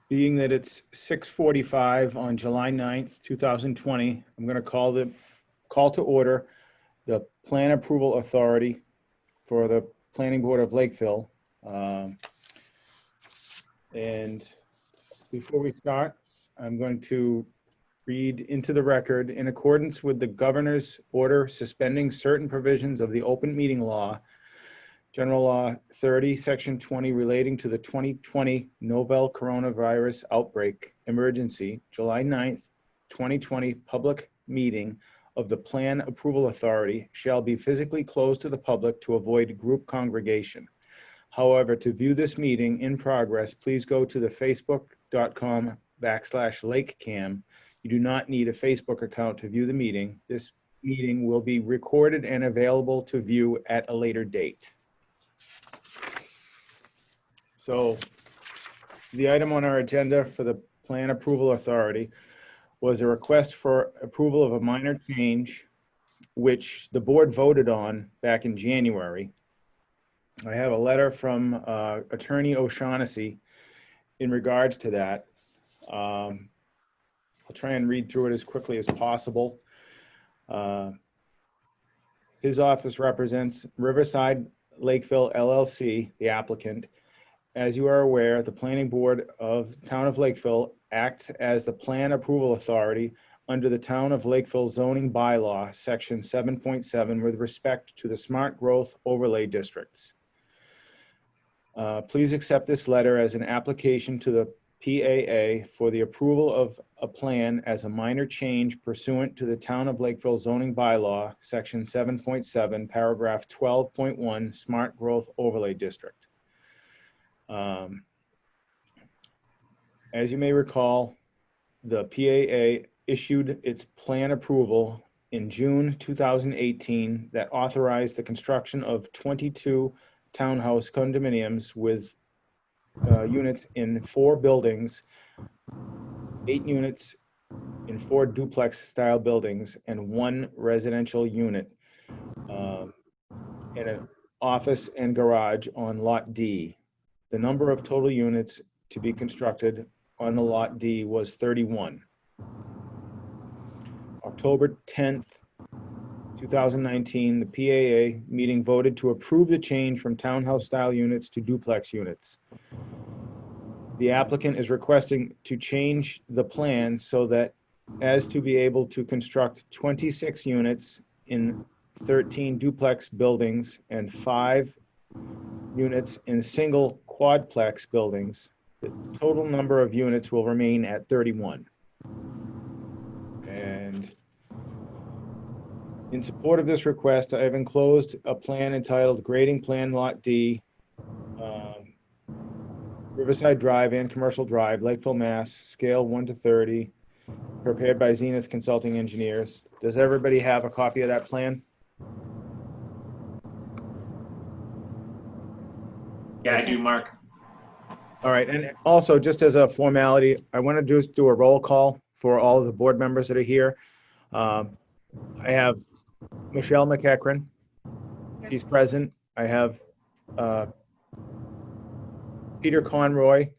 Being that it's 6:45 on July 9th, 2020, I'm going to call to order the Plan Approval Authority for the Planning Board of Lakeville. And before we start, I'm going to read into the record, in accordance with the governor's order suspending certain provisions of the open meeting law, General Law 30, Section 20, relating to the 2020 novel coronavirus outbreak emergency, July 9th, 2020 public meeting of the Plan Approval Authority shall be physically closed to the public to avoid group congregation. However, to view this meeting in progress, please go to the facebook.com/LakeCAM. You do not need a Facebook account to view the meeting. This meeting will be recorded and available to view at a later date. So the item on our agenda for the Plan Approval Authority was a request for approval of a minor change, which the board voted on back in January. I have a letter from Attorney O'Shaughnessy in regards to that. I'll try and read through it as quickly as possible. His office represents Riverside Lakeville LLC, the applicant. As you are aware, the Planning Board of the Town of Lakeville acts as the Plan Approval Authority under the Town of Lakeville zoning bylaw, Section 7.7, with respect to the Smart Growth Overlay Districts. Please accept this letter as an application to the PAA for the approval of a plan as a minor change pursuant to the Town of Lakeville zoning bylaw, Section 7.7, paragraph 12.1, Smart Growth Overlay District. As you may recall, the PAA issued its plan approval in June 2018 that authorized the construction of 22 townhouse condominiums with units in 4 buildings, 8 units in 4 duplex style buildings, and 1 residential unit, and an office and garage on Lot D. The number of total units to be constructed on the Lot D was 31. October 10th, 2019, the PAA meeting voted to approve the change from townhouse style units to duplex units. The applicant is requesting to change the plan so that as to be able to construct 26 units in 13 duplex buildings and 5 units in single quadplex buildings. The total number of units will remain at 31. And in support of this request, I have enclosed a plan entitled Grading Plan Lot D, Riverside Drive and Commercial Drive, Lakeville, Mass, scale 1 to 30, prepared by Zenith Consulting Engineers. Does everybody have a copy of that plan? Yeah, I do, Mark. All right, and also just as a formality, I want to just do a roll call for all of the board members that are here. I have Michelle McEachran, she's present. I have Peter Conroy,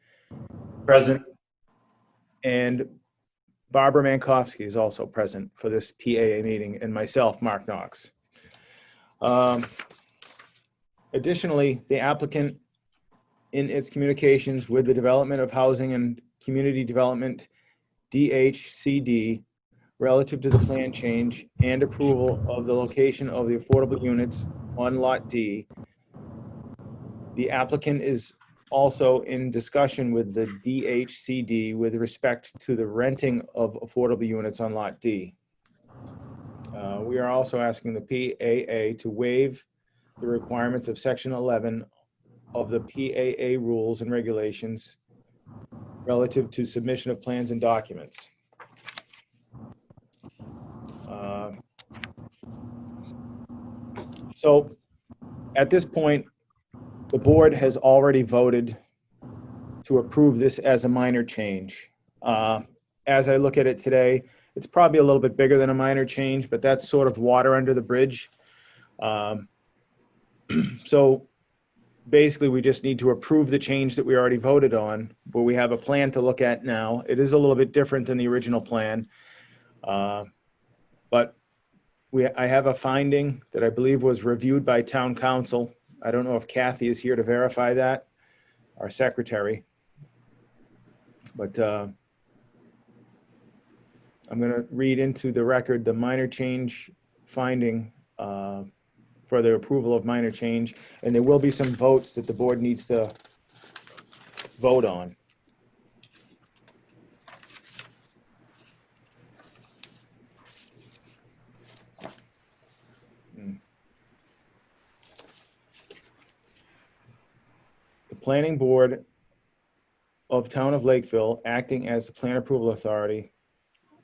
present, and Barbara Mankowski is also present for this PAA meeting, and myself, Mark Knox. Additionally, the applicant, in its communications with the Development of Housing and Community Development, DHCD, relative to the plan change and approval of the location of the affordable units on Lot D, the applicant is also in discussion with the DHCD with respect to the renting of affordable units on Lot D. We are also asking the PAA to waive the requirements of Section 11 of the PAA rules and regulations relative to submission of plans and documents. So at this point, the board has already voted to approve this as a minor change. As I look at it today, it's probably a little bit bigger than a minor change, but that's sort of water under the bridge. So basically, we just need to approve the change that we already voted on, but we have a plan to look at now. It is a little bit different than the original plan. But I have a finding that I believe was reviewed by town council. I don't know if Kathy is here to verify that, our secretary. But I'm going to read into the record the minor change finding for the approval of minor change. And there will be some votes that the board needs to vote on. The planning board of Town of Lakeville, acting as the plan approval authority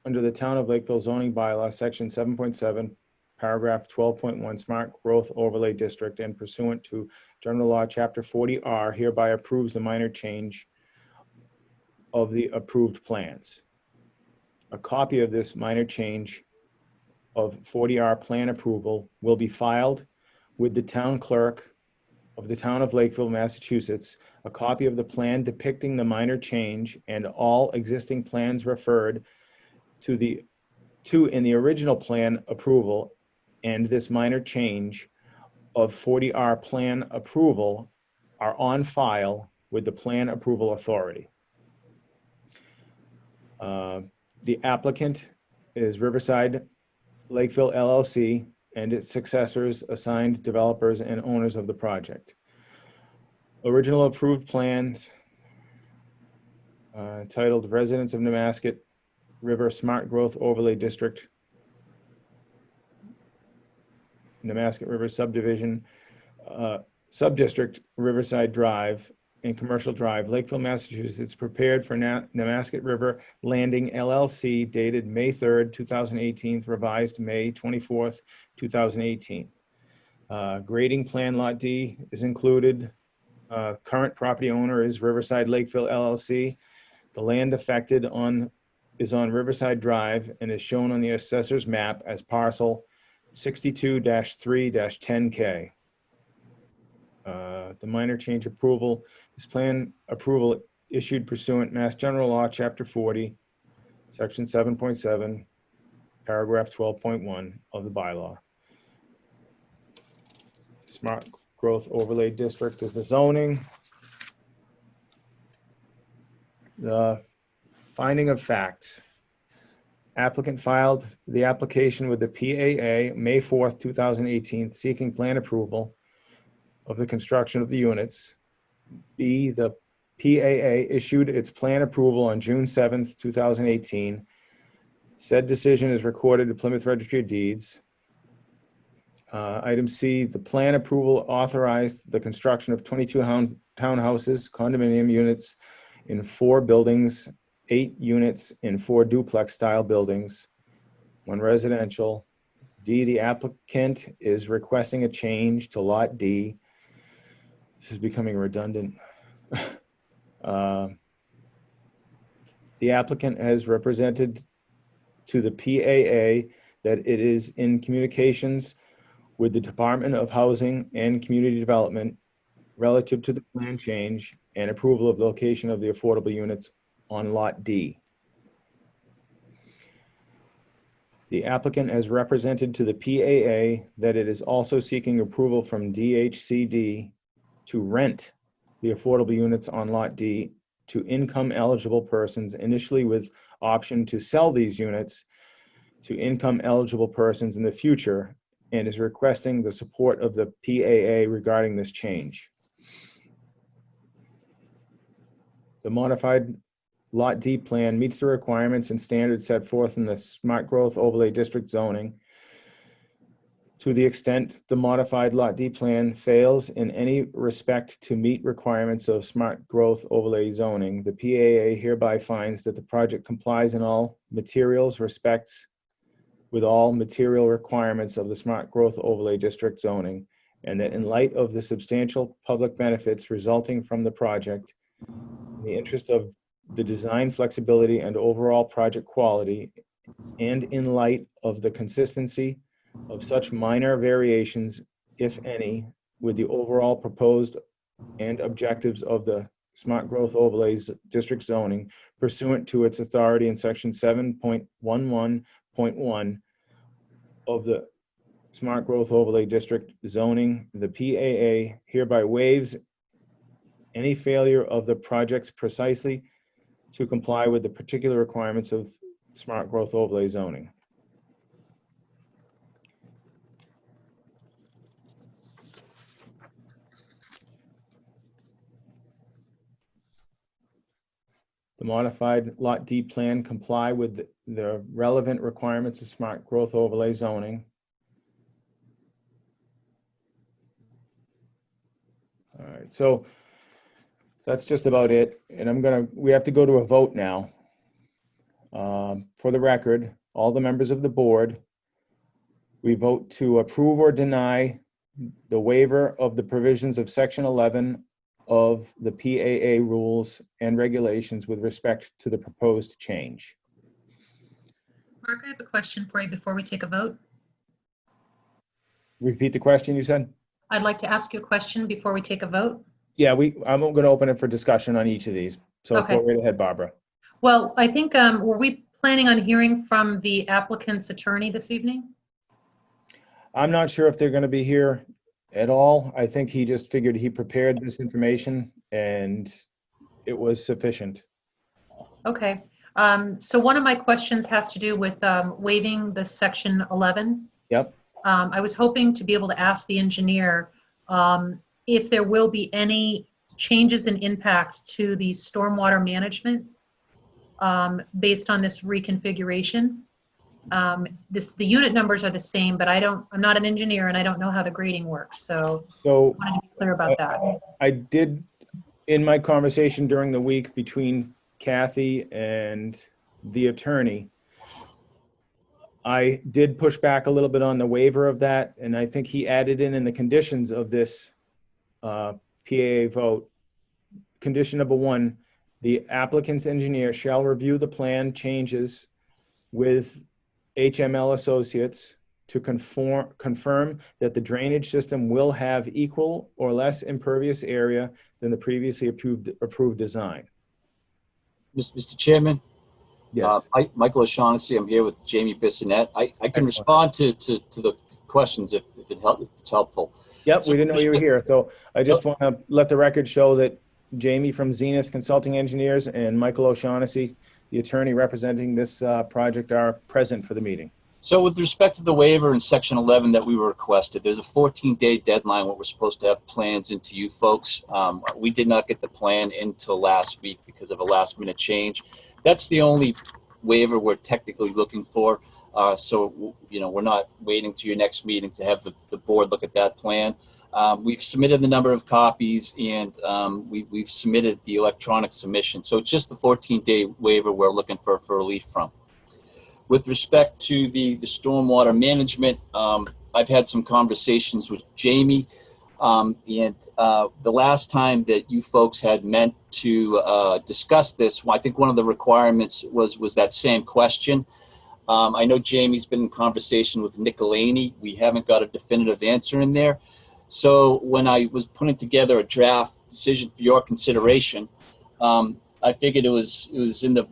under the Town of Lakeville zoning bylaw, section 7.7, paragraph 12.1, smart growth overlay district, and pursuant to general law, chapter 40R, hereby approves the minor change of the approved plans. A copy of this minor change of 40R plan approval will be filed with the town clerk of the Town of Lakeville, Massachusetts. A copy of the plan depicting the minor change and all existing plans referred to in the original plan approval and this minor change of 40R plan approval are on file with the plan approval authority. The applicant is Riverside Lakeville LLC and its successors, assigned developers and owners of the project. Original approved plans titled Residents of Nemasket River Smart Growth Overlay District, Nemasket River Subdivision, Subdistrict Riverside Drive and Commercial Drive, Lakeville, Massachusetts, prepared for Nemasket River Landing LLC, dated May 3rd, 2018, revised May 24th, 2018. Grading plan Lot D is included. Current property owner is Riverside Lakeville LLC. The land affected is on Riverside Drive and is shown on the assessor's map as parcel 62-3-10K. The minor change approval, this plan approval issued pursuant Mass General Law, Chapter 40, Section 7.7, Paragraph 12.1 of the bylaw. Smart Growth Overlay District is the zoning. The finding of facts. Applicant filed the application with the PAA May 4th, 2018, seeking plan approval of the construction of the units. B, the PAA issued its plan approval on June 7th, 2018. Said decision is recorded at Plymouth Registry of Deeds. Item C, the plan approval authorized the construction of 22 townhouses, condominium units in 4 buildings, 8 units in 4 duplex style buildings, 1 residential. D, the applicant is requesting a change to Lot D. This is becoming redundant. The applicant has represented to the PAA that it is in communications with the Department of Housing and Community Development relative to the plan change and approval of the location of the affordable units on Lot D. The applicant has represented to the PAA that it is also seeking approval from DHCD to rent the affordable units on Lot D to income eligible persons, initially with option to sell these units to income eligible persons in the future, and is requesting the support of the PAA regarding this change. The modified Lot D plan meets the requirements and standards set forth in the Smart Growth Overlay District zoning. To the extent the modified Lot D plan fails in any respect to meet requirements of Smart Growth Overlay zoning, the PAA hereby finds that the project complies in all materials respects with all material requirements of the Smart Growth Overlay District zoning, and that in light of the substantial public benefits resulting from the project, in the interest of the design flexibility and overall project quality, and in light of the consistency of such minor variations, if any, with the overall proposed and objectives of the Smart Growth Overlays District zoning pursuant to its authority in section 7.11.1 of the Smart Growth Overlay District zoning. The PAA hereby waives any failure of the projects precisely to comply with the particular requirements of Smart Growth Overlay zoning. The modified Lot D plan comply with the relevant requirements of Smart Growth Overlay zoning. All right, so that's just about it. And we have to go to a vote now. For the record, all the members of the board, we vote to approve or deny the waiver of the provisions of section 11 of the PAA rules and regulations with respect to the proposed change. Mark, I have a question for you before we take a vote. Repeat the question you said? I'd like to ask you a question before we take a vote. Yeah, I'm going to open it for discussion on each of these. So Okay. Go right ahead, Barbara. Well, I think, were we planning on hearing from the applicant's attorney this evening? I'm not sure if they're going to be here at all. I think he just figured he prepared this information and it was sufficient. Okay. So one of my questions has to do with waiving the section 11. Yep. I was hoping to be able to ask the engineer if there will be any changes in impact to the stormwater management based on this reconfiguration. The unit numbers are the same, but I'm not an engineer and I don't know how the grading works. So I wanted to be clear about that. I did, in my conversation during the week between Kathy and the attorney, I did push back a little bit on the waiver of that. And I think he added in the conditions of this PAA vote. Condition number 1, the applicant's engineer shall review the plan changes with HML Associates to confirm that the drainage system will have equal or less impervious area than the previously approved design. Mr. Chairman? Yes. Michael O'Shaughnessy, I'm here with Jamie Bissonette. I can Excellent. respond to the questions if it's helpful. Yep, So we didn't know you were here. So I just want to let the record show that Jamie from Zenith Consulting Engineers and Michael O'Shaughnessy, the attorney representing this project, are present for the meeting. So with respect to the waiver in section 11 that we were requested, there's a 14-day deadline where we're supposed to have plans into you folks. We did not get the plan until last week because of a last-minute change. That's the only waiver we're technically looking for. So, we're not waiting to your next meeting to have the board look at that plan. We've submitted the number of copies and we've submitted the electronic submission. So it's just the 14-day waiver we're looking for relief from. With respect to the stormwater management, I've had some conversations with Jamie. And the last time that you folks had meant to discuss this, I think one of the requirements was that same question. I know Jamie's been in conversation with Nick Elaney. We haven't got a definitive answer in there. So when I was putting together a draft decision for your consideration, I figured it was in the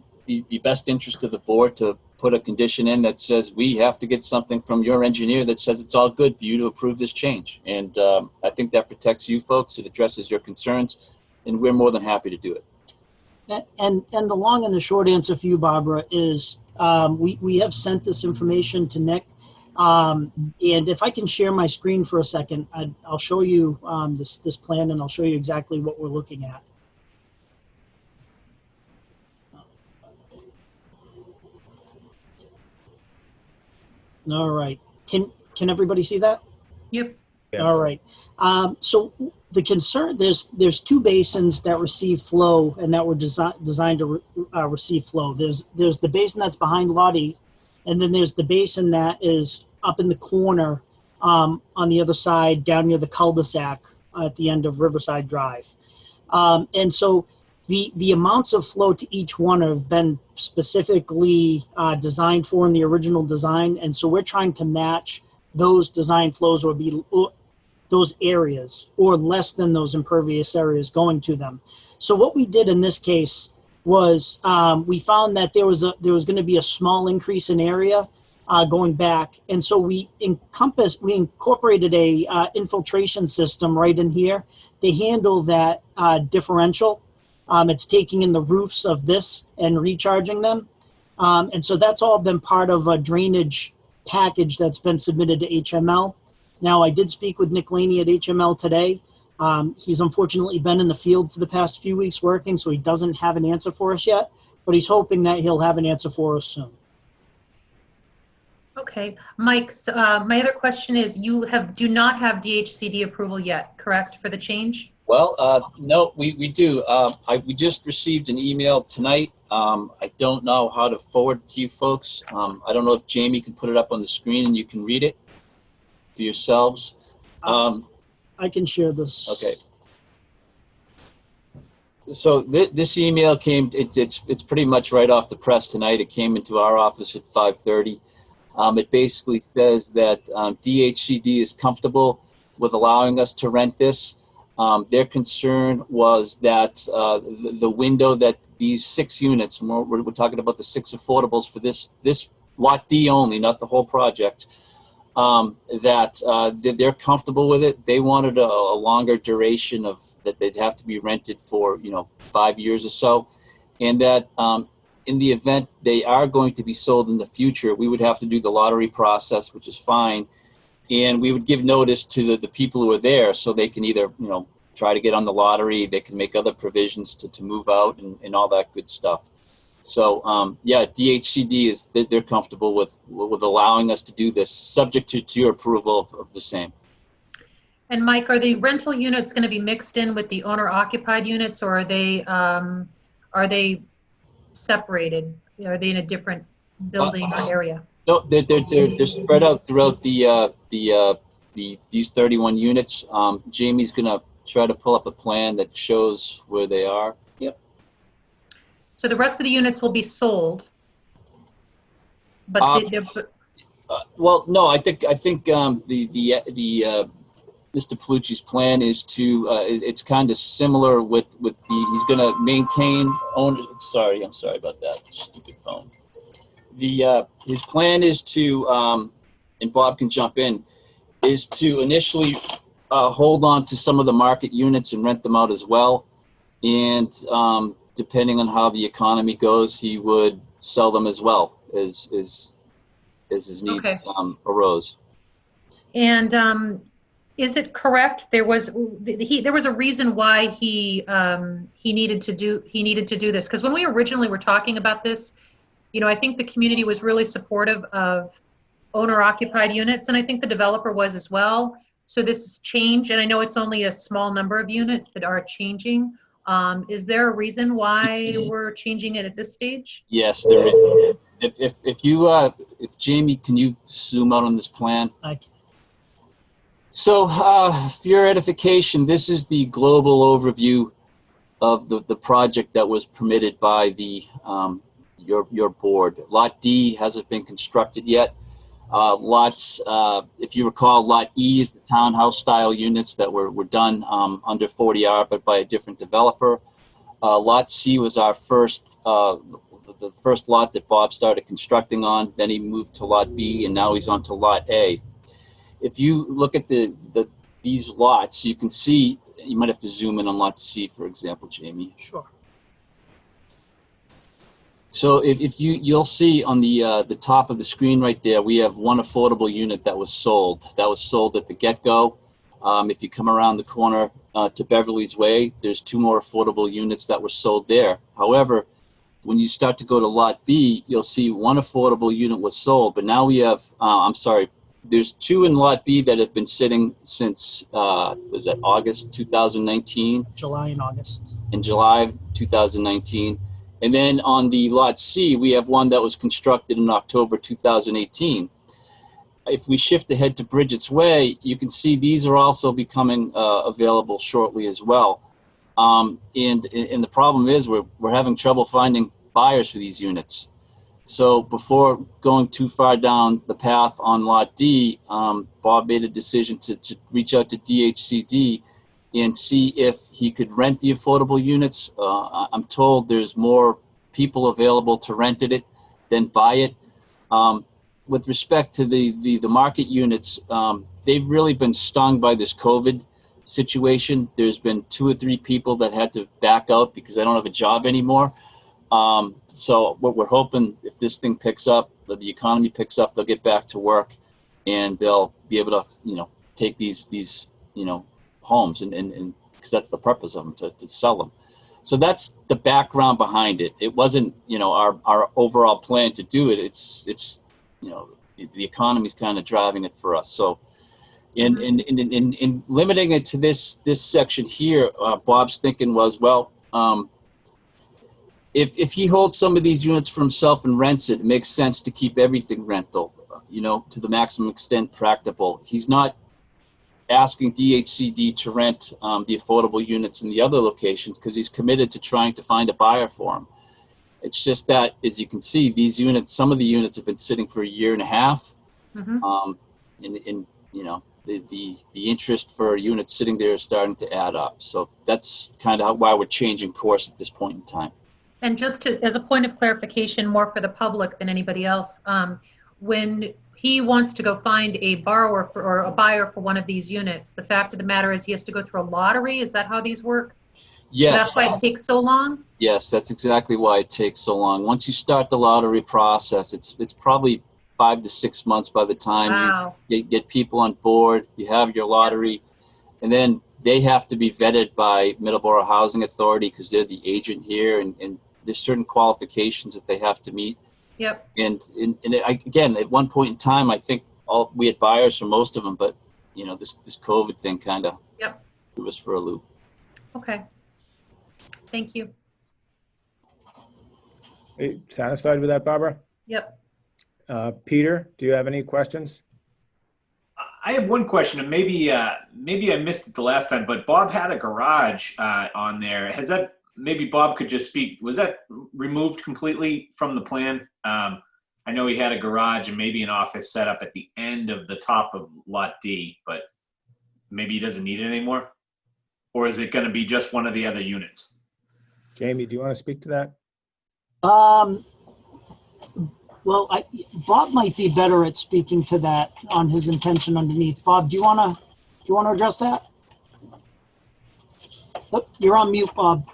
best interest of the board to put a condition in that says we have to get something from your engineer that says it's all good for you to approve this change. And I think that protects you folks. It addresses your concerns, and we're more than happy to do it. And the long and the short answer for you, Barbara, is we have sent this information to Nick. And if I can share my screen for a second, I'll show you this plan, and I'll show you exactly what we're looking at. All right. Can everybody see that? Yep. Yes. All right. So the concern, there's two basins that receive flow and that were designed to receive flow. There's the basin that's behind Lot E, and then there's the basin that is up in the corner on the other side down near the cul-de-sac at the end of Riverside Drive. And so the amounts of flow to each one have been specifically designed for in the original design. And so we're trying to match those design flows or be those areas or less than those impervious areas going to them. So what we did in this case was we found that there was going to be a small increase in area going back, and so we incorporated a infiltration system right in here to handle that differential. It's taking in the roofs of this and recharging them, and so that's all been part of a drainage package that's been submitted to HML. Now, I did speak with Nick Laney at HML today. He's unfortunately been in the field for the past few weeks working, so he doesn't have an answer for us yet, but he's hoping that he'll have an answer for us soon. Okay, Mike, my other question is, you do not have DHCD approval yet, correct, for the change? Well, no, we do. We just received an email tonight. I don't know how to forward it to you folks. I don't know if Jamie can put it up on the screen and you can read it for yourselves. I can share this. Okay. So this email came, it's pretty much right off the press tonight. It came into our office at 5:30. It basically says that DHCD is comfortable with allowing us to rent this. Their concern was that the window that these 6 units, and we're talking about the 6 affordables for this lot D only, not the whole project, that they're comfortable with it. They wanted a longer duration of that they'd have to be rented for 5 years or so, and that in the event they are going to be sold in the future, we would have to do the lottery process, which is fine, and we would give notice to the people who are there so they can either try to get on the lottery, they can make other provisions to move out and all that good stuff. So yeah, DHCD is they're comfortable with allowing us to do this, subject to your approval of the same. And Mike, are the rental units going to be mixed in with the owner-occupied units, or are they separated? Are they in a different building or area? No, they're spread out throughout these 31 units. Jamie's gonna try to pull up a plan that shows where they are. Yep. So the rest of the units will be sold, but well, no, I think Mr. Palucci's plan is to it's kind of similar with he's going to maintain own. Sorry, I'm sorry about that. Stupid phone. His plan is to and Bob can jump in, is to initially hold on to some of the market units and rent them out as well, and depending on how the economy goes, he would sell them as well as his needs arose. And is it correct there was a reason why he needed to do this? Because when we originally were talking about this, I think the community was really supportive of owner-occupied units, and I think the developer was as well. So this is change, and I know it's only a small number of units that are changing. Is there a reason why we're changing it at this stage? Yes, there is. If Jamie, can you zoom out on this plan? I can. So for your edification, this is the global overview of the project that was permitted by the your board. Lot D hasn't been constructed yet. If you recall, Lot E is the townhouse style units that were done under 40R, but by a different developer. Lot C was our first, the first lot that Bob started constructing on. Then he moved to Lot B, and now he's on to Lot A. If you look at these lots, you can see, you might have to zoom in on Lot C, for example, Jamie. Sure. So if you'll see on the top of the screen right there, we have one affordable unit that was sold. That was sold at the get-go. If you come around the corner to Beverly's Way, there's 2 more affordable units that were sold there. However, when you start to go to Lot B, you'll see 1 affordable unit was sold, but now we have, there's 2 in Lot B that have been sitting since, was that August 2019? July and August. In July of 2019. And then on the Lot C, we have 1 that was constructed in October 2018. If we shift ahead to Bridget's Way, you can see these are also becoming available shortly as well. And the problem is we're having trouble finding buyers for these units. So before going too far down the path on Lot D, Bob made a decision to reach out to DHCD and see if he could rent the affordable units. I'm told there's more people available to rent it than buy it. With respect to the market units, they've really been stung by this COVID situation. There's been 2 or 3 people that had to back out because they don't have a job anymore. So what we're hoping, if this thing picks up, that the economy picks up, they'll get back to work and they'll be able to, take these homes and because that's the purpose of them, to sell them. So that's the background behind it. It wasn't, our overall plan to do it. It's the economy's kind of driving it for us. So in limiting it to this section here, Bob's thinking was, well, if he holds some of these units for himself and rents it, it makes sense to keep everything rental, to the maximum extent practicable. He's not asking DHCD to rent the affordable units in the other locations because he's committed to trying to find a buyer for them. It's just that, as you can see, these units, some of the units have been sitting for 1.5 years. And the interest for units sitting there is starting to add up. So that's kind of why we're changing course at this point in time. And just as a point of clarification, more for the public than anybody else, when he wants to go find a borrower or a buyer for one of these units, the fact of the matter is he has to go through a lottery. Is that how these work? Yes. So that's why it takes so long? Yes, that's exactly why it takes so long. Once you start the lottery process, it's probably 5 to 6 months by the time you get people on board, you have your lottery, and then they have to be vetted by Middleborough Housing Authority because they're the agent here, and there's certain qualifications that they have to meet. Yep. And again, at one point in time, I think we had buyers for most of them, but this COVID thing kind of threw us for a loop. Okay. Thank you. Are you satisfied with that, Barbara? Yep. Peter, do you have any questions? I have one question, and maybe I missed it the last time, but Bob had a garage on there. Has that, maybe Bob could just speak, was that removed completely from the plan? I know he had a garage and maybe an office set up at the end of the top of Lot D, but maybe he doesn't need it anymore? Or is it going to be just one of the other units? Jamie, do you want to speak to that? Well, Bob might be better at speaking to that on his intention underneath. Bob, do you want to address that? Oh, you're on mute, Bob.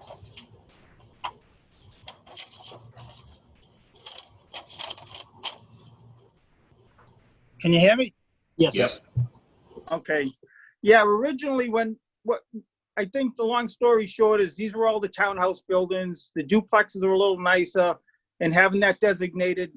Can you hear me? Yes. Yep. Okay. Yeah, originally I think the long story short is these were all the townhouse buildings. The duplexes are a little nicer, and having that designated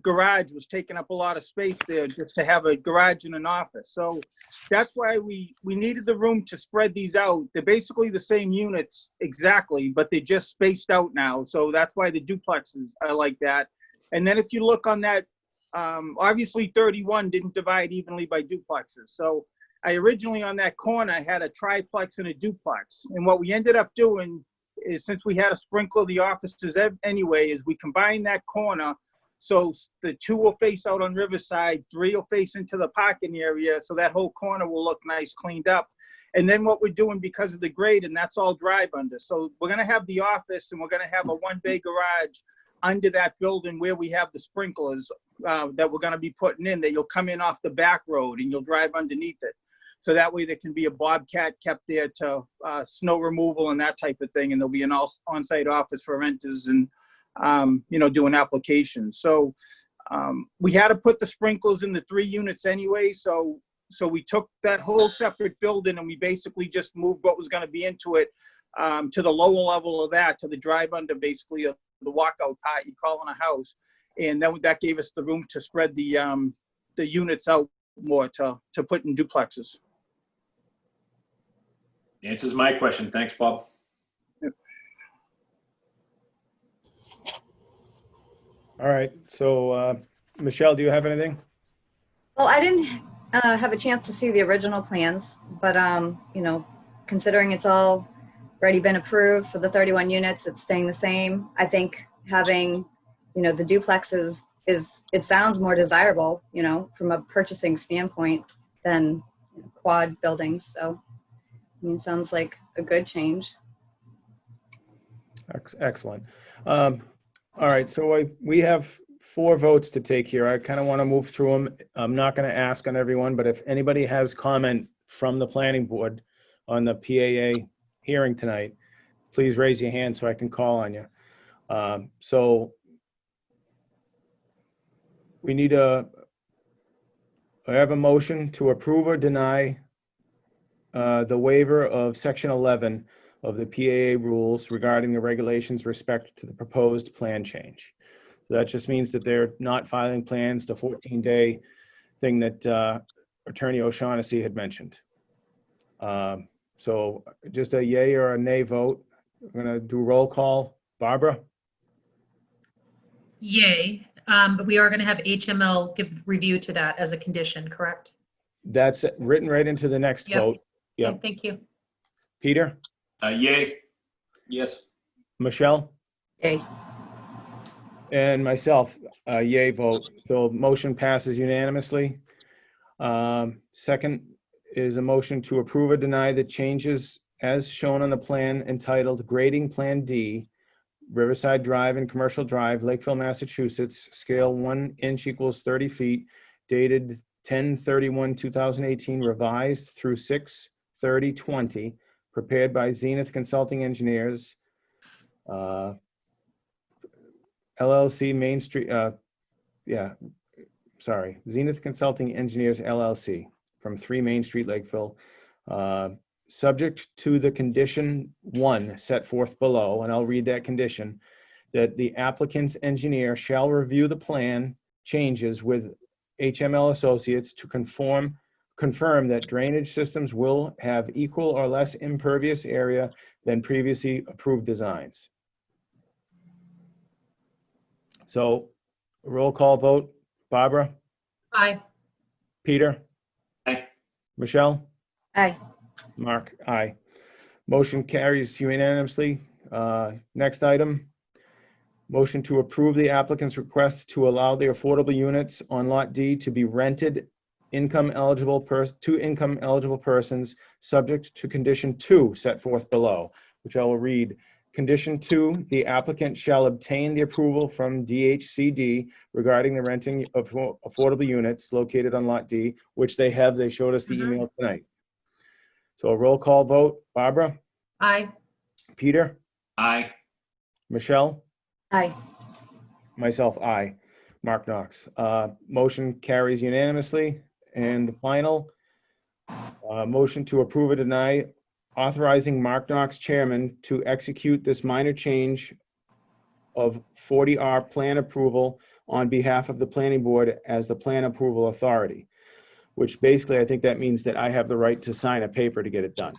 garage was taking up a lot of space there just to have a garage and an office. So that's why we needed the room to spread these out. They're basically the same units exactly, but they're just spaced out now. So that's why the duplexes are like that. And then if you look on that, obviously 31 didn't divide evenly by duplexes. So I originally on that corner had a triplex and a duplex. And what we ended up doing is, since we had to sprinkle the offices anyway, is we combined that corner. So the 2 will face out on Riverside, 3 will face into the parking area. So that whole corner will look nice, cleaned up. And then what we're doing, because of the grade, and that's all drive under. So we're going to have the office and we're going to have a 1-bay garage under that building where we have the sprinklers that we're going to be putting in, that you'll come in off the back road and you'll drive underneath it. So that way there can be a Bobcat kept there to snow removal and that type of thing. And there'll be an on-site office for renters and, doing applications. So we had to put the sprinklers in the 3 units anyway. So we took that whole separate building and we basically just moved what was going to be into it to the lower level of that, to the drive under, basically the walkout part you call in a house. And then that gave us the room to spread the units out more to put in duplexes. Answers my question. Thanks, Bob. Yep. All right. So, Michelle, do you have anything? Well, I didn't have a chance to see the original plans, but considering it's already been approved for the 31 units, it's staying the same. I think having you know, the duplex it sounds more desirable, you know, from a purchasing standpoint than quad buildings. So, I mean, sounds like a good change. Excellent. All right, so we have 4 votes to take here. I kind of want to move through them. I'm not going to ask on everyone, but if anybody has comment from the planning board on the PAA hearing tonight, please raise your hand so I can call on you. So we need I have a motion to approve or deny the waiver of section 11 of the PAA rules regarding the regulations respect to the proposed plan change. So that just means that they're not filing plans, the 14-day thing that Attorney O'Shaughnessy had mentioned. So just a yay or a nay vote. I'm going to do roll call. Barbara? Yay, but we are going to have HML give review to that as a condition, correct? That's written right into the next Yep. vote. Yep. Okay, thank you. Peter? Yay. Yes. Michelle? Yay. And myself, yay vote. So motion passes unanimously. Second is a motion to approve or deny the changes as shown on the plan entitled Grading Plan D, Riverside Drive and Commercial Drive, Lakeville, Massachusetts, scale 1 inch equals 30 feet, dated 10/31/2018, revised through 6/30/20, prepared by Zenith Consulting Engineers, LLC, Main Street, Zenith Consulting Engineers, LLC, from 3 Main Street, Lakeville, subject to the condition 1 set forth below, and I'll read that condition, that the applicant's engineer shall review the plan changes with HML Associates to confirm that drainage systems will have equal or less impervious area than previously approved designs. So roll call vote. Barbara? Aye. Peter? Aye. Michelle? Aye. Mark? Aye. Motion carries unanimously. Next item. Motion to approve the applicant's request to allow the affordable units on Lot D to be rented to income eligible persons, subject to condition 2 set forth below, which I will read. Condition 2, the applicant shall obtain the approval from DHCD regarding the renting of affordable units located on Lot D, which they have. They showed us the email tonight. So a roll call vote. Barbara? Aye. Peter? Aye. Michelle? Aye. Myself, aye. Mark Knox. Motion carries unanimously. And the final motion to approve or deny, authorizing Mark Knox, chairman, to execute this minor change of 40R plan approval on behalf of the planning board as the plan approval authority, which basically I think that means that I have the right to sign a paper to get it done.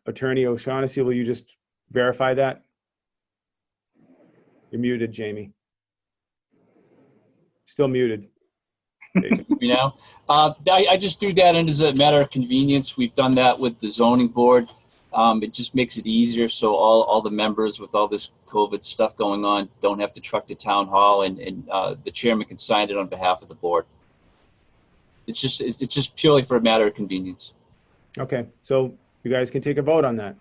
Attorney O'Shaughnessy, will you just verify that? You're muted, Jamie. Still muted. You know, I just do that as a matter of convenience. We've done that with the zoning board. It just makes it easier, so all the members with all this COVID stuff going on don't have to truck to town hall, and the chairman can sign it on behalf of the board. It's just purely for a matter of convenience. Okay, so you guys can take a vote on that.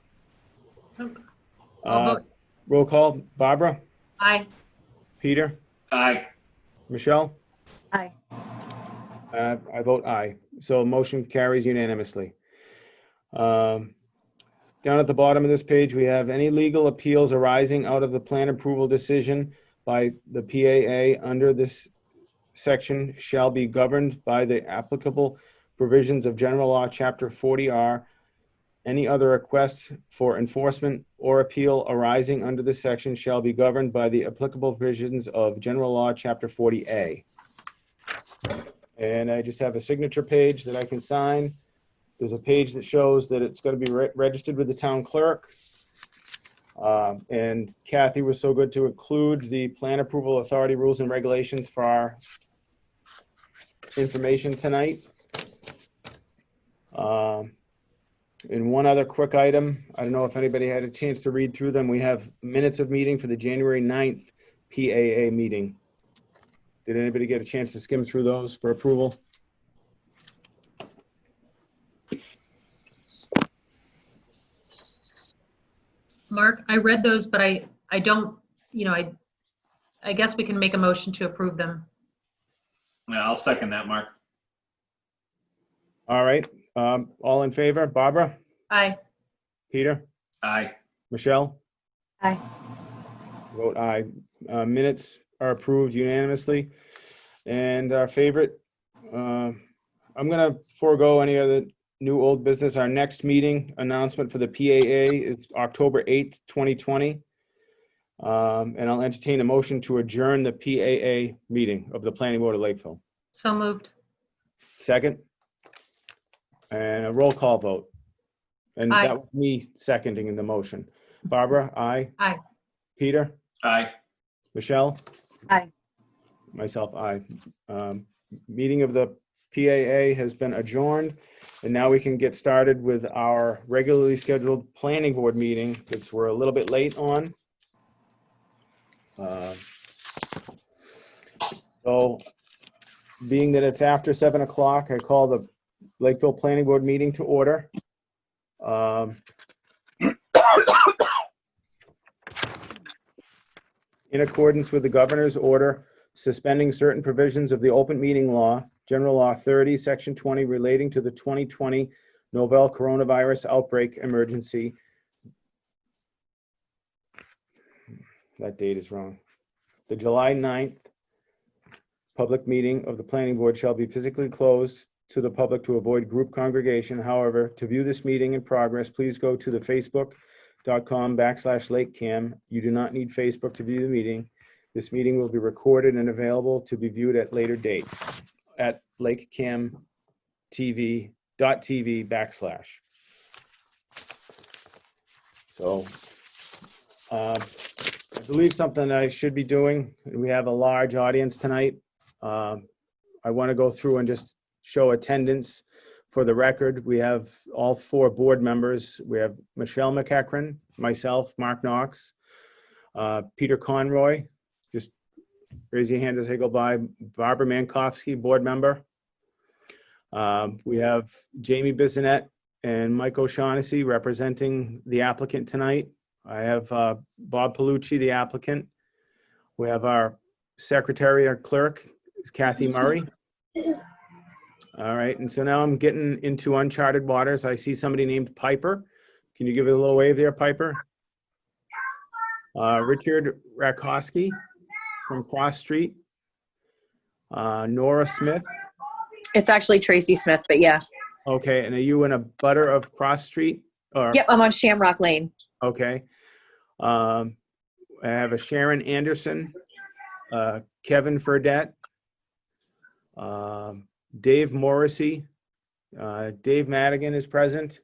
I'll vote. Roll call. Barbara? Aye. Peter? Aye. Michelle? Aye. I vote aye. So motion carries unanimously. Down at the bottom of this page, we have any legal appeals arising out of the plan approval decision by the PAA under this section shall be governed by the applicable provisions of General Law, Chapter 40R. Any other request for enforcement or appeal arising under this section shall be governed by the applicable provisions of General Law, Chapter 40A. And I just have a signature page that I can sign. There's a page that shows that it's going to be registered with the town clerk. And Kathy was so good to include the plan approval authority rules and regulations for our information tonight. And one other quick item, I don't know if anybody had a chance to read through them. We have minutes of meeting for the January 9th PAA meeting. Did anybody get a chance to skim through those for approval? Mark, I read those, but I don't, I guess we can make a motion to approve them. Yeah, I'll second that, Mark. All right, all in favor? Barbara? Aye. Peter? Aye. Michelle? Aye. Vote aye. Minutes are approved unanimously. And our favorite, I'm gonna forego any other new old business. Our next meeting announcement for the PAA is October 8th, 2020. And I'll entertain a motion to adjourn the PAA meeting of the Planning Board of Lakeville. So moved. Second? And a roll call vote. And Aye. that was me seconding the motion. Barbara, aye. Aye. Peter? Aye. Michelle? Aye. Myself, aye. Meeting of the PAA has been adjourned, and now we can get started with our regularly scheduled planning board meeting, because we're a little bit late on. So, being that it's after 7 o'clock, I call the Lakeville Planning Board meeting to order. In accordance with the governor's order suspending certain provisions of the open meeting law, General Law 30, Section 20, relating to the 2020 novel coronavirus outbreak emergency. That date is wrong. The July 9th public meeting of the planning board shall be physically closed to the public to avoid group congregation. However, to view this meeting in progress, please go to the facebook.com/LakeCAM. You do not need Facebook to view the meeting. This meeting will be recorded and available to be viewed at later dates at LakeCAMTV.tv/. So I believe something I should be doing, we have a large audience tonight. I want to go through and just show attendance for the record. We have all 4 board members. We have Michelle McEachran, myself, Mark Knox, Peter Conroy. Just raise your hand as I go by. Barbara Mankowski, board member. We have Jamie Bissonette and Mike OShaughnessy representing the applicant tonight. I have Bob Palucci, the applicant. We have our secretary, our clerk, is Kathy Murray. All right, and so now I'm getting into uncharted waters. I see somebody named Piper. Can you give it a little wave there, Piper? Richard Rakowski from Cross Street. Nora Smith. It's actually Tracy Smith, but yeah. Okay, and are you in a butter of Cross Street? Or, Yep, I'm on Shamrock Lane. okay. I have a Sharon Anderson, Kevin Furdette, Dave Morrissey, Dave Madigan is present.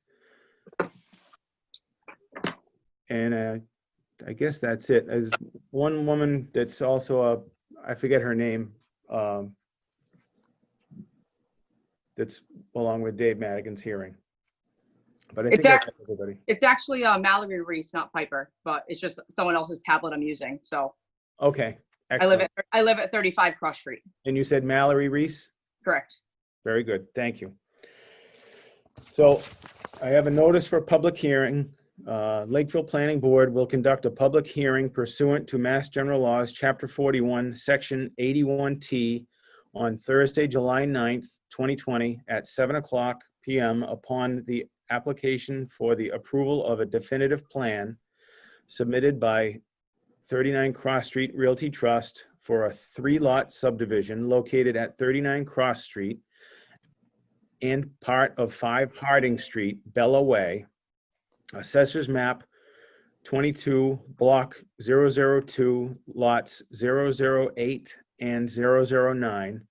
And I guess that's it. There's one woman that's also I forget her name, that's along with Dave Madigan's hearing. But I think that's everybody. It's actually Mallory Reese, not Piper, but it's just someone else's tablet I'm using. So Okay, excellent. I live at 35 Cross Street. And you said Mallory Reese? Correct. Very good, thank you. So I have a notice for public hearing. Lakeville Planning Board will conduct a public hearing pursuant to Mass General Laws, Chapter 41, Section 81T on Thursday, July 9th, 2020 at 7:00 p.m. upon the application for the approval of a definitive plan submitted by 39 Cross Street Realty Trust for a 3-lot subdivision located at 39 Cross Street and part of 5 Harding Street, Bella Way, Assessors Map 22, Block 002, Lots 008 and 009,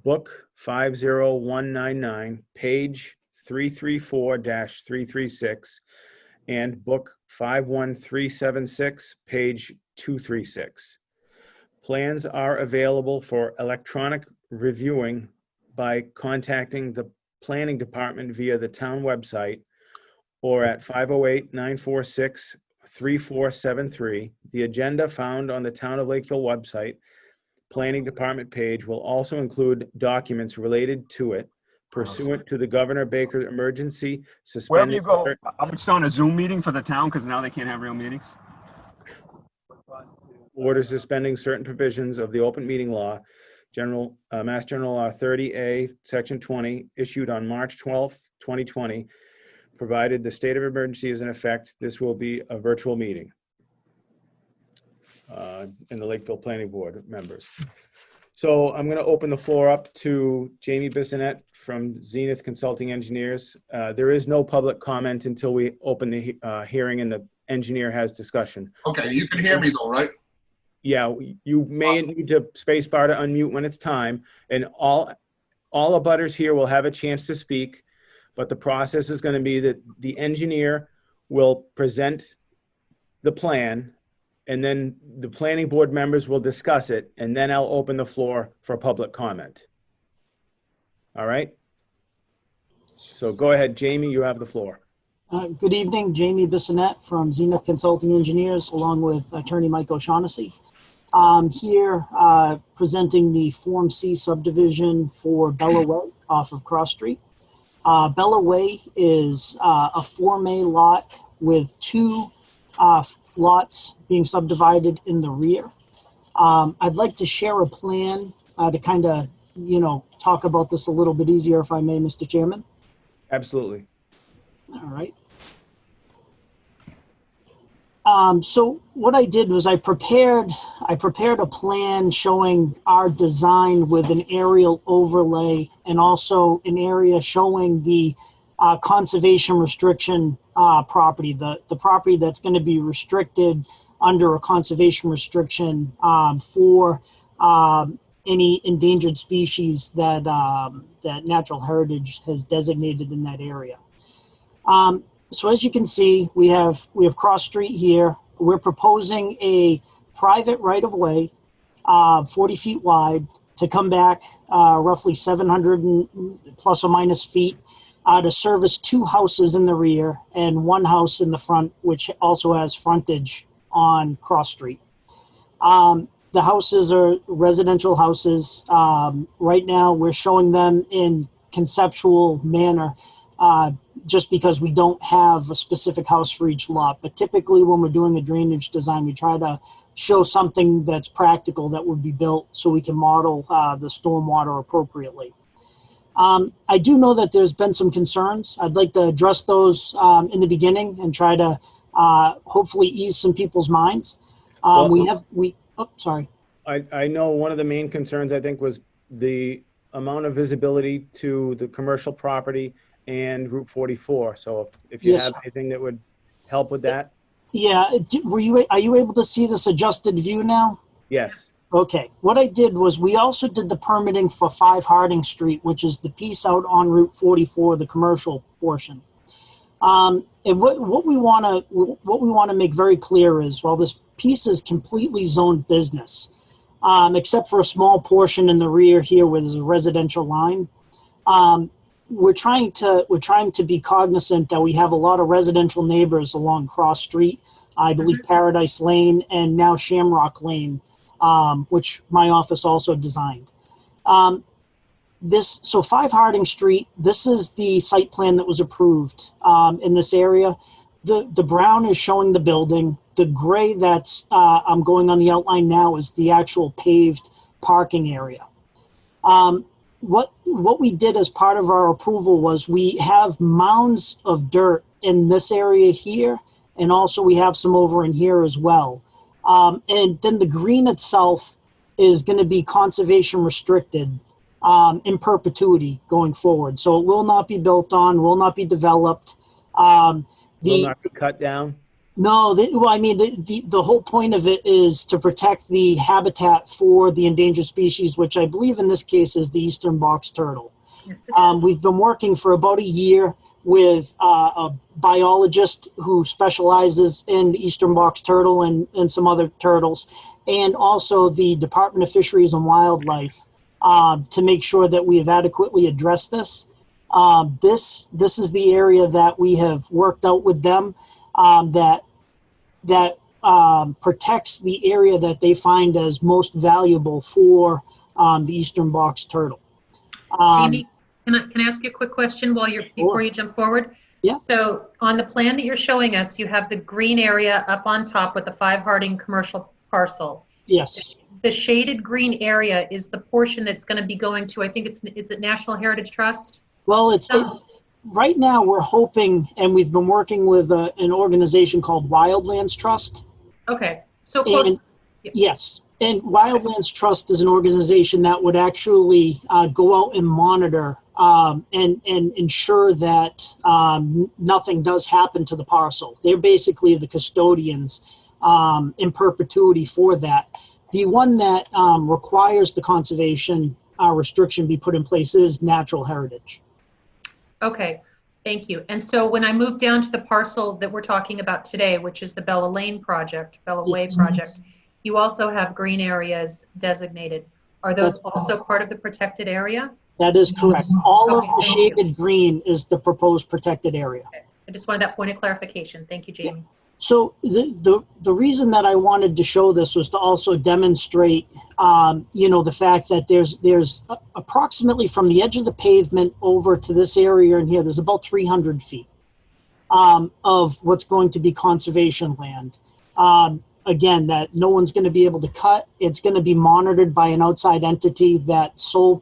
Book 50199, page 334-336, and Book 51376, page 236. Plans are available for electronic reviewing by contacting the planning department via the town website or at 508-946-3473. The agenda found on the Town of Lakeville website, Planning Department page, will also include documents related to it pursuant to the Governor Baker emergency Wherever suspending you go, I'm just on a Zoom meeting for the town because now they can't have real meetings. order suspending certain provisions of the open meeting law, Mass General Law 30A, Section 20, issued on March 12th, 2020. Provided the state of emergency is in effect, this will be a virtual meeting. And the Lakeville Planning Board members. So I'm going to open the floor up to Jamie Bissonette from Zenith Consulting Engineers. There is no public comment until we open the hearing and the engineer has discussion. Okay, you can hear me though, right? Yeah, you may need to space bar to unmute when it's time, and all abutters here will have a chance to speak, but the process is going to be that the engineer will present the plan, and then the planning board members will discuss it, and then I'll open the floor for public comment. All right? So go ahead, Jamie, you have the floor. Good evening, Jamie Bissonette from Zenith Consulting Engineers, along with attorney Mike O'Shaughnessy. Here presenting the Form C subdivision for Bella Way off of Cross Street. Bella Way is a Form A lot with two lots being subdivided in the rear. I'd like to share a plan to kind of, talk about this a little bit easier, if I may, Mr. Chairman. Absolutely. All right. So what I did was I prepared a plan showing our design with an aerial overlay and also an area showing the conservation restriction property, the property that's going to be restricted under a conservation restriction for any endangered species that that Natural Heritage has designated in that area. So as you can see, we have Cross Street here. We're proposing a private right-of-way, 40 feet wide, to come back roughly 700 plus or minus feet to service two houses in the rear and one house in the front, which also has frontage on Cross Street. The houses are residential houses. Right now, we're showing them in conceptual manner just because we don't have a specific house for each lot. But typically when we're doing a drainage design, we try to show something that's practical that would be built so we can model the stormwater appropriately. I do know that there's been some concerns. I'd like to address those in the beginning and try to hopefully ease some people's minds. Sorry. I know one of the main concerns, I think, was the amount of visibility to the commercial property and Route 44. So if you have anything that would help with that. Yeah. Are you able to see this adjusted view now? Yes. Okay. What I did was we also did the permitting for 5 Harding Street, which is the piece out on Route 44, the commercial portion. And what we want to make very clear is, while this piece is completely zoned business, except for a small portion in the rear here where there's a residential line, we're trying to be cognizant that we have a lot of residential neighbors along Cross Street. I believe Paradise Lane and now Shamrock Lane, which my office also designed. So 5 Harding Street, this is the site plan that was approved in this area. The brown is showing the building. The gray that's I'm going on the outline now is the actual paved parking area. What we did as part of our approval was we have mounds of dirt in this area here, and also we have some over in here as well. And then the green itself is going to be conservation restricted in perpetuity going forward. So it will not be built on, will not be developed. Will not be cut down? No, the whole point of it is to protect the habitat for the endangered species, which I believe in this case is the eastern box turtle. We've been working for about a year with a biologist who specializes in the eastern box turtle and some other turtles, and also the Department of Fisheries and Wildlife to make sure that we have adequately addressed this. This is the area that we have worked out with them that protects the area that they find as most valuable for the eastern box turtle. Jamie, can I ask you a quick question before you jump forward? Yeah. So on the plan that you're showing us, you have the green area up on top with the 5 Harding commercial parcel. Yes. The shaded green area is the portion that's going to be going to, I think is it National Heritage Trust? Well, right now we're hoping, and we've been working with an organization called Wildlands Trust. Okay, so close. Yes, and Wildlands Trust is an organization that would actually go out and monitor and ensure that nothing does happen to the parcel. They're basically the custodians in perpetuity for that. The one that requires the conservation restriction be put in place is natural heritage. Okay, thank you. And so when I move down to the parcel that we're talking about today, which is the Bella Way project, you also have green areas designated. Are those also part of the protected area? That is correct. All of the shaded green is the proposed protected area. Okay. I just wanted that point of clarification. Thank you, Jamie. Yeah. So the reason that I wanted to show this was to also demonstrate, the fact that there's approximately from the edge of the pavement over to this area in here, there's about 300 feet of what's going to be conservation land. Again, that no one's going to be able to cut. It's going to be monitored by an outside entity that sole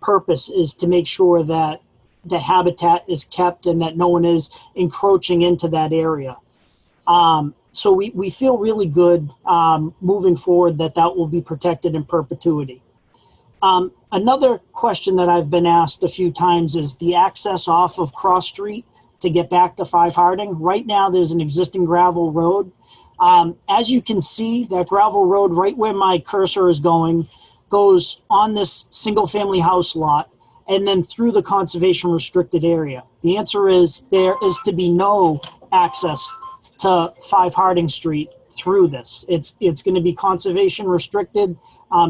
purpose is to make sure that the habitat is kept and that no one is encroaching into that area. So we feel really good moving forward that will be protected in perpetuity. Another question that I've been asked a few times is the access off of Cross Street to get back to 5 Harding. Right now there's an existing gravel road. As you can see, that gravel road right where my cursor is going goes on this single family house lot and then through the conservation restricted area. The answer is there is to be no access to 5 Harding Street through this. It's going to be conservation restricted.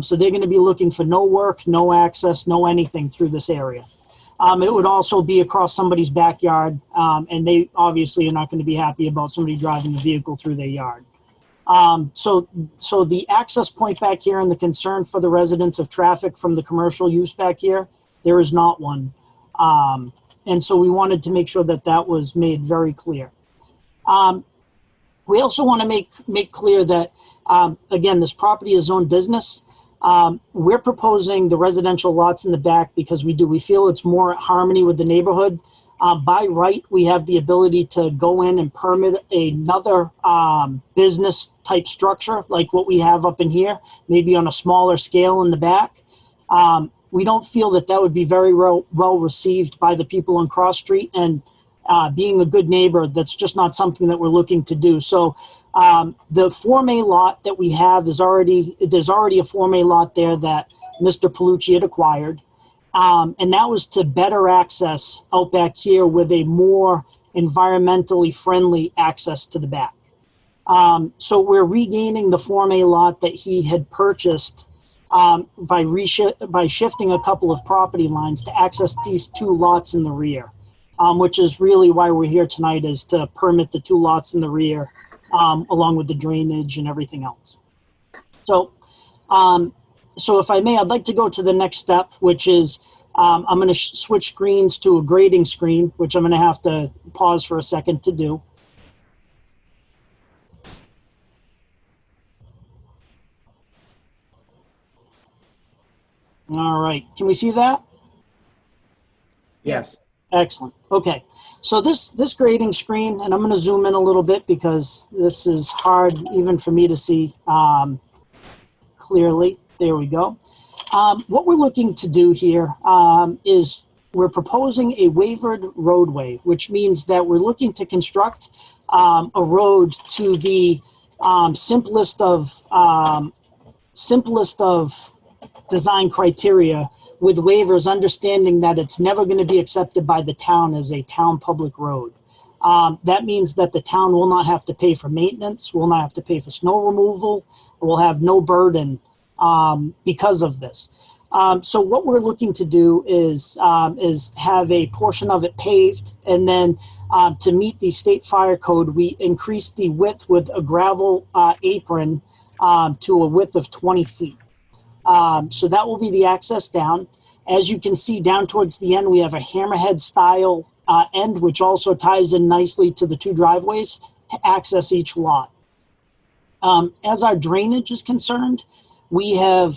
So they're going to be looking for no work, no access, no anything through this area. It would also be across somebody's backyard, and they obviously are not going to be happy about somebody driving a vehicle through their yard. So the access point back here and the concern for the residents of traffic from the commercial use back here, there is not one. And so we wanted to make sure that was made very clear. We also want to make clear that, again, this property is owned business. We're proposing the residential lots in the back because we feel it's more harmony with the neighborhood. By right, we have the ability to go in and permit another business type structure like what we have up in here, maybe on a smaller scale in the back. We don't feel that would be very well received by the people on Cross Street, and being a good neighbor, that's just not something that we're looking to do. So the Form A lot that we have there's already a Form A lot there that Mr. Palucci had acquired. And that was to better access out back here with a more environmentally friendly access to the back. So we're regaining the Form A lot that he had purchased by shifting a couple of property lines to access these 2 lots in the rear, which is really why we're here tonight, is to permit the 2 lots in the rear, along with the drainage and everything else. So if I may, I'd like to go to the next step, which is I'm going to switch screens to a grading screen, which I'm going to have to pause for a second to do. All right, can we see that? Yes. Excellent. Okay, so this grading screen, and I'm going to zoom in a little bit because this is hard even for me to see clearly. There we go. What we're looking to do here is we're proposing a waivered roadway, which means that we're looking to construct a road to the simplest of design criteria, with waivers, understanding that it's never going to be accepted by the town as a town public road. That means that the town will not have to pay for maintenance, will not have to pay for snow removal, will have no burden because of this. So what we're looking to do is have a portion of it paved, and then to meet the state fire code, we increase the width with a gravel apron to a width of 20 feet. So that will be the access down. As you can see down towards the end, we have a hammerhead style end, which also ties in nicely to the two driveways to access each lot. As our drainage is concerned, we have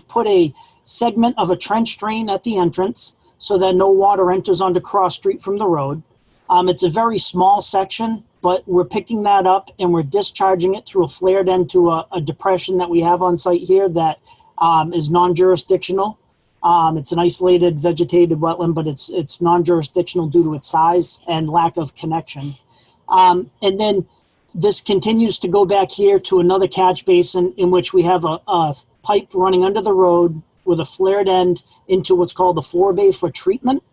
put a segment of a trench drain at the entrance so that no water enters onto Cross Street from the road. It's a very small section, but we're picking that up and we're discharging it through a flared end to a depression that we have on site here that is non-jurisdictional. It's an isolated vegetated wetland, but it's non-jurisdictional due to its size and lack of connection. And then this continues to go back here to another catch basin in which we have a pipe running under the road with a flared end into what's called the forebay for treatment.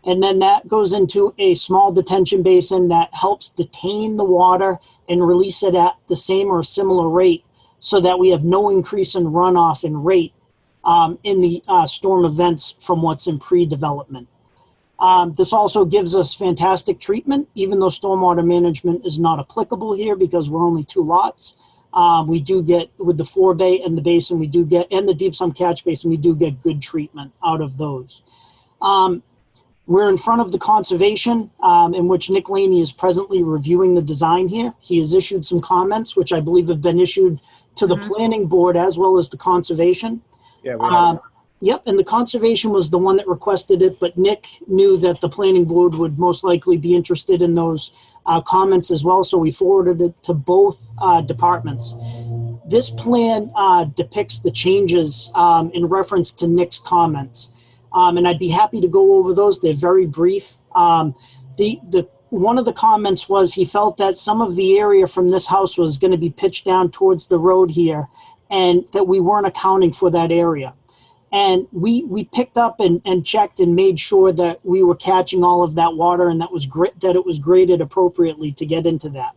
And then that goes into a small detention basin that helps detain the water and release it at the same or similar rate so that we have no increase in runoff and rate in the storm events from what's in pre-development. This also gives us fantastic treatment, even though stormwater management is not applicable here because we're only 2 lots. We do get, with the forebay and the basin, we do get, and the deep sump catch basin, we do get good treatment out of those. We're in front of the conservation, in which Nick Laney is presently reviewing the design here. He has issued some comments, which I believe have been issued to the planning board as well as the conservation. Yeah, we have. Yep, and the conservation was the one that requested it, but Nick knew that the planning board would most likely be interested in those comments as well, so we forwarded it to both departments. This plan depicts the changes in reference to Nick's comments, and I'd be happy to go over those. They're very brief. One of the comments was he felt that some of the area from this house was going to be pitched down towards the road here, and that we weren't accounting for that area. And we picked up and checked and made sure that we were catching all of that water and that it was graded appropriately to get into that,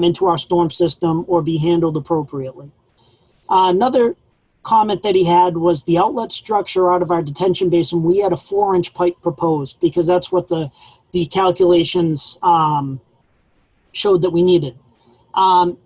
into our storm system or be handled appropriately. Another comment that he had was the outlet structure out of our detention basin. We had a 4-inch pipe proposed because that's what the calculations showed that we needed.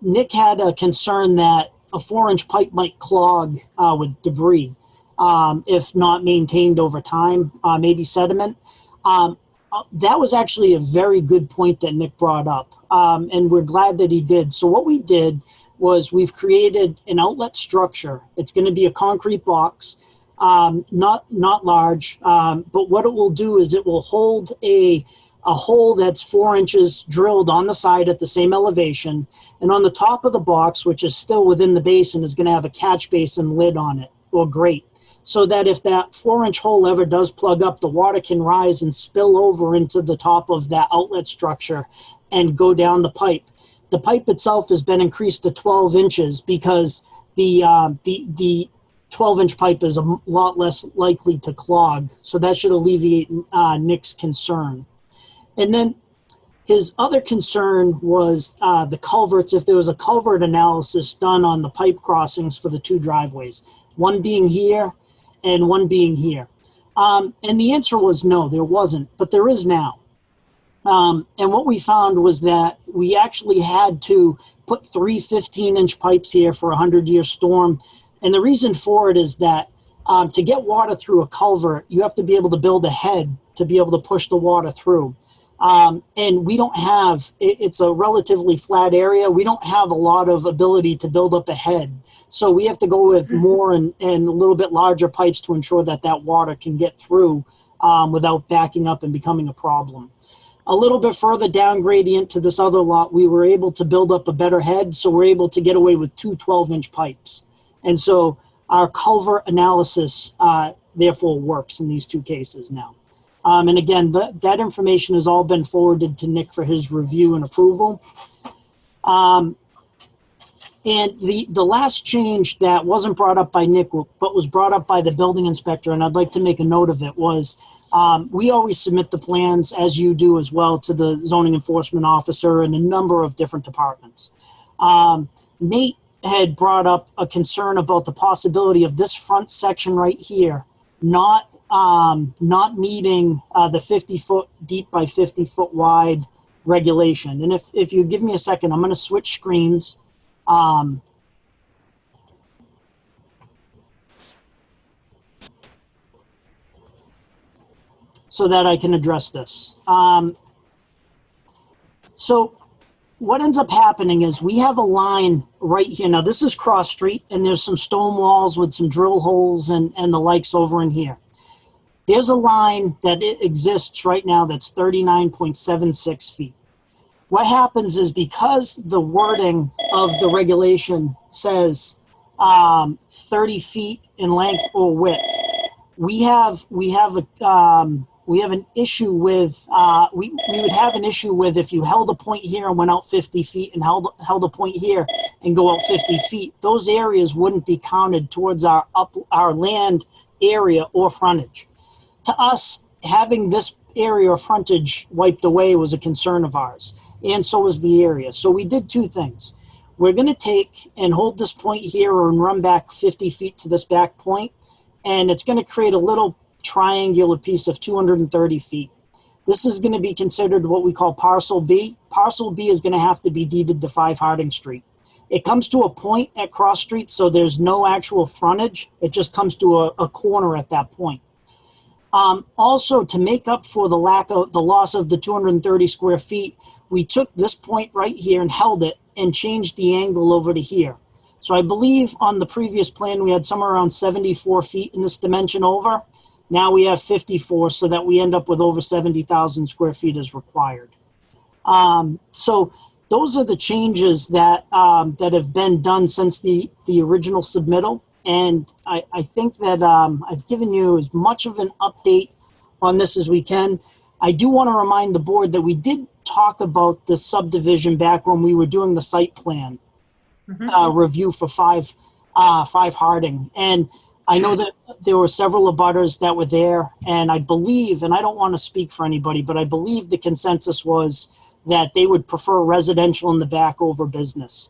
Nick had a concern that a 4-inch pipe might clog with debris. If not maintained over time, maybe sediment. That was actually a very good point that Nick brought up, and we're glad that he did. So what we did was we've created an outlet structure. It's going to be a concrete box, not large, but what it will do is it will hold a hole that's 4 inches drilled on the side at the same elevation, and on the top of the box, which is still within the basin, is going to have a catch basin lid on it, or grate. So that if that 4-inch hole ever does plug up, the water can rise and spill over into the top of that outlet structure and go down the pipe. The pipe itself has been increased to 12 inches because the 12-inch pipe is a lot less likely to clog. So that should alleviate Nick's concern. And then his other concern was the culverts, if there was a culvert analysis done on the pipe crossings for the 2 driveways, one being here and one being here. And the answer was no, there wasn't, but there is now. And what we found was that we actually had to put 3 15-inch pipes here for a 100-year storm. And the reason for it is that to get water through a culvert, you have to be able to build a head to be able to push the water through. And we don't have, it's a relatively flat area. We don't have a lot of ability to build up a head. So we have to go with more and a little bit larger pipes to ensure that that water can get through without backing up and becoming a problem. A little bit further down gradient to this other lot, we were able to build up a better head. So we're able to get away with 2 12-inch pipes. And so our culvert analysis therefore works in these 2 cases now. And again, that information has all been forwarded to Nick for his review and approval. And the last change that wasn't brought up by Nick, but was brought up by the building inspector, and I'd like to make a note of it, was we always submit the plans, as you do as well, to the zoning enforcement officer and a number of different departments. Nate had brought up a concern about the possibility of this front section right here not meeting the 50-foot deep by 50-foot wide regulation. And if you give me a second, I'm going to switch screens. So that I can address this. So what ends up happening is we have a line right here. Now this is cross street and there's some stone walls with some drill holes and the likes over in here. There's a line that exists right now that's 39.76 feet. What happens is because the wording of the regulation says 30 feet in length or width, we have an issue with, we would have an issue with if you held a point here and went out 50 feet and held a point here and go out 50 feet, those areas wouldn't be counted towards our land area or frontage. To us, having this area or frontage wiped away was a concern of ours, and so was the area. So we did two things. We're gonna take and hold this point here and run back 50 feet to this back point, and it's gonna create a little triangular piece of 230 feet. This is going to be considered what we call parcel B. Parcel B is going to have to be deeded to 5 Harding Street. It comes to a point at Cross Street, so there's no actual frontage. It just comes to a corner at that point. Also, to make up for the loss of the 230 square feet, we took this point right here and held it and changed the angle over to here. So I believe on the previous plan, we had somewhere around 74 feet in this dimension over. Now we have 54, so that we end up with over 70,000 square feet as required. So those are the changes that have been done since the original submittal. And I think that I've given you as much of an update on this as we can. I do want to remind the board that we did talk about the subdivision back when we were doing the site plan review for 5 Harding. And I know that there were several abutters that were there, and I believe, and I don't want to speak for anybody, but I believe the consensus was that they would prefer residential in the back over business.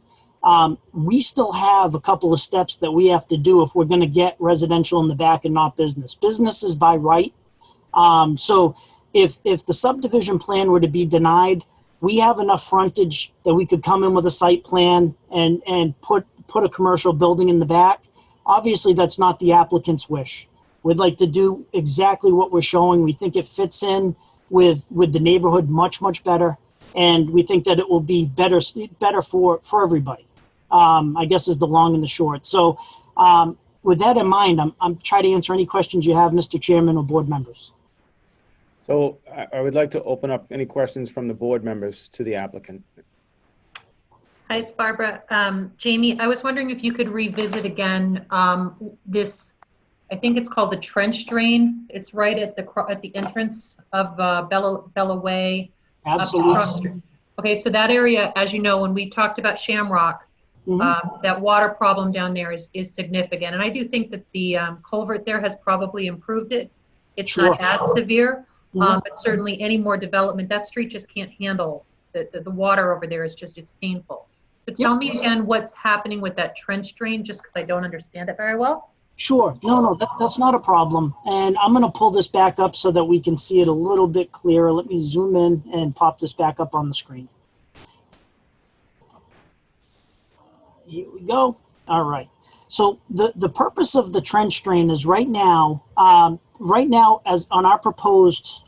We still have a couple of steps that we have to do if we're going to get residential in the back and not business. Business is by right. So if the subdivision plan were to be denied, we have enough frontage that we could come in with a site plan and put a commercial building in the back. Obviously, that's not the applicant's wish. We'd like to do exactly what we're showing. We think it fits in with the neighborhood much, much better. And we think that it will be better for everybody, I guess is the long and the short. So with that in mind, I'm trying to answer any questions you have, Mr. Chairman or board members. So I would like to open up any questions from the board members to the applicant. Hi, it's Barbara. Jamie, I was wondering if you could revisit again this, I think it's called the trench drain. It's right at the entrance of Bella Way. Absolutely. Okay, so that area, as you know, when we talked about Shamrock, that water problem down there is significant. And I do think that the culvert there has probably improved it. It's not as severe, but certainly any more development, that street just can't handle the water over there. It's painful. But tell me again what's happening with that trench drain, just because I don't understand it very well. Sure. No, that's not a problem. And I'm going to pull this back up so that we can see it a little bit clearer. Let me zoom in and pop this back up on the screen. Here we go. All right. So the purpose of the trench drain is right now as on our proposed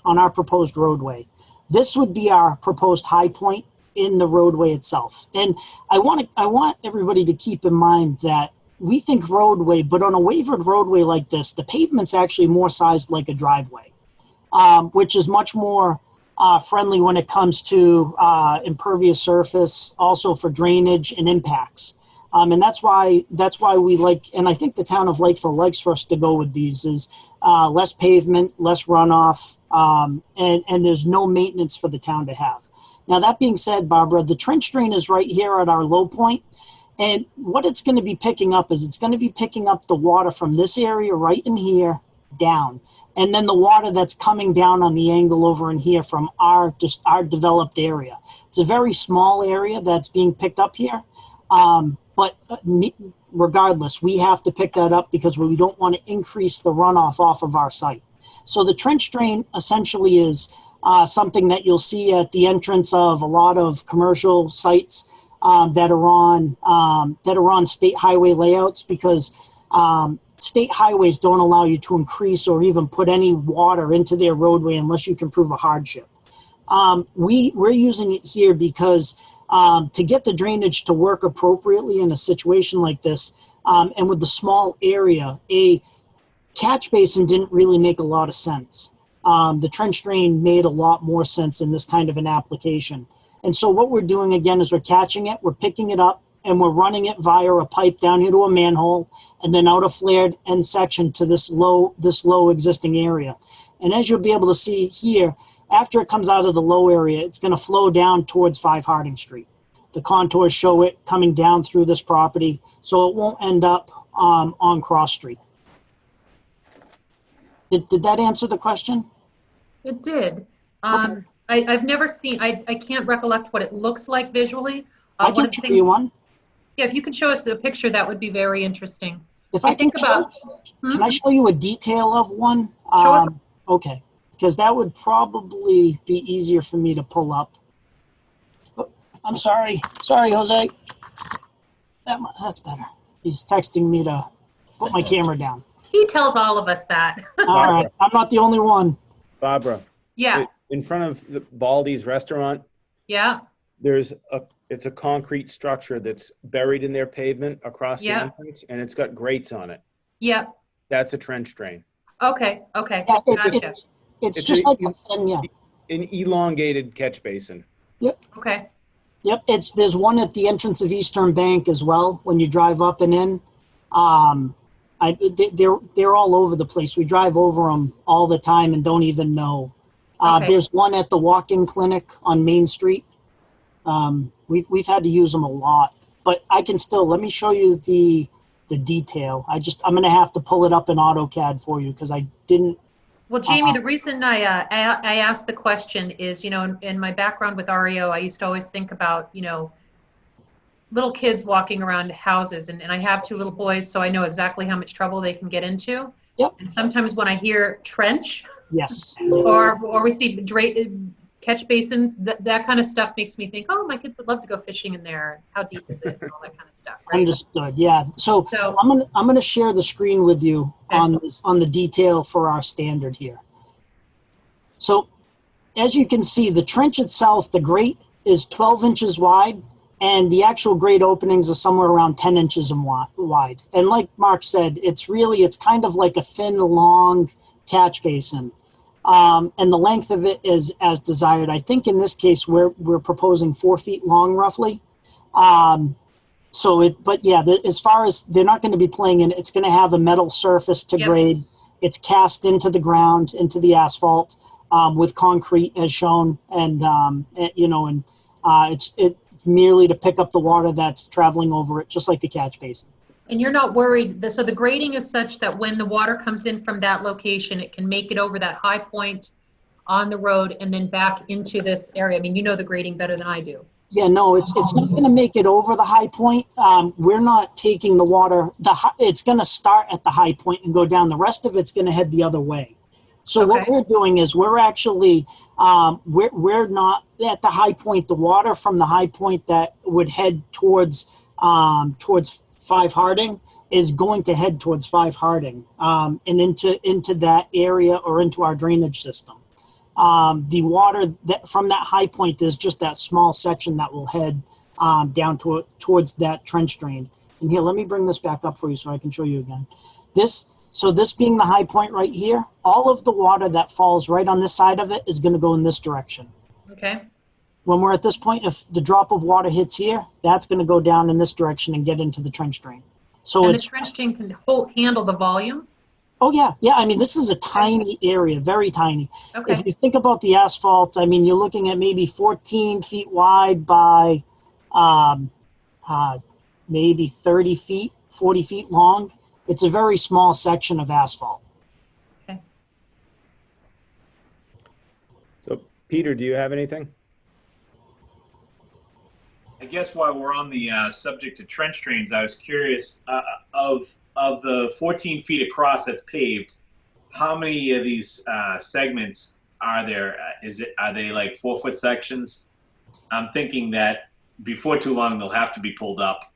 roadway, this would be our proposed high point in the roadway itself. And I want everybody to keep in mind that we think roadway, but on a wavered roadway like this, the pavement's actually more sized like a driveway, which is much more friendly when it comes to impervious surface, also for drainage and impacts. And that's why we like, and I think the town of Lakeville likes for us to go with these, is less pavement, less runoff, and there's no maintenance for the town to have. Now, that being said, Barbara, the trench drain is right here at our low point. And what it's going to be picking up is it's going to be picking up the water from this area right in here down. And then the water that's coming down on the angle over in here from our developed area. It's a very small area that's being picked up here. But But regardless, we have to pick that up because we don't want to increase the runoff off of our site. So the trench drain essentially is something that you'll see at the entrance of a lot of commercial sites that are on state highway layouts, because state highways don't allow you to increase or even put any water into their roadway unless you can prove a hardship. We're using it here because to get the drainage to work appropriately in a situation like this, and with the small area, a catch basin didn't really make a lot of sense. The trench drain made a lot more sense in this kind of an application. And so what we're doing again is we're catching it, we're picking it up, and we're running it via a pipe down here to a manhole, and then out a flared end section to this low existing area. And as you'll be able to see here, after it comes out of the low area, it's going to flow down towards 5 Harding Street. The contours show it coming down through this property, so it won't end up on Cross Street. Did that answer the question? It did. Okay. I've never seen, I can't recollect what it looks like visually. I can show you one. Yeah, if you could show us a picture, that would be very interesting. If I think about, can I show you a detail of one? Show us. Okay, because that would probably be easier for me to pull up. Oh, I'm sorry, Jose. That's better. He's texting me to put my camera down. He tells all of us that. All right, I'm not the only one. Barbara. Yeah. In front of the Baldy's restaurant, Yeah. it's a concrete structure that's buried in their pavement across the entrance, and it's got grates on it. Yep. That's a trench drain. Okay. Yeah, Gotcha. it's just like a thin, An elongated catch basin. Yep. Okay. Yep, there's one at the entrance of Eastern Bank as well when you drive up and in. They're all over the place. We drive over them all the time and don't even know. Okay. There's one at the walk-in clinic on Main Street. We've had to use them a lot, but I can still, let me show you the detail. I'm going to have to pull it up in AutoCAD for you because I didn't. Well, Jamie, the reason I asked the question is, in my background with REO, I used to always think about, little kids walking around houses, and I have 2 little boys, so I know exactly how much trouble they can get into. Yep. And sometimes when I hear trench, yes, or we see catch basins, that kind of stuff makes me think, oh, my kids would love to go fishing in there. How deep is it? And all that kind of stuff. Right? Understood. Yeah. So I'm gonna share the screen with you on the detail for our standard here. So as you can see, the trench itself, the grate is 12 inches wide, and the actual grate openings are somewhere around 10 inches wide. And like Mark said, it's kind of like a thin, long catch basin. And the length of it is as desired. I think in this case, we're proposing 4 feet long, roughly. But yeah, as far as they're not going to be playing in, it's going to have a metal surface to grade. It's cast into the ground, into the asphalt, with concrete as shown. And, it's merely to pick up the water that's traveling over it, just like the catch basin. And you're not worried, so the grading is such that when the water comes in from that location, it can make it over that high point on the road and then back into this area. I mean, you know the grading better than I do. Yeah, no, it's not going to make it over the high point. We're not taking the water, it's going to start at the high point and go down. The rest of it's going to head the other way. So what we're doing is we're actually, we're not at the high point. The water from the high point that would head towards 5 Harding is going to head towards 5 Harding and into that area or into our drainage system. The water from that high point, there's just that small section that will head down towards that trench drain. And here, let me bring this back up for you so I can show you again. So this being the high point right here, all of the water that falls right on this side of it is going to go in this direction. Okay. When we're at this point, if the drop of water hits here, that's going to go down in this direction and get into the trench drain. So and the trench drain can handle the volume? Oh, yeah. Yeah, I mean, this is a tiny area, very tiny. Okay. If you think about the asphalt, I mean, you're looking at maybe 14 feet wide by maybe 30 feet, 40 feet long. It's a very small section of asphalt. Okay. So, Peter, do you have anything? I guess while we're on the subject of trench drains, I was curious, of the 14 feet across that's paved, how many of these segments are there? Are they like 4-foot sections? I'm thinking that before too long they'll have to be pulled up.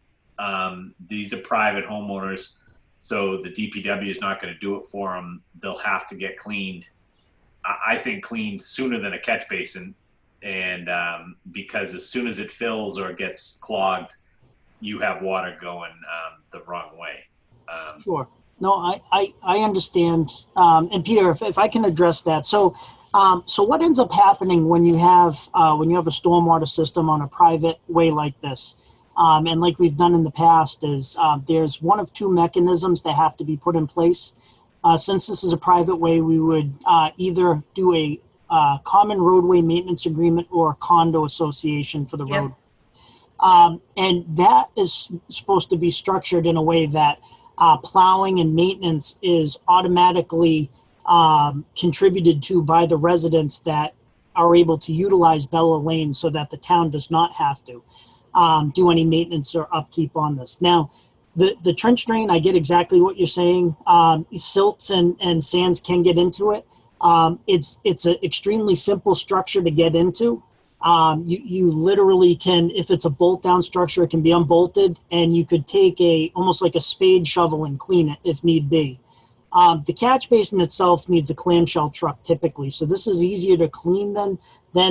These are private homeowners, so the DPW is not going to do it for them. They'll have to get cleaned. I think cleaned sooner than a catch basin. And because as soon as it fills or gets clogged, you have water going the wrong way. Sure. No, I understand. And Peter, if I can address that. So what ends up happening when you have a stormwater system on a private way like this, and like we've done in the past, is there's one of two mechanisms that have to be put in place. Since this is a private way, we would either do a common roadway maintenance agreement or a condo association for the road. And that is supposed to be structured in a way that plowing and maintenance is automatically contributed to by the residents that are able to utilize Bella Lane, so that the town does not have to do any maintenance or upkeep on this. Now, the trench drain, I get exactly what you're saying. Silts and sands can get into it. It's an extremely simple structure to get into. You literally can, if it's a bolt down structure, it can be unbolted, and you could take almost like a spade shovel and clean it if need be. The catch basin itself needs a clamshell truck typically, so this is easier to clean than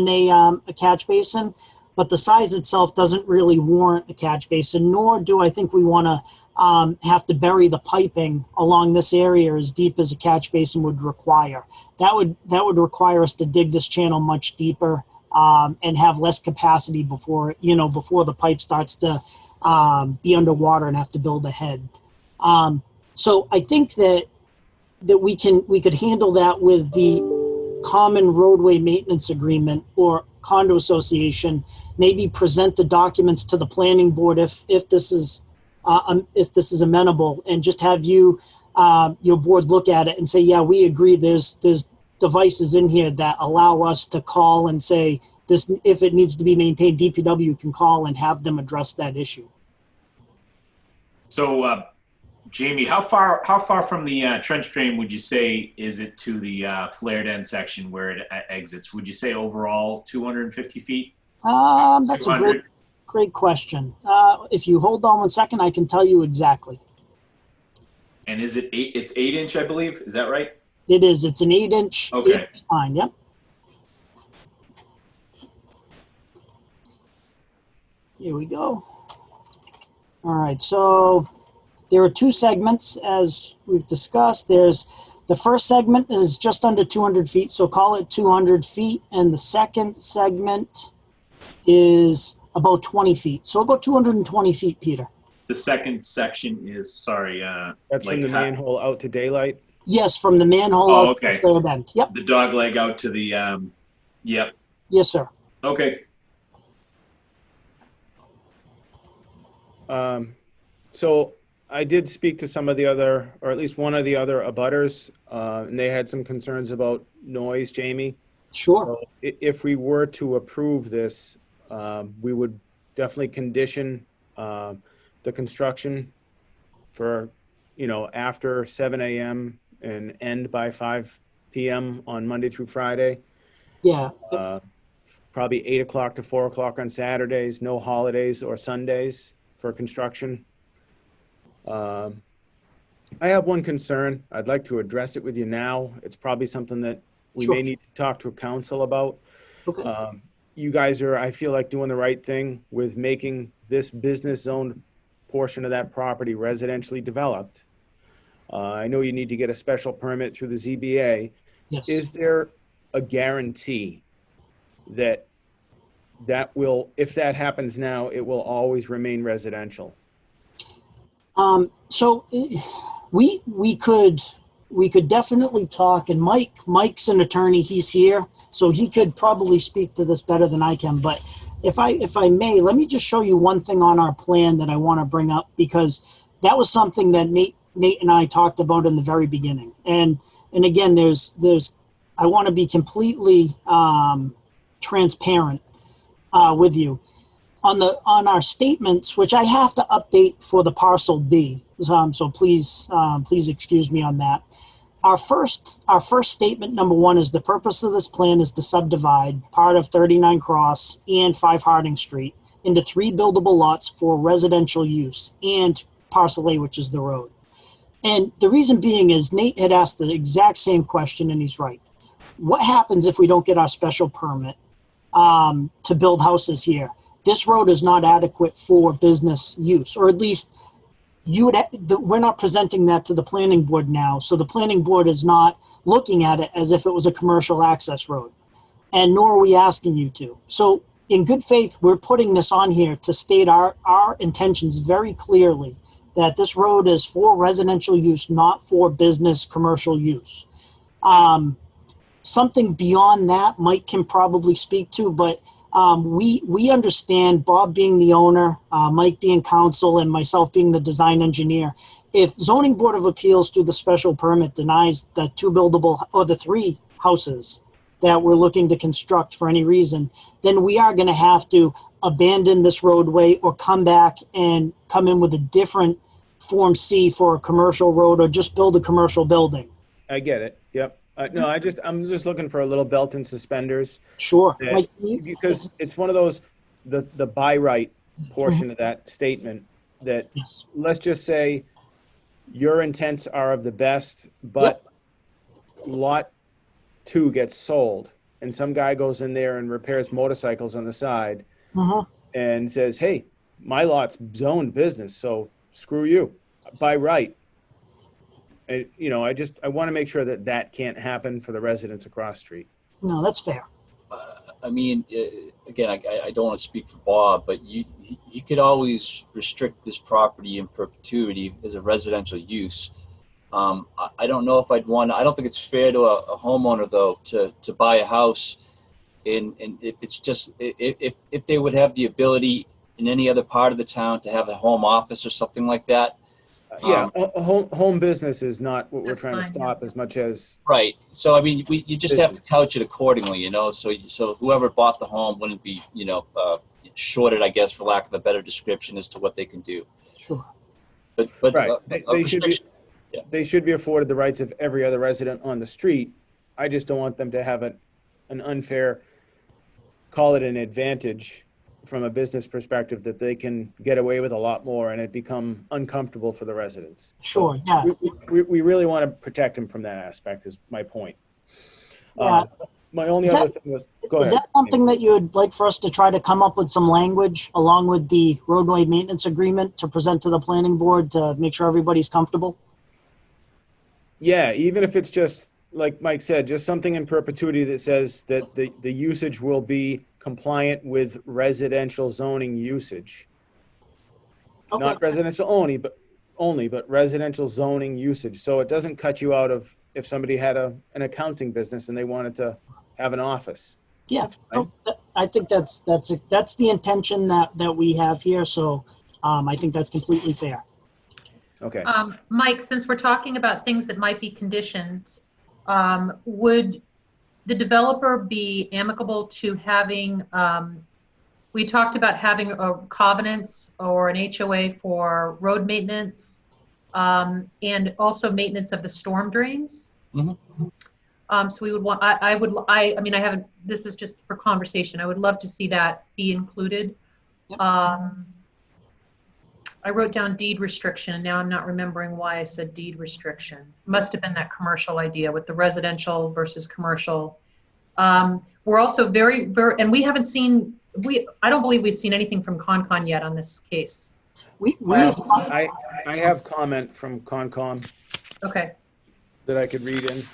a catch basin, but the size itself doesn't really warrant a catch basin, nor do I think we want to have to bury the piping along this area as deep as a catch basin would require. That would require us to dig this channel much deeper and have less capacity before the pipe starts to be underwater and have to build ahead. So I think that we could handle that with the common roadway maintenance agreement or condo association. Maybe present the documents to the planning board if this is amenable, and just have your board look at it and say, yeah, we agree. There's devices in here that allow us to call and say this, if it needs to be maintained, DPW can call and have them address that issue. So, Jamie, how far from the trench drain would you say is it to the flared end section where it exits? Would you say overall 250 feet? That's a great question. If you hold on 1 second, I can tell you exactly. And is it it's 8-inch, I believe? Is that right? It is. It's an 8-inch. Okay. 8-inch line. Yep. Here we go. All right. So there are two segments, as we've discussed. There's the first segment is just under 200 feet, so call it 200 feet, and the second segment is about 20 feet, so about 220 feet, Peter. The second section is, sorry. That's from the manhole out to daylight? Yes, from the manhole out to the third end. Yep. The dog leg out to the, yep. Yes, sir. Okay. So I did speak to some of the other, or at least one of the other abutters, and they had some concerns about noise, Jamie. Sure. So if we were to approve this, we would definitely condition the construction for, after 7 a.m. and end by 5 p.m. on Monday through Friday. Yeah. Probably 8 o'clock to 4 o'clock on Saturdays, no holidays or Sundays for construction. I have one concern. I'd like to address it with you now. It's probably something that we may need to talk to council about. Okay. You guys are, I feel like, doing the right thing with making this business zone portion of that property residentially developed. I know you need to get a special permit through the ZBA. Yes. Is there a guarantee that will, if that happens now, it will always remain residential? So we could definitely talk, and Mike's an attorney, he's here, so he could probably speak to this better than I can. But if I may, let me just show you one thing on our plan that I want to bring up, because that was something that Nate and I talked about in the very beginning. And again, I want to be completely transparent with you. on our statements, which I have to update for the parcel B, so please excuse me on that. Our first statement, number one, is the purpose of this plan is to subdivide part of 39 Cross and 5 Harding Street into 3 buildable lots for residential use and parcel A, which is the road. And the reason being is Nate had asked the exact same question, and he's right. What happens if we don't get our special permit to build houses here? This road is not adequate for business use, or at least we're not presenting that to the planning board now. So the planning board is not looking at it as if it was a commercial access road, and nor are we asking you to. So in good faith, we're putting this on here to state our intentions very clearly, that this road is for residential use, not for business commercial use. Something beyond that Mike can probably speak to, but we understand, Bob being the owner, Mike being counsel, and myself being the design engineer. If zoning board of appeals through the special permit denies the 2 buildable or the 3 houses that we're looking to construct for any reason, then we are going to have to abandon this roadway or come back and come in with a different Form C for a commercial road, or just build a commercial building. I get it. Yep. No, I'm just looking for a little belt and suspenders. Sure. Because it's one of those, the by right portion of that statement that, Yes. let's just say your intents are of the best, but lot 2 gets sold and some guy goes in there and repairs motorcycles on the side and says, hey, my lot's zoned business, so screw you, by right. And, I want to make sure that can't happen for the residents across the street. No, that's fair. I mean, again, I don't want to speak for Bob, but you could always restrict this property in perpetuity as a residential use. I don't know if I don't think it's fair to a homeowner, though, to buy a house and if it's just, if they would have the ability in any other part of the town to have a home office or something like that. A home business is not what we're That's trying to fine, stop as much as. Right. So, I mean, you just have to couch it accordingly, so whoever bought the home wouldn't be, shorted, I guess, for lack of a better description as to what they can do. Sure. But Right. They should be afforded the rights of every other resident on the street. I just don't want them to have an unfair, call it an advantage from a business perspective, that they can get away with a lot more and it become uncomfortable for the residents. Sure, yeah. We really want to protect them from that aspect, is my point. Yeah. My only other thing was, go ahead. Is that something that you would like for us to try to come up with some language along with the roadway maintenance agreement to present to the planning board to make sure everybody's comfortable? Yeah, even if it's just, like Mike said, just something in perpetuity that says that the usage will be compliant with residential zoning usage. Okay. Not residential only, but residential zoning usage. So it doesn't cut you out of if somebody had an accounting business and they wanted to have an office. Yeah, I think that's the intention that we have here. So I think that's completely fair. Okay. Mike, since we're talking about things that might be conditioned, would the developer be amicable to having, we talked about having a covenants or an HOA for road maintenance, and also maintenance of the storm drains. So we would want, I mean, I haven't, this is just for conversation. I would love to see that be included. Yep. I wrote down deed restriction, and now I'm not remembering why I said deed restriction. Must have been that commercial idea with the residential versus commercial. We're also very, and we haven't seen, I don't believe we've seen anything from Concon yet on this case. I have comment from Concom Okay. that I could read in.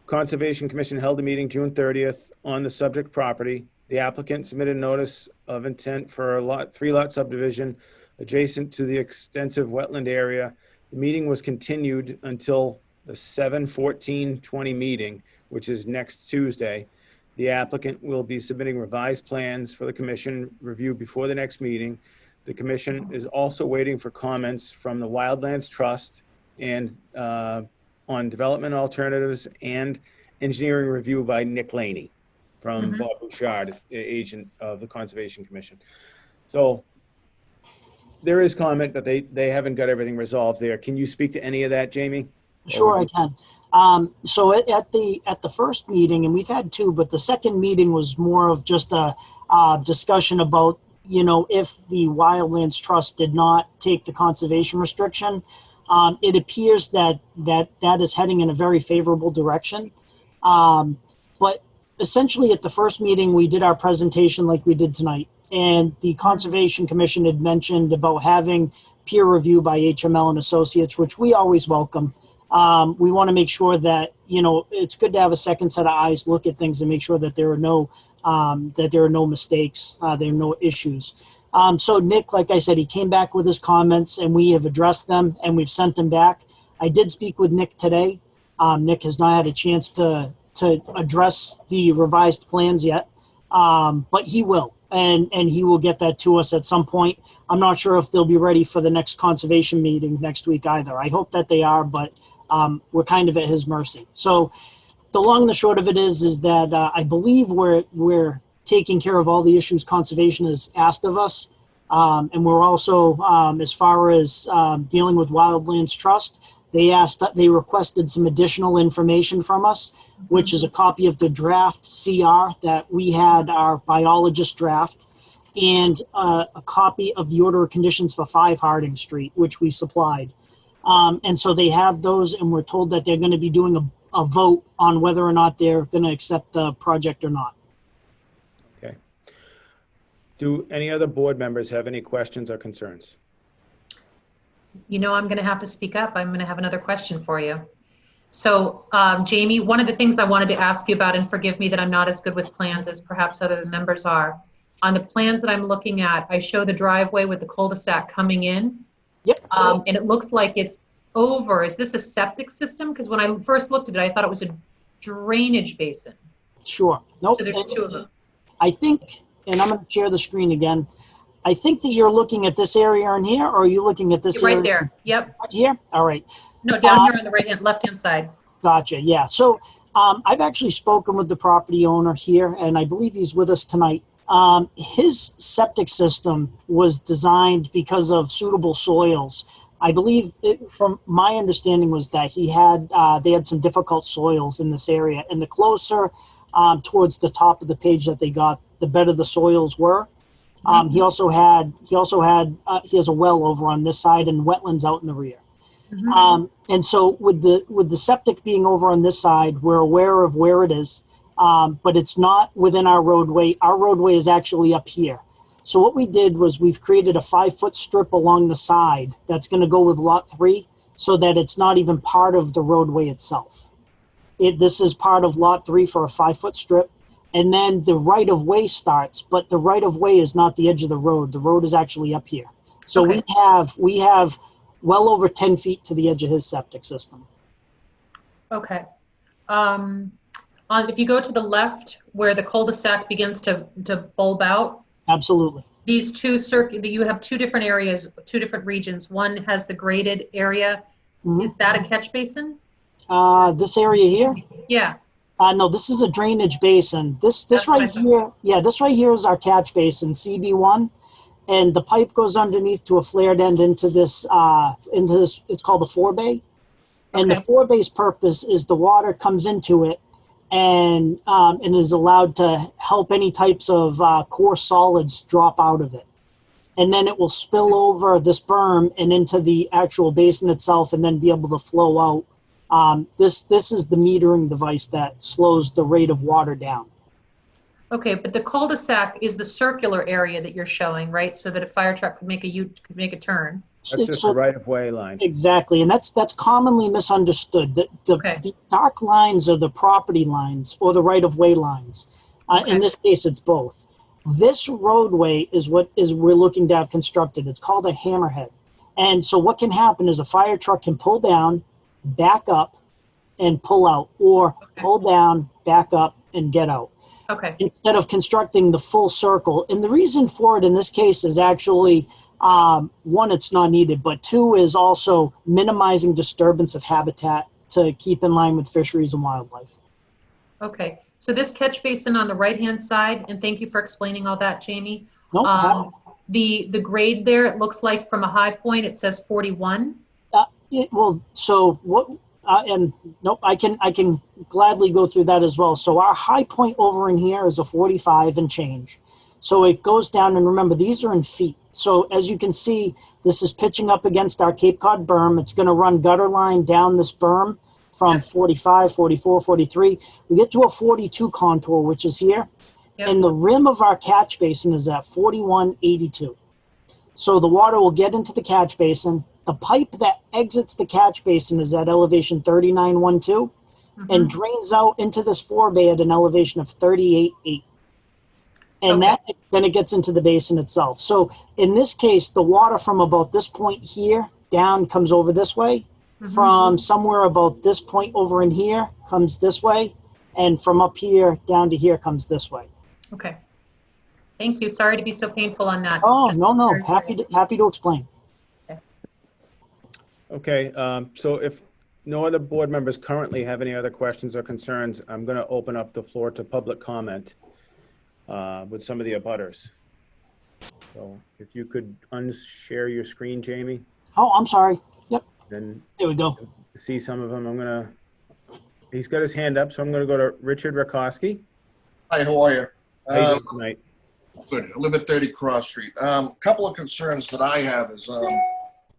Conservation Commission held a meeting June 30th on the subject property. The applicant submitted a notice of intent for a 3-lot subdivision adjacent to the extensive wetland area. The meeting was continued until the 7/14/20 meeting, which is next Tuesday. The applicant will be submitting revised plans for the commission review before the next meeting. The commission is also waiting for comments from the Wildlands Trust and on development alternatives and engineering review by Nick Laney. from Mhm. Bob Bouchard, agent of the Conservation Commission. So there is comment that they haven't got everything resolved there. Can you speak to any of that, Jamie? Sure, I can. So at the first meeting, and we've had two, but the second meeting was more of just a discussion about, if the Wildlands Trust did not take the conservation restriction, it appears that is heading in a very favorable direction. But essentially at the first meeting, we did our presentation like we did tonight. And the Conservation Commission had mentioned about having peer review by HML and Associates, which we always welcome. We want to make sure that, it's good to have a second set of eyes look at things and make sure that there are no mistakes, there are no issues. So Nick, like I said, he came back with his comments and we have addressed them and we've sent them back. I did speak with Nick today. Nick has not had a chance to address the revised plans yet, but he will. And he will get that to us at some point. I'm not sure if they'll be ready for the next conservation meeting next week either. I hope that they are, but we're kind of at his mercy. So the long and the short of it is that I believe we're taking care of all the issues conservation has asked of us. And we're also, as far as dealing with Wildlands Trust, they requested some additional information from us, which is a copy of the draft CR that we had our biologist draft, and a copy of the order of conditions for 5 Harding Street, which we supplied. And so they have those, and we're told that they're going to be doing a vote on whether or not they're going to accept the project or not. Okay. Do any other board members have any questions or concerns? I'm going to have to speak up. I'm going to have another question for you. So, Jamie, one of the things I wanted to ask you about, and forgive me that I'm not as good with plans as perhaps other members are. On the plans that I'm looking at, I show the driveway with the cul-de-sac coming in. Yep. And it looks like it's over. Is this a septic system? Because when I first looked at it, I thought it was a drainage basin. Sure. Nope. So there's 2 of them. I think, and I'm going to share the screen again. I think that you're looking at this area in here, or are you looking at this area? Right there. Yep. Right here? All right. No, down here on the left-hand side. Gotcha. Yeah. So I've actually spoken with the property owner here, and I believe he's with us tonight. His septic system was designed because of suitable soils. I believe, from my understanding, was that they had some difficult soils in this area, and the closer towards the top of the page that they got, the better the soils were. He has a well over on this side and wetlands out in the rear. Mhm. And so with the septic being over on this side, we're aware of where it is, but it's not within our roadway. Our roadway is actually up here. So what we did was we've created a 5-foot strip along the side that's going to go with lot 3 so that it's not even part of the roadway itself. This is part of lot 3 for a 5-foot strip. And then the right-of-way starts, but the right-of-way is not the edge of the road. The road is actually up here. So Okay. we have well over 10 feet to the edge of his septic system. Okay. If you go to the left where the cul-de-sac begins to bulb out, Absolutely. these you have 2 different areas, 2 different regions. One has the graded area. Mhm. Is that a catch basin? This area here? Yeah. No, this is a drainage basin. This That's what I right thought. here, yeah, this right here is our catch basin, CB1, and the pipe goes underneath to a flared end into this. It's called a 4-bay, and the Okay. 4-bay's purpose is the water comes into it, and is allowed to help any types of coarse solids drop out of it, and then it will spill over this berm and into the actual basin itself, and then be able to flow out. This is the metering device that slows the rate of water down. Okay, but the cul-de-sac is the circular area that you're showing, right? So that a fire truck could make a turn. That's just a right-of-way line. Exactly, and that's commonly misunderstood. Okay. The dark lines are the property lines or the right-of-way lines. Okay. In this case, it's both. This roadway is what we're looking to have constructed. It's called a hammerhead. And so what can happen is a fire truck can pull down, back up, and pull out, or pull down, back up, and get out. Okay. Instead of constructing the full circle. And the reason for it in this case is actually, 1, it's not needed, but 2 is also minimizing disturbance of habitat to keep in line with fisheries and wildlife. Okay. So this catch basin on the right-hand side, and thank you for explaining all that, Jamie. Nope. The grade there, it looks like from a high point, it says 41. So what? And nope, I can gladly go through that as well. So our high point over in here is a 45 and change. So it goes down, and remember, these are in feet. So as you can see, this is pitching up against our Cape Cod berm. It's going to run gutter line down this berm from 45, 44, 43. We get to a 42 contour, which is here. Yep. And the rim of our catch basin is at 41.82. So the water will get into the catch basin. The pipe that exits the catch basin is at elevation 39.12 and drains out into this forebay at an elevation of 38.8. And then it gets into the basin itself. So in this case, the water from about this point here down comes over this way. From somewhere about this point over in here comes this way. And from up here down to here comes this way. Okay. Thank you. Sorry to be so painful on that. Oh, no. Happy to explain. Okay, so if no other board members currently have any other questions or concerns, I'm going to open up the floor to public comment with some of the abutters. So if you could unshare your screen, Jamie. Oh, I'm sorry. Yep. Then there we go. See some of them. He's got his hand up, so I'm going to go to Richard Rakowski. Hi, how are you? How you doing tonight? Good. I live at 30 Cross Street. Couple of concerns that I have is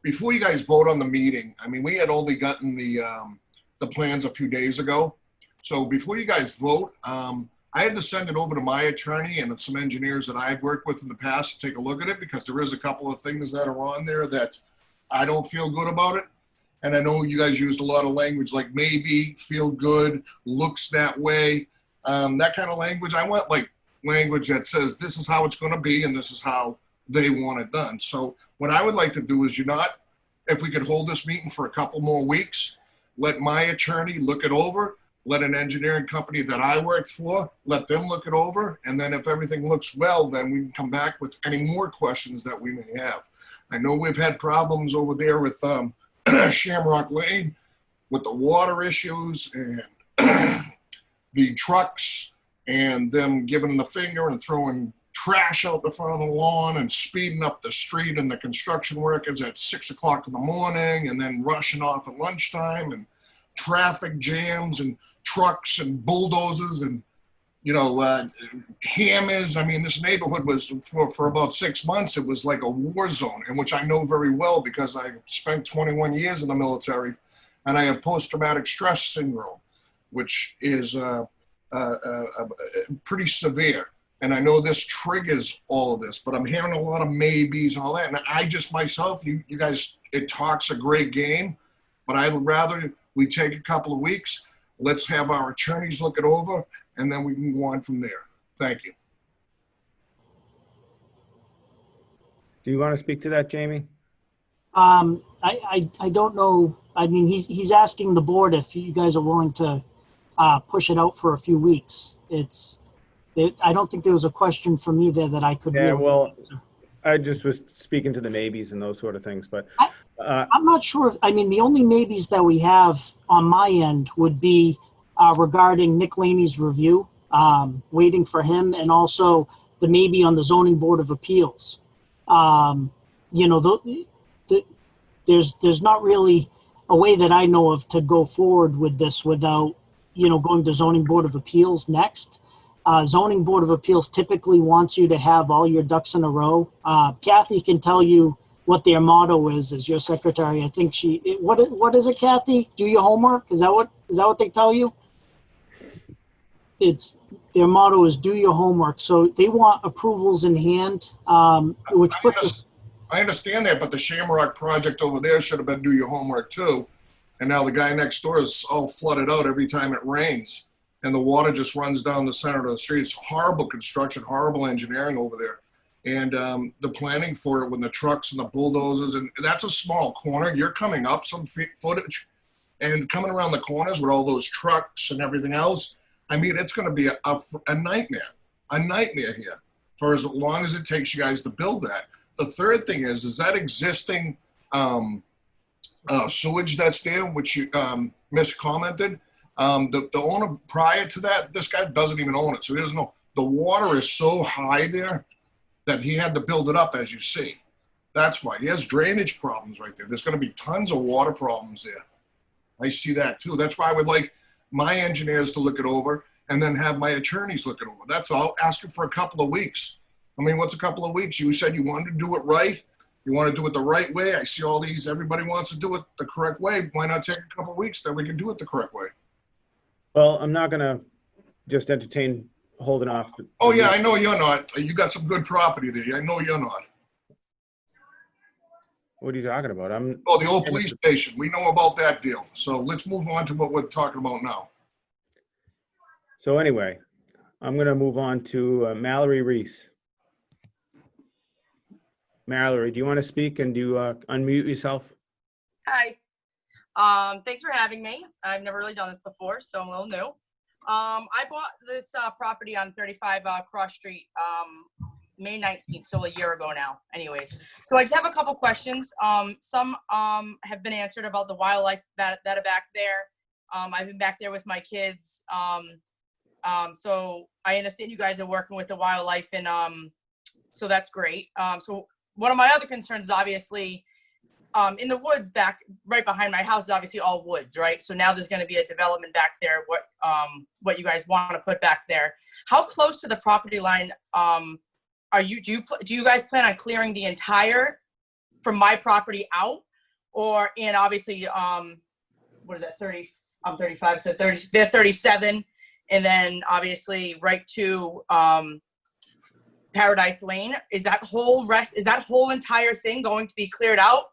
before you guys vote on the meeting, I mean, we had only gotten the plans a few days ago. So before you guys vote, I had to send it over to my attorney and some engineers that I had worked with in the past to take a look at it, because there is a couple of things that are on there that I don't feel good about it. And I know you guys used a lot of language like maybe, feel good, looks that way, that kind of language. I want like language that says this is how it's going to be and this is how they want it done. So what I would like to do is if we could hold this meeting for a couple more weeks, let my attorney look it over, let an engineering company that I work for, let them look it over. And then if everything looks well, then we can come back with any more questions that we may have. I know we've had problems over there with Shamrock Lane with the water issues and the trucks and them giving the finger and throwing trash out the front of the lawn and speeding up the street, and the construction workers at 6 o'clock in the morning and then rushing off at lunchtime, and traffic jams and trucks and bulldozers and, hammers. I mean, this neighborhood was for about 6 months, it was like a war zone, in which I know very well because I spent 21 years in the military and I have post-traumatic stress syndrome, which is pretty severe. And I know this triggers all of this, but I'm hearing a lot of maybes and all that. And I just myself, you guys, it talks a great game, but I'd rather we take a couple of weeks. Let's have our attorneys look it over, and then we can go on from there. Thank you. Do you want to speak to that, Jamie? I don't know. I mean, he's asking the board if you guys are willing to push it out for a few weeks. I don't think there was a question for me there that I could. Yeah, well, I just was speaking to the maybes and those sort of things, but I'm not sure. I mean, the only maybes that we have on my end would be regarding Nick Laney's review, waiting for him, and also the maybe on the Zoning Board of Appeals. There's not really a way that I know of to go forward with this without, going to Zoning Board of Appeals next. Zoning Board of Appeals typically wants you to have all your ducks in a row. Kathy can tell you what their motto is as your secretary. I think what is it, Kathy? Do your homework? Is that what they tell you? Their motto is do your homework. So they want approvals in hand, which puts I understand that, but the Shamrock project over there should have been do your homework too. And now the guy next door is all flooded out every time it rains. And the water just runs down the center of the street. It's horrible construction, horrible engineering over there. And the planning for it when the trucks and the bulldozers, and that's a small corner. You're coming up some footage and coming around the corners with all those trucks and everything else. I mean, it's going to be a nightmare here for as long as it takes you guys to build that. The third thing is that existing sewage that's there, which you miscommented. The owner prior to that, this guy doesn't even own it, so he doesn't know. The water is so high there that he had to build it up, as you see. That's why. He has drainage problems right there. There's going to be tons of water problems there. I see that too. That's why I would like my engineers to look it over and then have my attorneys look it over. That's all. Ask him for a couple of weeks. I mean, what's a couple of weeks? You said you wanted to do it right. You want to do it the right way. I see all these, everybody wants to do it the correct way. Why not take a couple of weeks, then we can do it the correct way? Well, I'm not going to just entertain holding off. Oh yeah, I know you're not. You got some good property there. I know you're not. What are you talking about? Oh, the old police station. We know about that deal. So let's move on to what we're talking about now. So anyway, I'm going to move on to Mallory Reese. Mallory, do you want to speak and do you unmute yourself? Hi. Thanks for having me. I've never really done this before, so I'm a little new. I bought this property on 35 Cross Street May 19th, so a year ago now. Anyways, so I just have a couple questions. Some have been answered about the wildlife that are back there. I've been back there with my kids. So I understand you guys are working with the wildlife, and so that's great. So one of my other concerns is obviously in the woods right behind my house is obviously all woods, right? So now there's going to be a development back there. What you guys want to put back there? How close to the property line are you? Do you guys plan on clearing the entire from my property out, and obviously what is that, 30? I'm 35, so 30. They're 37, and then obviously right to Paradise Lane. Is that whole entire thing going to be cleared out?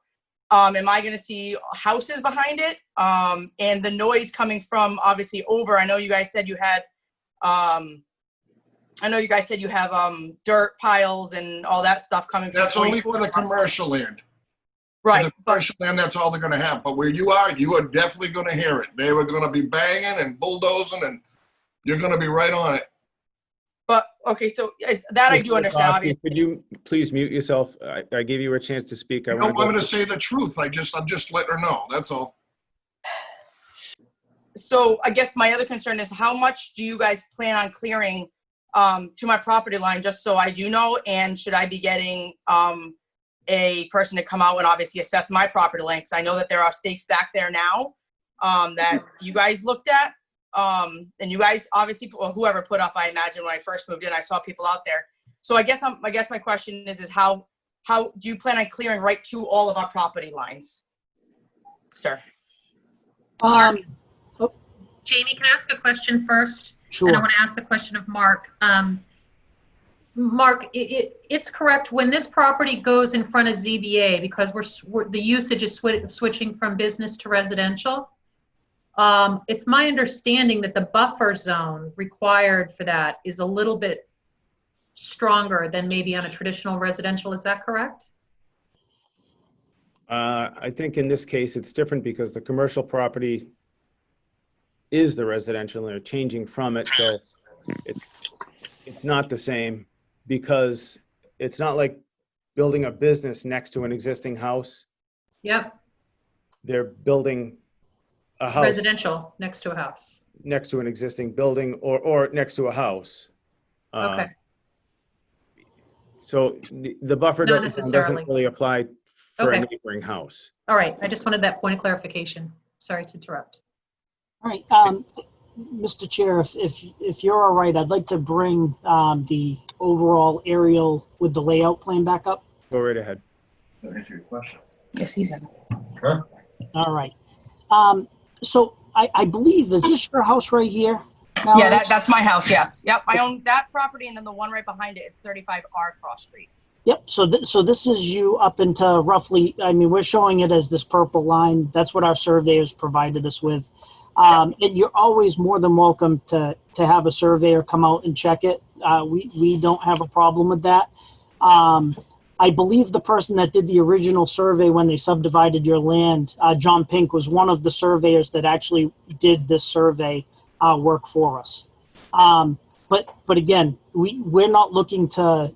Am I going to see houses behind it? And the noise coming from obviously over. I know you guys said you had. I know you guys said you have dirt piles and all that stuff coming. That's only for the commercial land. Right. For the commercial land, that's all they're going to have. But where you are definitely going to hear it. They were going to be banging and bulldozing, and you're going to be right on it. But okay, so that I do understand. Obviously, could you please mute yourself? I gave you a chance to speak. I'm going to say the truth. I'm just letting her know. That's all. So I guess my other concern is how much do you guys plan on clearing to my property line, just so I do know, and should I be getting a person to come out and obviously assess my property line? Because I know that there are stakes back there now that you guys looked at. And you guys obviously, or whoever put up, I imagine when I first moved in, I saw people out there. So I guess my question is how do you plan on clearing right to all of our property lines, sir? Jamie, can I ask a question first? Sure. And I want to ask the question of Mark. Mark, it's correct when this property goes in front of ZBA, because the usage is switching from business to residential. It's my understanding that the buffer zone required for that is a little bit stronger than maybe on a traditional residential. Is that correct? I think in this case, it's different because the commercial property is the residential and they're changing from it. So it's not the same, because it's not like building a business next to an existing house. Yep. They're building a house residential next to a house, next to an existing building, or next to a house. Okay. So the buffer Not doesn't necessarily. really apply for Okay. a neighboring house. All right. I just wanted that point of clarification. Sorry to interrupt. All right, Mr. Chair, if you're all right, I'd like to bring the overall aerial with the layout plan back up. Go right ahead. That answer your question. Yes, he's in. Huh? All right. So I believe, is this your house right here? Mallory? Yeah, that's my house. Yes. Yep. I own that property, and then the one right behind it. It's 35R Cross Street. Yep. So this is you up into roughly. I mean, we're showing it as this purple line. That's what our surveyors provided us with. And you're always more than welcome to have a surveyor come out and check it. We don't have a problem with that. I believe the person that did the original survey when they subdivided your land, John Pink, was one of the surveyors that actually did this survey work for us. But again, we're not looking to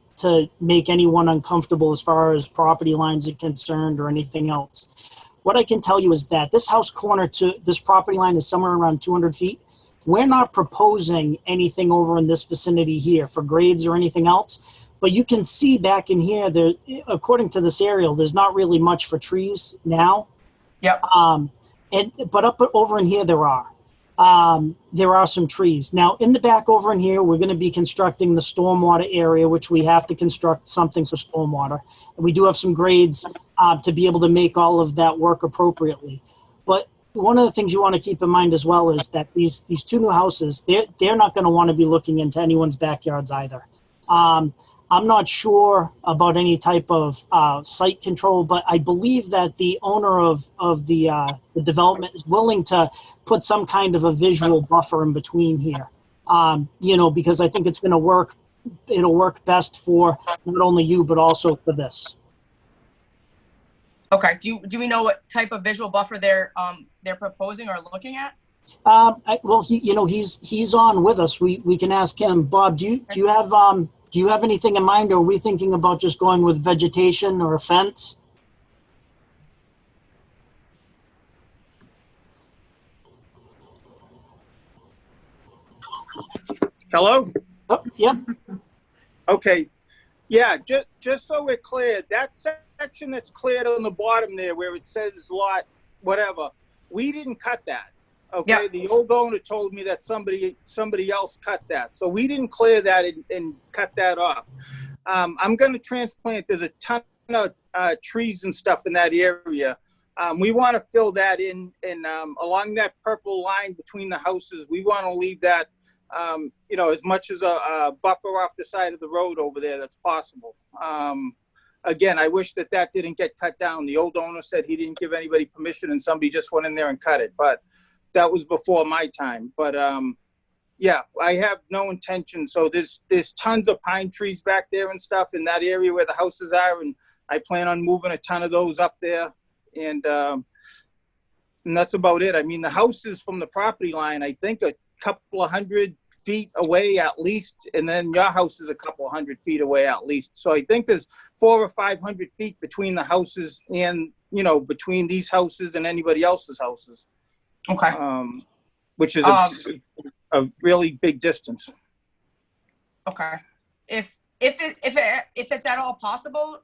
make anyone uncomfortable as far as property lines are concerned or anything else. what I can tell you is that this house corner to this property line is somewhere around 200 feet. We're not proposing anything over in this vicinity here for grades or anything else. But you can see back in here, there, according to this aerial, there's not really much for trees now. Yep. But up over in here, there are some trees. Now, in the back over in here, we're going to be constructing the stormwater area, which we have to construct something for stormwater. And we do have some grades to be able to make all of that work appropriately. But one of the things you want to keep in mind as well is that these two new houses, they're not going to want to be looking into anyone's backyards either. I'm not sure about any type of site control, but I believe that the owner of the development is willing to put some kind of a visual buffer in between here. Because I think it's going to work. It'll work best for not only you, but also for this. Okay. Do we know what type of visual buffer they're proposing or looking at? He's on with us. We can ask him. Bob, do you have anything in mind, or are we thinking about just going with vegetation or a fence? Hello? Oh, yep. Okay. Yeah, just so we're clear, that section that's cleared on the bottom there where it says lot whatever, we didn't cut that. Okay, Yep. The old owner told me that somebody else cut that. So we didn't clear that and cut that off. I'm going to transplant. There's a ton of trees and stuff in that area. We want to fill that in along that purple line between the houses. We want to leave that, as much as a buffer off the side of the road over there that's possible. Again, I wish that didn't get cut down. The old owner said he didn't give anybody permission and somebody just went in there and cut it. But that was before my time. But yeah, I have no intention. So there's tons of pine trees back there and stuff in that area where the houses are, and I plan on moving a ton of those up there. And that's about it. I mean, the houses from the property line, I think a couple of 100 feet away at least, and then your house is a couple of 100 feet away at least. So I think there's 400 or 500 feet between the houses and, between these houses and anybody else's houses. Okay. Which is a really big distance. Okay. If it's at all possible,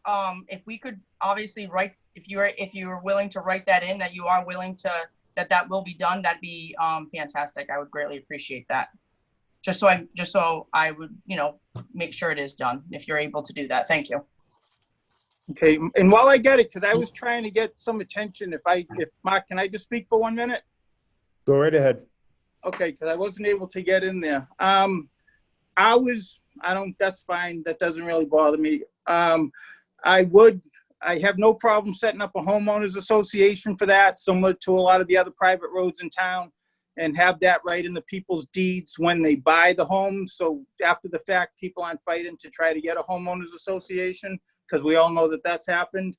if we could obviously write, if you're willing to write that in, that you are willing to, that will be done, that'd be fantastic. I would greatly appreciate that. Just so I would, make sure it is done if you're able to do that. Thank you. Okay. And while I get it, because I was trying to get some attention, if Mark, can I just speak for 1 minute? Go right ahead. Okay, because I wasn't able to get in there. That's fine. That doesn't really bother me. I have no problem setting up a homeowners association for that, similar to a lot of the other private roads in town, and have that right in the people's deeds when they buy the home. So after the fact, people aren't fighting to try to get a homeowners association, because we all know that that's happened.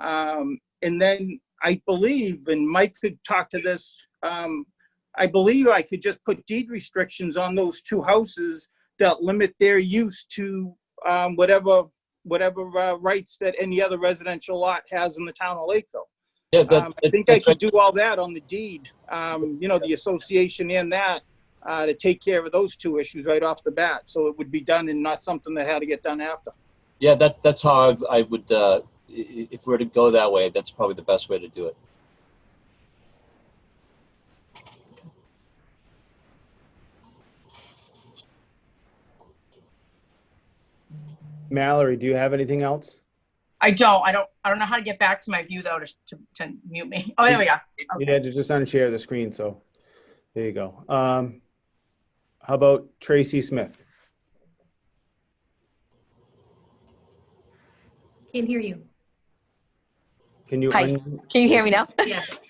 And then I believe, and Mike could talk to this, I believe I could just put deed restrictions on those two houses that limit their use to whatever rights that any other residential lot has in the town of Lakeville. Yeah, I think I could do all that on the deed, the association and that, to take care of those two issues right off the bat. So it would be done and not something that had to get done after. Yeah, that's how I would, if we were to go that way, that's probably the best way to do it. Mallory, do you have anything else? I don't know how to get back to my view though to mute me. Oh, there we go. Okay. You had to just unshare the screen, so there you go. How about Tracy Smith? Can't hear you. Can you? Hi. Can you hear me now?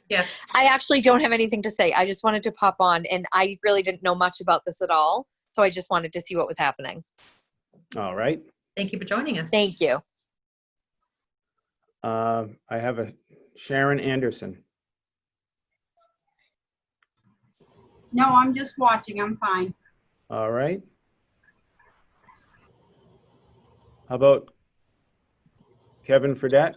Yeah. I actually don't have anything to say. I just wanted to pop on, and I really didn't know much about this at all. So I just wanted to see what was happening. All right. Thank you for joining us. Thank you. I have a Sharon Anderson. No, I'm just watching. I'm fine. All right. How about Kevin Fredette?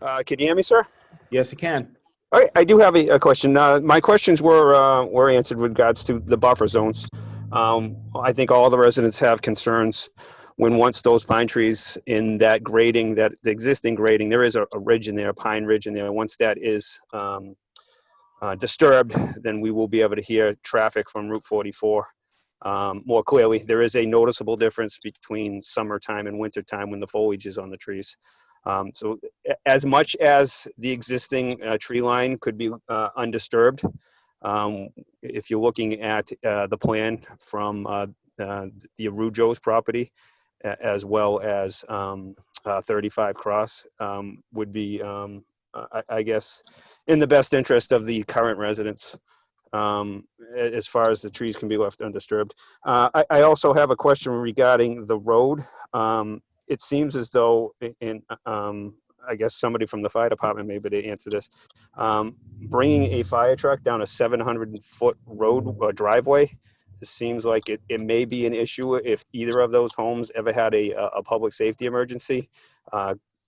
Can you hear me, sir? Yes, you can. All right, I do have a question. My questions were answered with regards to the buffer zones. I think all the residents have concerns when once those pine trees in that grading, that the existing grading, there is a ridge in there, a pine ridge in there. Once that is disturbed, then we will be able to hear traffic from Route 44 more clearly. There is a noticeable difference between summertime and wintertime when the foliage is on the trees. So as much as the existing tree line could be undisturbed, if you're looking at the plan from the Arujos property, as well as 35 Cross, would be, I guess, in the best interest of the current residents, as far as the trees can be left undisturbed. I also have a question regarding the road. It seems as though, I guess somebody from the fire department may be able to answer this, bringing a fire truck down a 700-foot road or driveway, it seems like it may be an issue if either of those homes ever had a public safety emergency.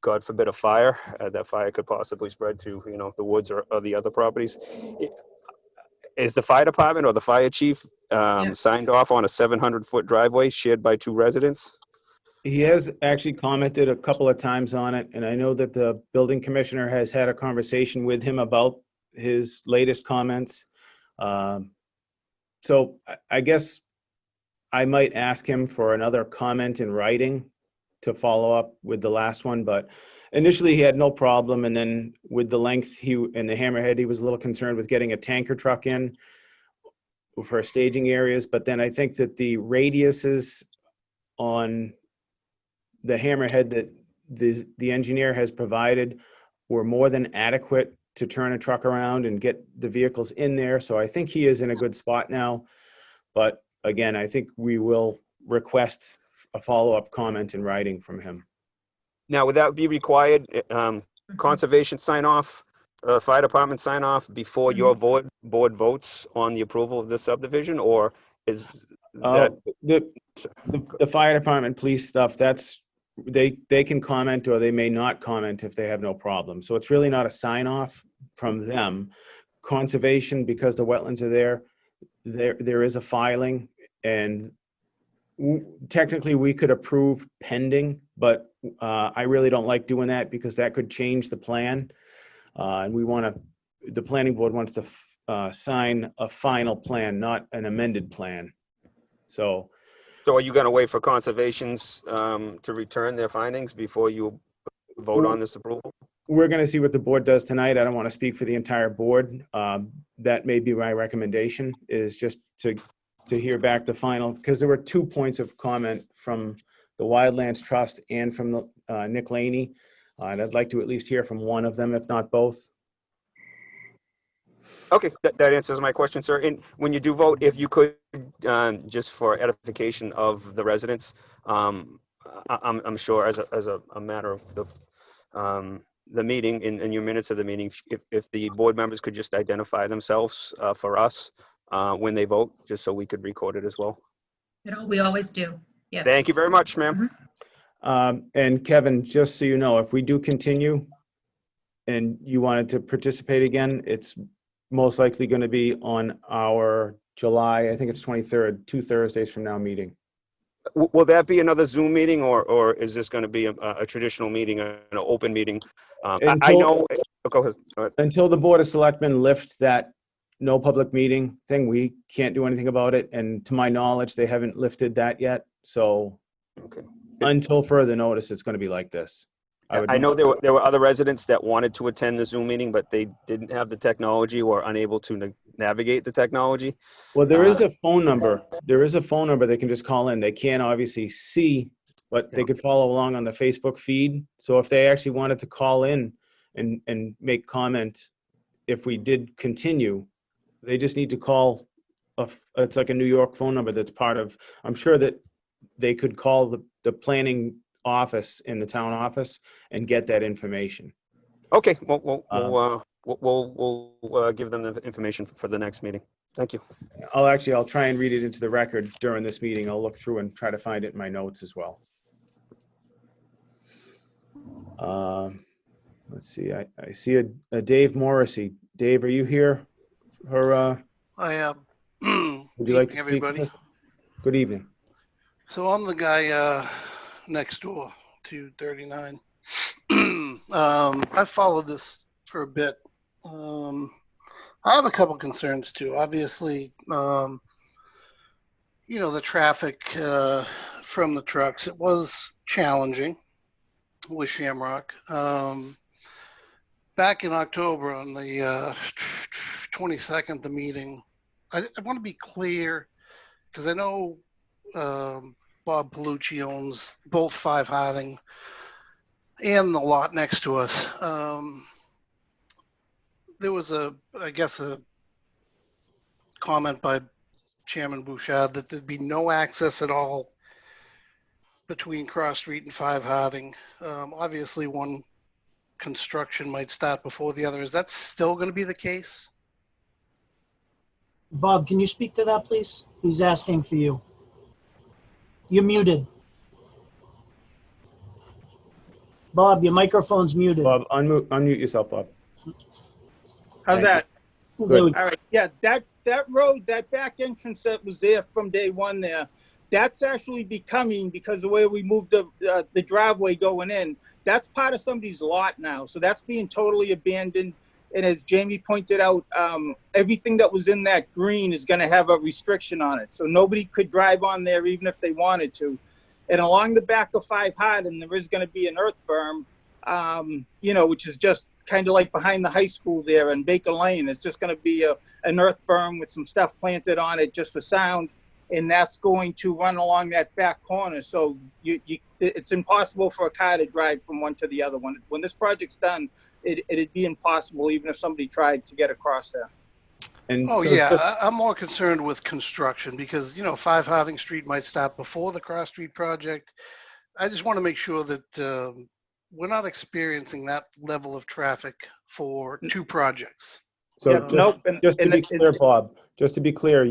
God forbid a fire. That fire could possibly spread to, the woods or the other properties. Is the fire department or the fire chief signed off on a 700-foot driveway shared by two residents? He has actually commented a couple of times on it, and I know that the building commissioner has had a conversation with him about his latest comments. So I guess I might ask him for another comment in writing to follow up with the last one, but initially he had no problem, and then with the length and the hammerhead, he was a little concerned with getting a tanker truck in for staging areas. But then I think that the radiuses on the hammerhead that the engineer has provided were more than adequate to turn a truck around and get the vehicles in there. So I think he is in a good spot now. But again, I think we will request a follow-up comment in writing from him. Now, would that be required, conservation sign off, fire department sign off before your board votes on the approval of the subdivision, or is that? The fire department, police stuff, that's, they can comment or they may not comment if they have no problem. So it's really not a sign off from them. Conservation, because the wetlands are there is a filing, and technically we could approve pending, but I really don't like doing that because that could change the plan. And the planning board wants to sign a final plan, not an amended plan. So are you going to wait for conservations to return their findings before you vote on this approval? We're going to see what the board does tonight. I don't want to speak for the entire board. That may be my recommendation, is just to hear back the final, because there were 2 points of comment from the Wildlands Trust and from the, Nick Laney. And I'd like to at least hear from one of them, if not both. Okay, that answers my question, sir. And when you do vote, if you could, just for edification of the residents, I'm sure as a matter of the meeting, in your minutes of the meeting, if the board members could just identify themselves for us when they vote, just so we could record it as well. We always do. Yes. Thank you very much, ma'am. And Kevin, just so you know, if we do continue and you wanted to participate again, it's most likely going to be on our July, I think it's 23rd, 2 Thursdays from now meeting. Will that be another Zoom meeting, or is this going to be a traditional meeting, an open meeting? I know. Go ahead. Until the Board of Selectmen lift that no public meeting thing, we can't do anything about it. And to my knowledge, they haven't lifted that yet. So until further notice, it's going to be like this. I know there were other residents that wanted to attend the Zoom meeting, but they didn't have the technology or unable to navigate the technology. Well, there is a phone number. There is a phone number they can just call in. They can't obviously see, but they could follow along on the Facebook feed. So if they actually wanted to call in and make comment, if we did continue, they just need to call. It's like a New York phone number that's part of, I'm sure that they could call the planning office in the town office and get that information. Okay, we'll give them the information for the next meeting. Thank you. I'll try and read it into the record during this meeting. I'll look through and try to find it in my notes as well. Let's see, I see a Dave Morrissey. Dave, are you here? I am. Would you like to speak everybody? with us? Good evening. So I'm the guy next door to 39. I've followed this for a bit. I have a couple concerns too. Obviously, the traffic from the trucks, it was challenging with Shamrock. Back in October on the 22nd, the meeting, I want to be clear because I know Bob Palucci owns both 5 Harding and the lot next to us. There was a comment by Chairman Bouchard that there'd be no access at all between Cross Street and 5 Harding. Obviously, one construction might start before the other. Is that still going to be the case? Bob, can you speak to that, please? He's asking for you. You're muted. Bob, your microphone's muted. Bob, unmute yourself, Bob. How's that? Good. All right. Yeah, that road, that back entrance that was there from day one there, that's actually becoming, because the way we moved the driveway going in, that's part of somebody's lot now. So that's being totally abandoned. And as Jamie pointed out, everything that was in that green is going to have a restriction on it. So nobody could drive on there even if they wanted to. And along the back of 5 Harding, there is going to be an earth berm, which is just kind of like behind the high school there in Baker Lane. It's just going to be an earth berm with some stuff planted on it just for sound. And that's going to run along that back corner. So it's impossible for a car to drive from one to the other one. When this project's done, it'd be impossible even if somebody tried to get across there. And I'm more concerned with construction because, 5 Harding Street might start before the Cross Street project. I just want to make sure that we're not experiencing that level of traffic for 2 projects. So just to be clear, Bob, just to be clear,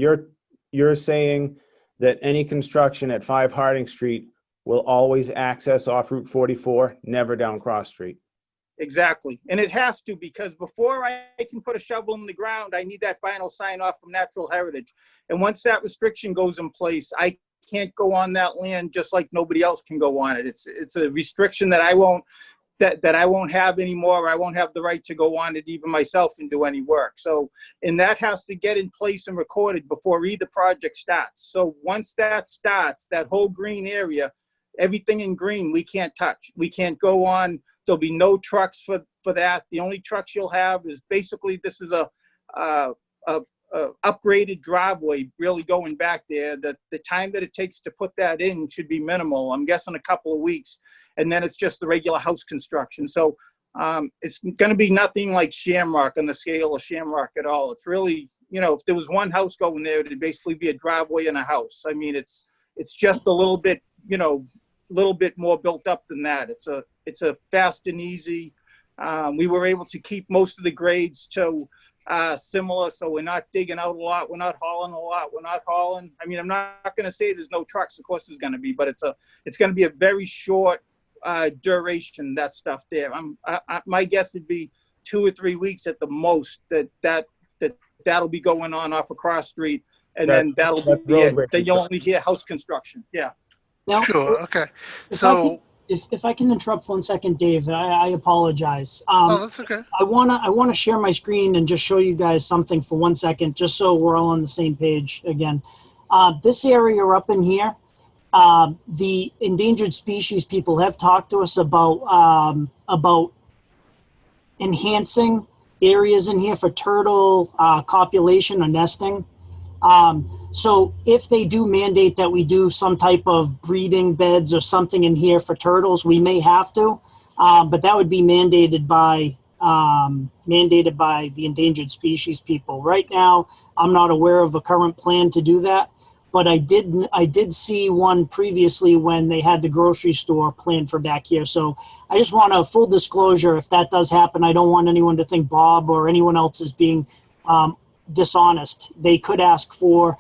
you're saying that any construction at 5 Harding Street will always access off Route 44, never down Cross Street. Exactly. And it has to, because before I can put a shovel in the ground, I need that final sign off from Natural Heritage. And once that restriction goes in place, I can't go on that land just like nobody else can go on it. It's a restriction that I won't have anymore. I won't have the right to go on it even myself and do any work. So, and that has to get in place and recorded before either project starts. So once that starts, that whole green area, everything in green, we can't touch. We can't go on. There'll be no trucks for that. The only trucks you'll have is basically, this is a upgraded driveway really going back there. The time that it takes to put that in should be minimal. I'm guessing a couple of weeks, and then it's just the regular house construction. So it's going to be nothing like Shamrock on the scale of Shamrock at all. It's really, if there was one house going there, it'd basically be a driveway and a house. I mean, it's just a little bit, more built up than that. It's a fast and easy. We were able to keep most of the grades to similar, so we're not digging out a lot, we're not hauling a lot, I mean, I'm not going to say there's no trucks, of course there's going to be, but it's going to be a very short duration, that stuff there. My guess would be 2 or 3 weeks at the most that'll be going on off of Cross Street, and then that'll be it. Then you'll only hear house construction. Yeah. Now, sure. Okay. So if I can interrupt 1 second, Dave, I apologize. that's okay. I wanna share my screen and just show you guys something for 1 second, just so we're all on the same page again. This area up in here, the endangered species people have talked to us about enhancing areas in here for turtle copulation or nesting. So if they do mandate that we do some type of breeding beds or something in here for turtles, we may have to, but that would be mandated by the endangered species people. Right now, I'm not aware of a current plan to do that, but I did see one previously when they had the grocery store planned for back here. So I just want a full disclosure. If that does happen, I don't want anyone to think Bob or anyone else is being dishonest. They could ask for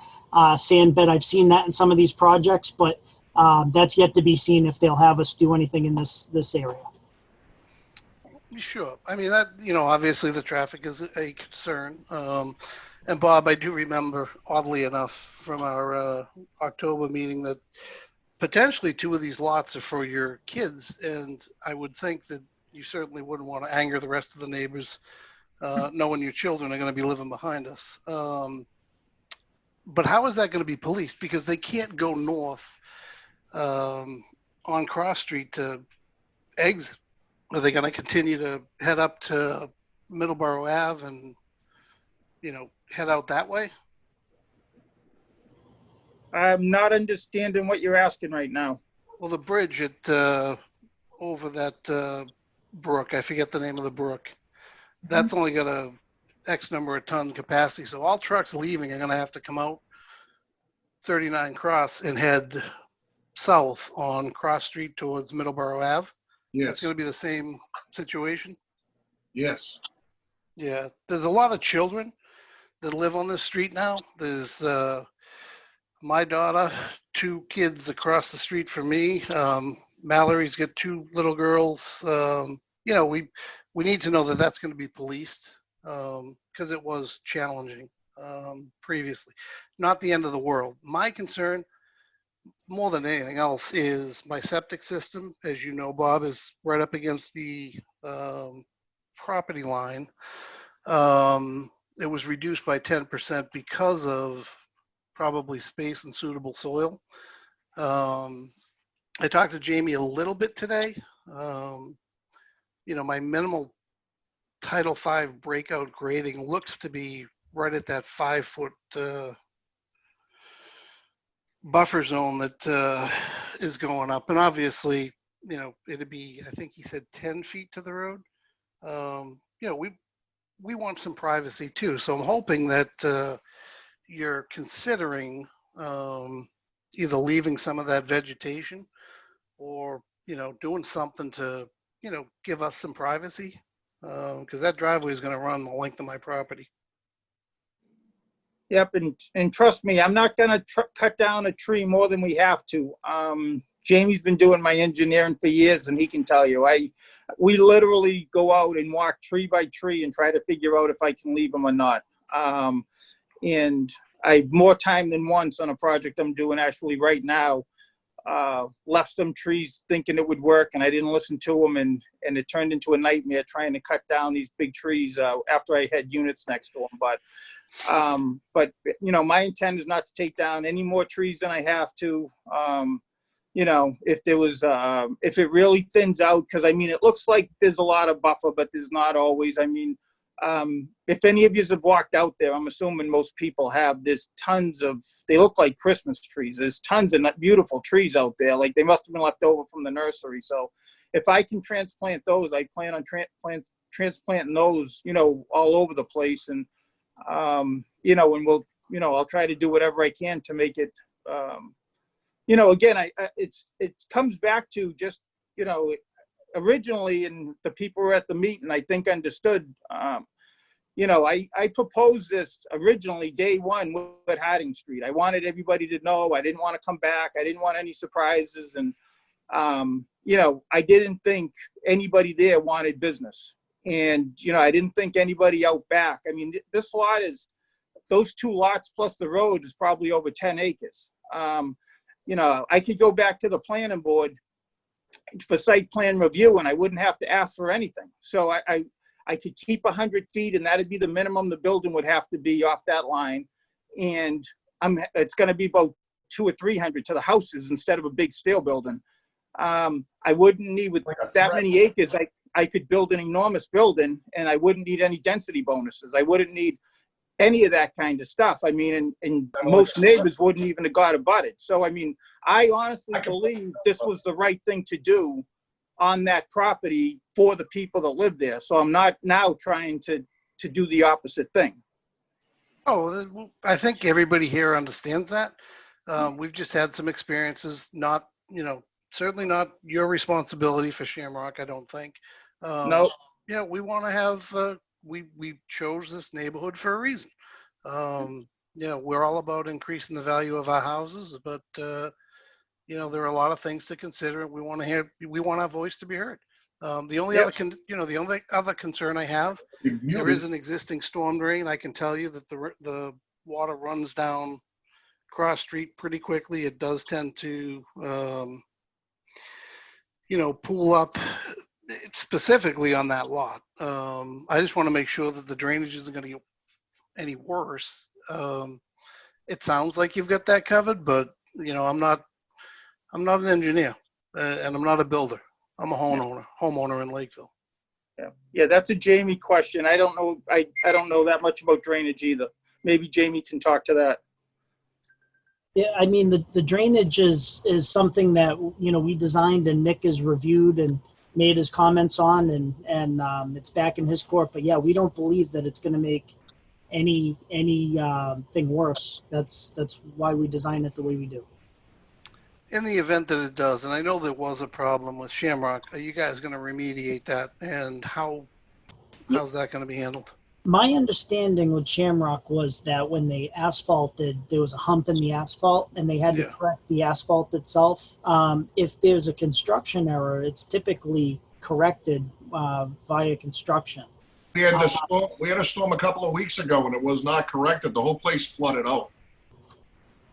sand bed. I've seen that in some of these projects, but that's yet to be seen if they'll have us do anything in this area. Sure. I mean, that, obviously the traffic is a concern. And Bob, I do remember, oddly enough, from our October meeting that potentially 2 of these lots are for your kids. And I would think that you certainly wouldn't want to anger the rest of the neighbors, knowing your children are going to be living behind us. But how is that going to be policed? Because they can't go north on Cross Street to exit. Are they going to continue to head up to Middleborough Ave and, head out that way? I'm not understanding what you're asking right now. Well, the bridge at over that brook, I forget the name of the brook. That's only got a X number of ton capacity. So all trucks leaving are going to have to come out 39 Cross and head south on Cross Street towards Middleborough Ave. It's Yes, going to be the same situation. yes. Yeah, there's a lot of children that live on this street now. There's my daughter, 2 kids across the street from me. Mallory's got 2 little girls. We need to know that that's going to be policed because it was challenging previously. Not the end of the world. My concern, more than anything else, is my septic system. As you know, Bob, is right up against the property line. It was reduced by 10% because of probably space and suitable soil. I talked to Jamie a little bit today. My minimal Title V breakout grading looks to be right at that 5-foot buffer zone that is going up. And obviously, it'd be, I think he said 10 feet to the road. We want some privacy too. So I'm hoping that you're considering either leaving some of that vegetation or, doing something to, give us some privacy because that driveway is going to run the length of my property. Yep, and trust me, I'm not gonna cut down a tree more than we have to. Jamie's been doing my engineering for years, and he can tell you, we literally go out and walk tree by tree and try to figure out if I can leave them or not. And I more time than once on a project I'm doing actually right now, left some trees thinking it would work, and I didn't listen to them, and it turned into a nightmare trying to cut down these big trees after I had units next to them. But my intent is not to take down any more trees than I have to. If there was, if it really thins out, because it looks like there's a lot of buffer, but there's not always. If any of you have walked out there, I'm assuming most people have, there's tons of, they look like Christmas trees. There's tons of beautiful trees out there. Like they must have been left over from the nursery. So if I can transplant those, I plan on transplanting those, all over the place. And, and we'll, I'll try to do whatever I can to make it, again, it comes back to just, originally, and the people were at the meeting, I think understood, I proposed this originally day one with Harding Street. I wanted everybody to know. I didn't want to come back. I didn't want any surprises. And, I didn't think anybody there wanted business. And, I didn't think anybody out back. This lot is, those 2 lots plus the road is probably over 10 acres. I could go back to the planning board for site plan review and I wouldn't have to ask for anything. So I could keep 100 feet and that'd be the minimum the building would have to be off that line. And it's going to be about 200 or 300 to the houses instead of a big steel building. I wouldn't need, with that many acres, I could build an enormous building and I wouldn't need any density bonuses. I wouldn't need any of that kind of stuff. And most neighbors wouldn't even have got abutted. So, I honestly believe this was the right thing to do on that property for the people that live there. So I'm not now trying to do the opposite thing. Oh, I think everybody here understands that. We've just had some experiences, not, certainly not your responsibility for Shamrock, I don't think. No. We want to have, we chose this neighborhood for a reason. We're all about increasing the value of our houses, but, there are a lot of things to consider. We want our voice to be heard. The only other, the only other concern I have, there is an existing storm drain. I can tell you that the water runs down Cross Street pretty quickly. It does tend to, pool up specifically on that lot. I just want to make sure that the drainage isn't going to get any worse. It sounds like you've got that covered, but I'm not an engineer, and I'm not a builder. I'm a homeowner in Lakeville. Yeah, that's a Jamie question. I don't know. I don't know that much about drainage either. Maybe Jamie can talk to that. Yeah, I mean, the drainage is something that, we designed and Nick has reviewed and made his comments on, and it's back in his court. But yeah, we don't believe that it's going to make any thing worse. That's why we design it the way we do. In the event that it does, and I know there was a problem with Shamrock, are you guys going to remediate that, and how's that going to be handled? My understanding with Shamrock was that when they asphalted, there was a hump in the asphalt, and they had to correct the asphalt itself. If there's a construction error, it's typically corrected via construction. We had a storm a couple of weeks ago, and it was not corrected. The whole place flooded out.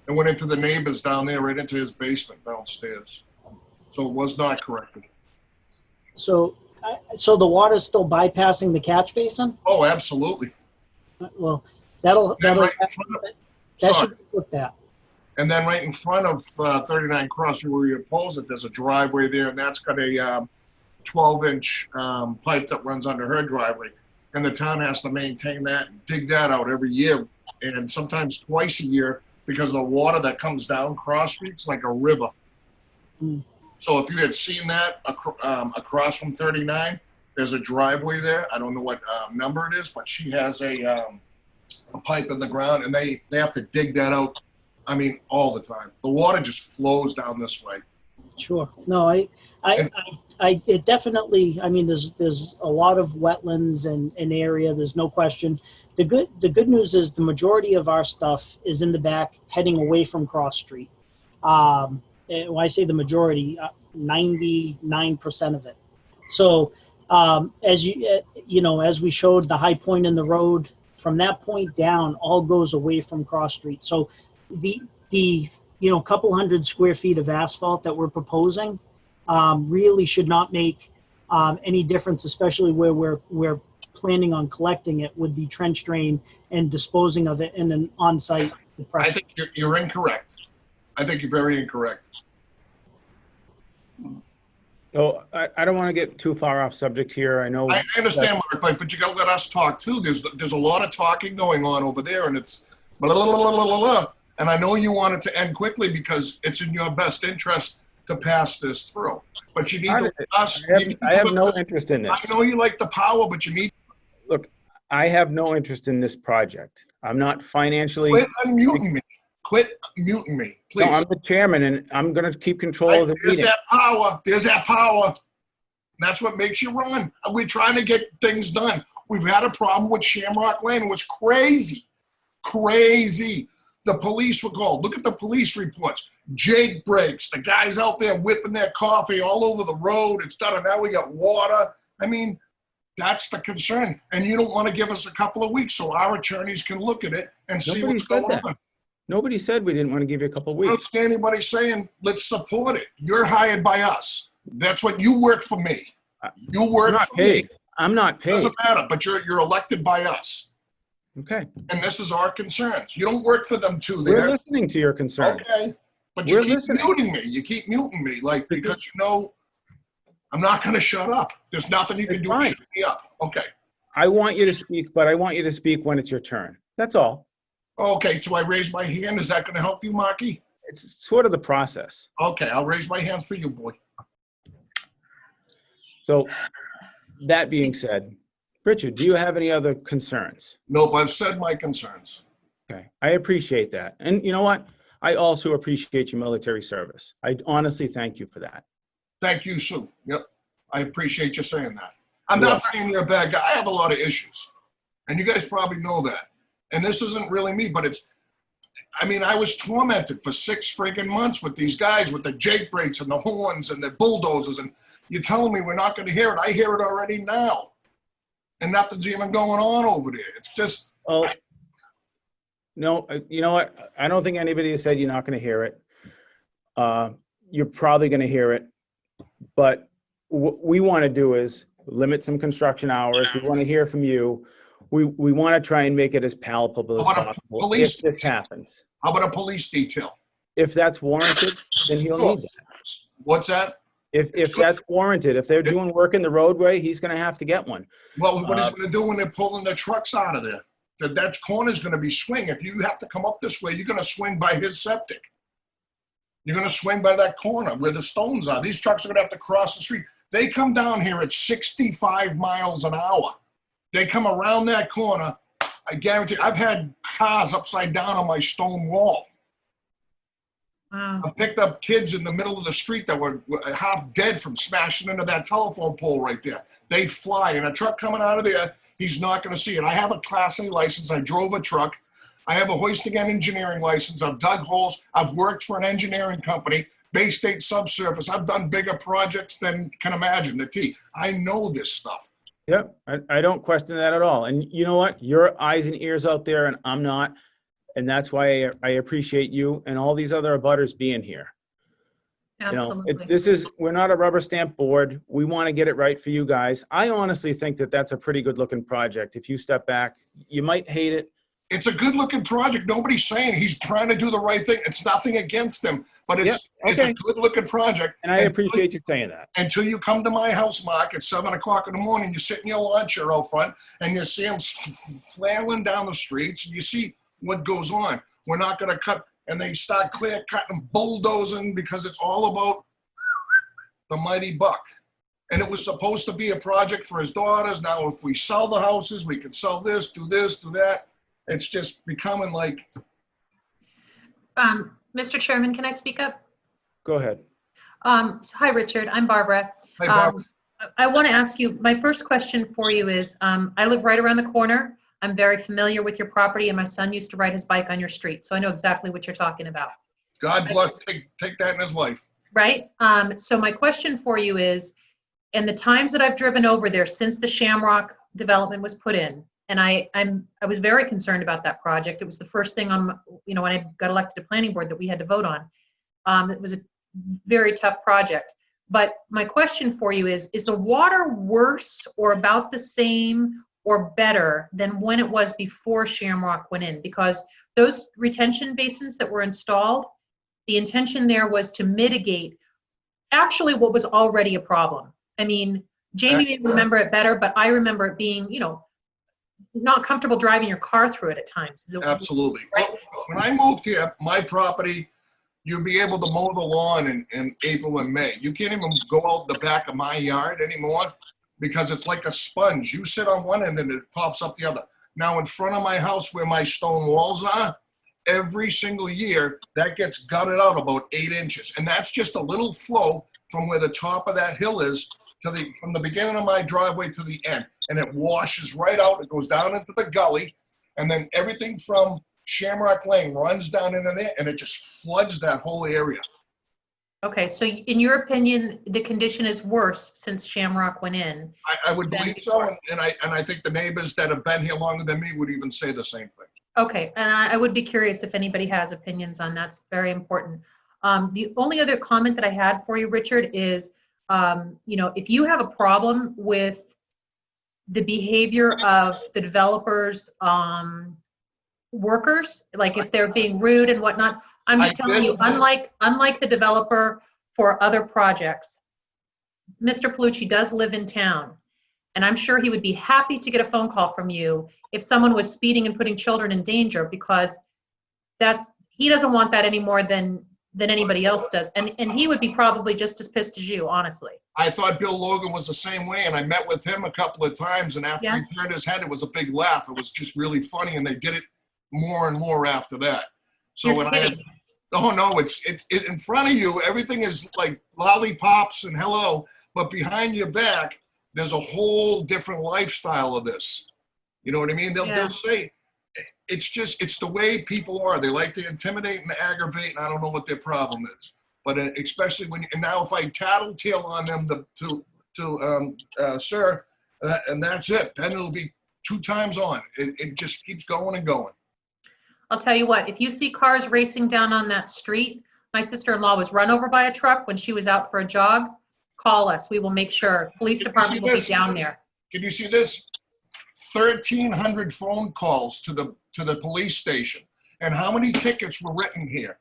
It went into the neighbors down there, right into his basement downstairs. So it was not corrected. So the water's still bypassing the catch basin? Oh, absolutely. Well, that should be looked at. And then right in front of 39 Cross, where you oppose it, there's a driveway there, and that's got a 12-inch pipe that runs under her driveway. And the town has to maintain that and dig that out every year, and sometimes twice a year, because the water that comes down Cross Street's like a river. So if you had seen that across from 39, there's a driveway there. I don't know what number it is, but she has a pipe in the ground, and they have to dig that out. I mean, all the time. The water just flows down this way. Sure. No, it definitely. I mean, there's a lot of wetlands and an area. There's no question. The good news is the majority of our stuff is in the back, heading away from Cross Street. When I say the majority, 99% of it. So as we showed, the high point in the road, from that point down, all goes away from Cross Street. So the couple hundred square feet of asphalt that we're proposing really should not make any difference, especially where we're planning on collecting it with the trench drain and disposing of it in an on-site compressor. I think you're incorrect. I think you're very incorrect. So I don't want to get too far off subject here. I know. I understand, Mark, but you got to let us talk too. There's a lot of talking going on over there, and it's blah, blah, blah, blah, blah, blah. And I know you want it to end quickly because it's in your best interest to pass this through. But you need to let us. I have no interest in this. I know you like the power, but you need. Look, I have no interest in this project. I'm not financially. Quit unmuting me. Quit muting me, please. No, I'm the chairman, and I'm going to keep control of the meeting. There's that power. That's what makes you run. We're trying to get things done. We've had a problem with Shamrock Lane. It was crazy. Crazy. The police were called. Look at the police reports. Jake breaks. The guys out there whipping their coffee all over the road. It's done, and now we got water. I mean, that's the concern. And you don't want to give us a couple of weeks so our attorneys can look at it and see what's going on. Nobody said we didn't want to give you a couple of weeks. I don't see anybody saying, let's support it. You're hired by us. That's what you work for me. You work for me. I'm not paid. Doesn't matter, but you're elected by us. Okay. And this is our concerns. You don't work for them too. We're listening to your concerns. Okay. But you keep muting me. You keep muting me, because I'm not going to shut up. There's nothing you can do to shut me up. Okay. I want you to speak, but I want you to speak when it's your turn. That's all. Okay, so I raise my hand. Is that going to help you, Marky? It's sort of the process. Okay, I'll raise my hand for you, boy. So, that being said, Richard, do you have any other concerns? Nope, I've said my concerns. Okay, I appreciate that. And you know what? I also appreciate your military service. I honestly thank you for that. Thank you, Sue. Yep, I appreciate you saying that. I'm not saying you're a bad guy. I have a lot of issues, and you guys probably know that. And this isn't really me, but I mean, I was tormented for 6 friggin' months with these guys with the Jake brakes and the horns and the bulldozers, and you're telling me we're not going to hear it. I hear it already now, and nothing's even going on over there. It's just. Oh, no, you know what? I don't think anybody has said you're not going to hear it. You're probably going to hear it, but what we want to do is limit some construction hours. We want to hear from you. We want to try and make it as palpable as possible if this happens. How about a police detail? If that's warranted, then he'll need that. What's that? If that's warranted, if they're doing work in the roadway, he's going to have to get one. Well, what is he going to do when they're pulling the trucks out of there? That corner's going to be swing. If you have to come up this way, you're going to swing by his septic. You're going to swing by that corner where the stones are. These trucks are going to have to cross the street. They come down here at 65 miles an hour. They come around that corner. I guarantee, I've had cars upside down on my stone wall. Wow. I picked up kids in the middle of the street that were half dead from smashing into that telephone pole right there. They fly, and a truck coming out of there, he's not going to see it. I have a Class A license. I drove a truck. I have a hoisting and engineering license. I've dug holes. I've worked for an engineering company, Bay State Subsurface. I've done bigger projects than can imagine, the T. I know this stuff. Yep, I don't question that at all. And you know what? You're eyes and ears out there, and I'm not. And that's why I appreciate you and all these other abutters being here. Absolutely. You know, we're not a rubber stamp board. We want to get it right for you guys. I honestly think that that's a pretty good looking project. If you step back, you might hate it. It's a good looking project. Nobody's saying he's trying to do the right thing. It's nothing against him, but it's a good looking project. And I appreciate you saying that. Until you come to my house, Mark, at 7 o'clock in the morning, you sit in your lawn chair out front and you see them flailing down the streets and you see what goes on. We're not going to cut, and they start clear cutting, bulldozing, because it's all about the mighty buck. And it was supposed to be a project for his daughters. Now, if we sell the houses, we can sell this, do that. It's just becoming like. Mr. Chairman, can I speak up? Go ahead. So hi, Richard. I'm Barbara. Hi, Barbara. I want to ask you, my first question for you is, I live right around the corner. I'm very familiar with your property, and my son used to ride his bike on your street, so I know exactly what you're talking about. God bless, take that in his life. Right? So my question for you is, in the times that I've driven over there since the Shamrock development was put in, and I was very concerned about that project. It was the first thing on, when I got elected to planning board that we had to vote on. It was a very tough project. But my question for you is the water worse or about the same or better than when it was before Shamrock went in? Because those retention basins that were installed, the intention there was to mitigate actually what was already a problem. I mean, Jamie may remember it better, but I remember it being, not comfortable driving your car through it at times. Absolutely. Right? When I moved here, my property, you'd be able to mow the lawn in April and May. You can't even go out the back of my yard anymore because it's like a sponge. You sit on one end and it pops up the other. Now in front of my house where my stone walls are, every single year that gets gutted out about 8 inches. And that's just a little flow from where the top of that hill is from the beginning of my driveway to the end. And it washes right out. It goes down into the gully. And then everything from Shamrock Lane runs down into there and it just floods that whole area. Okay, so in your opinion, the condition is worse since Shamrock went in? I would believe so, and I think the neighbors that have been here longer than me would even say the same thing. Okay, and I would be curious if anybody has opinions on that. It's very important. The only other comment that I had for you, Richard, is, if you have a problem with the behavior of the developers' workers, like if they're being rude and whatnot, I'm just telling you, unlike the developer for other projects, Mr. Palucci does live in town, and I'm sure he would be happy to get a phone call from you if someone was speeding and putting children in danger, because he doesn't want that any more than anybody else does, and he would be probably just as pissed as you, honestly. I thought Bill Logan was the same way, and I met with him a couple of times, and after he turned his head, it was a big laugh. It was just really funny, and they did it more and more after that. So You're kidding. It's in front of you, everything is like lollipops and hello, but behind your back, there's a whole different lifestyle of this. You know what I mean? They'll say, it's the way people are. They like to intimidate and aggravate, and I don't know what their problem is. But especially and now if I tattletale on them sir, and that's it, then it'll be 2 times on. It just keeps going and going. I'll tell you what, if you see cars racing down on that street, my sister-in-law was run over by a truck when she was out for a jog. Call us. We will make sure. Police department will be down there. Can you see this? 1,300 phone calls to the police station. And how many tickets were written here?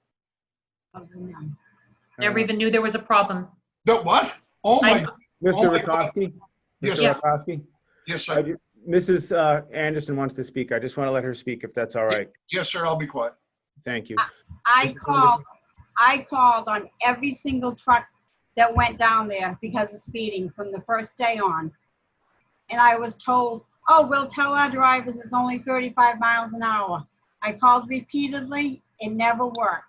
Never even knew there was a problem. The what? Oh my. Mr. Rakowski? Yes, Mr. sir. Rakowski? Yes, sir. Mrs. Anderson wants to speak. I just want to let her speak if that's all right. Yes, sir. I'll be quiet. Thank you. I called on every single truck that went down there because of speeding from the first day on. And I was told, oh, we'll tell our drivers it's only 35 miles an hour. I called repeatedly. It never worked.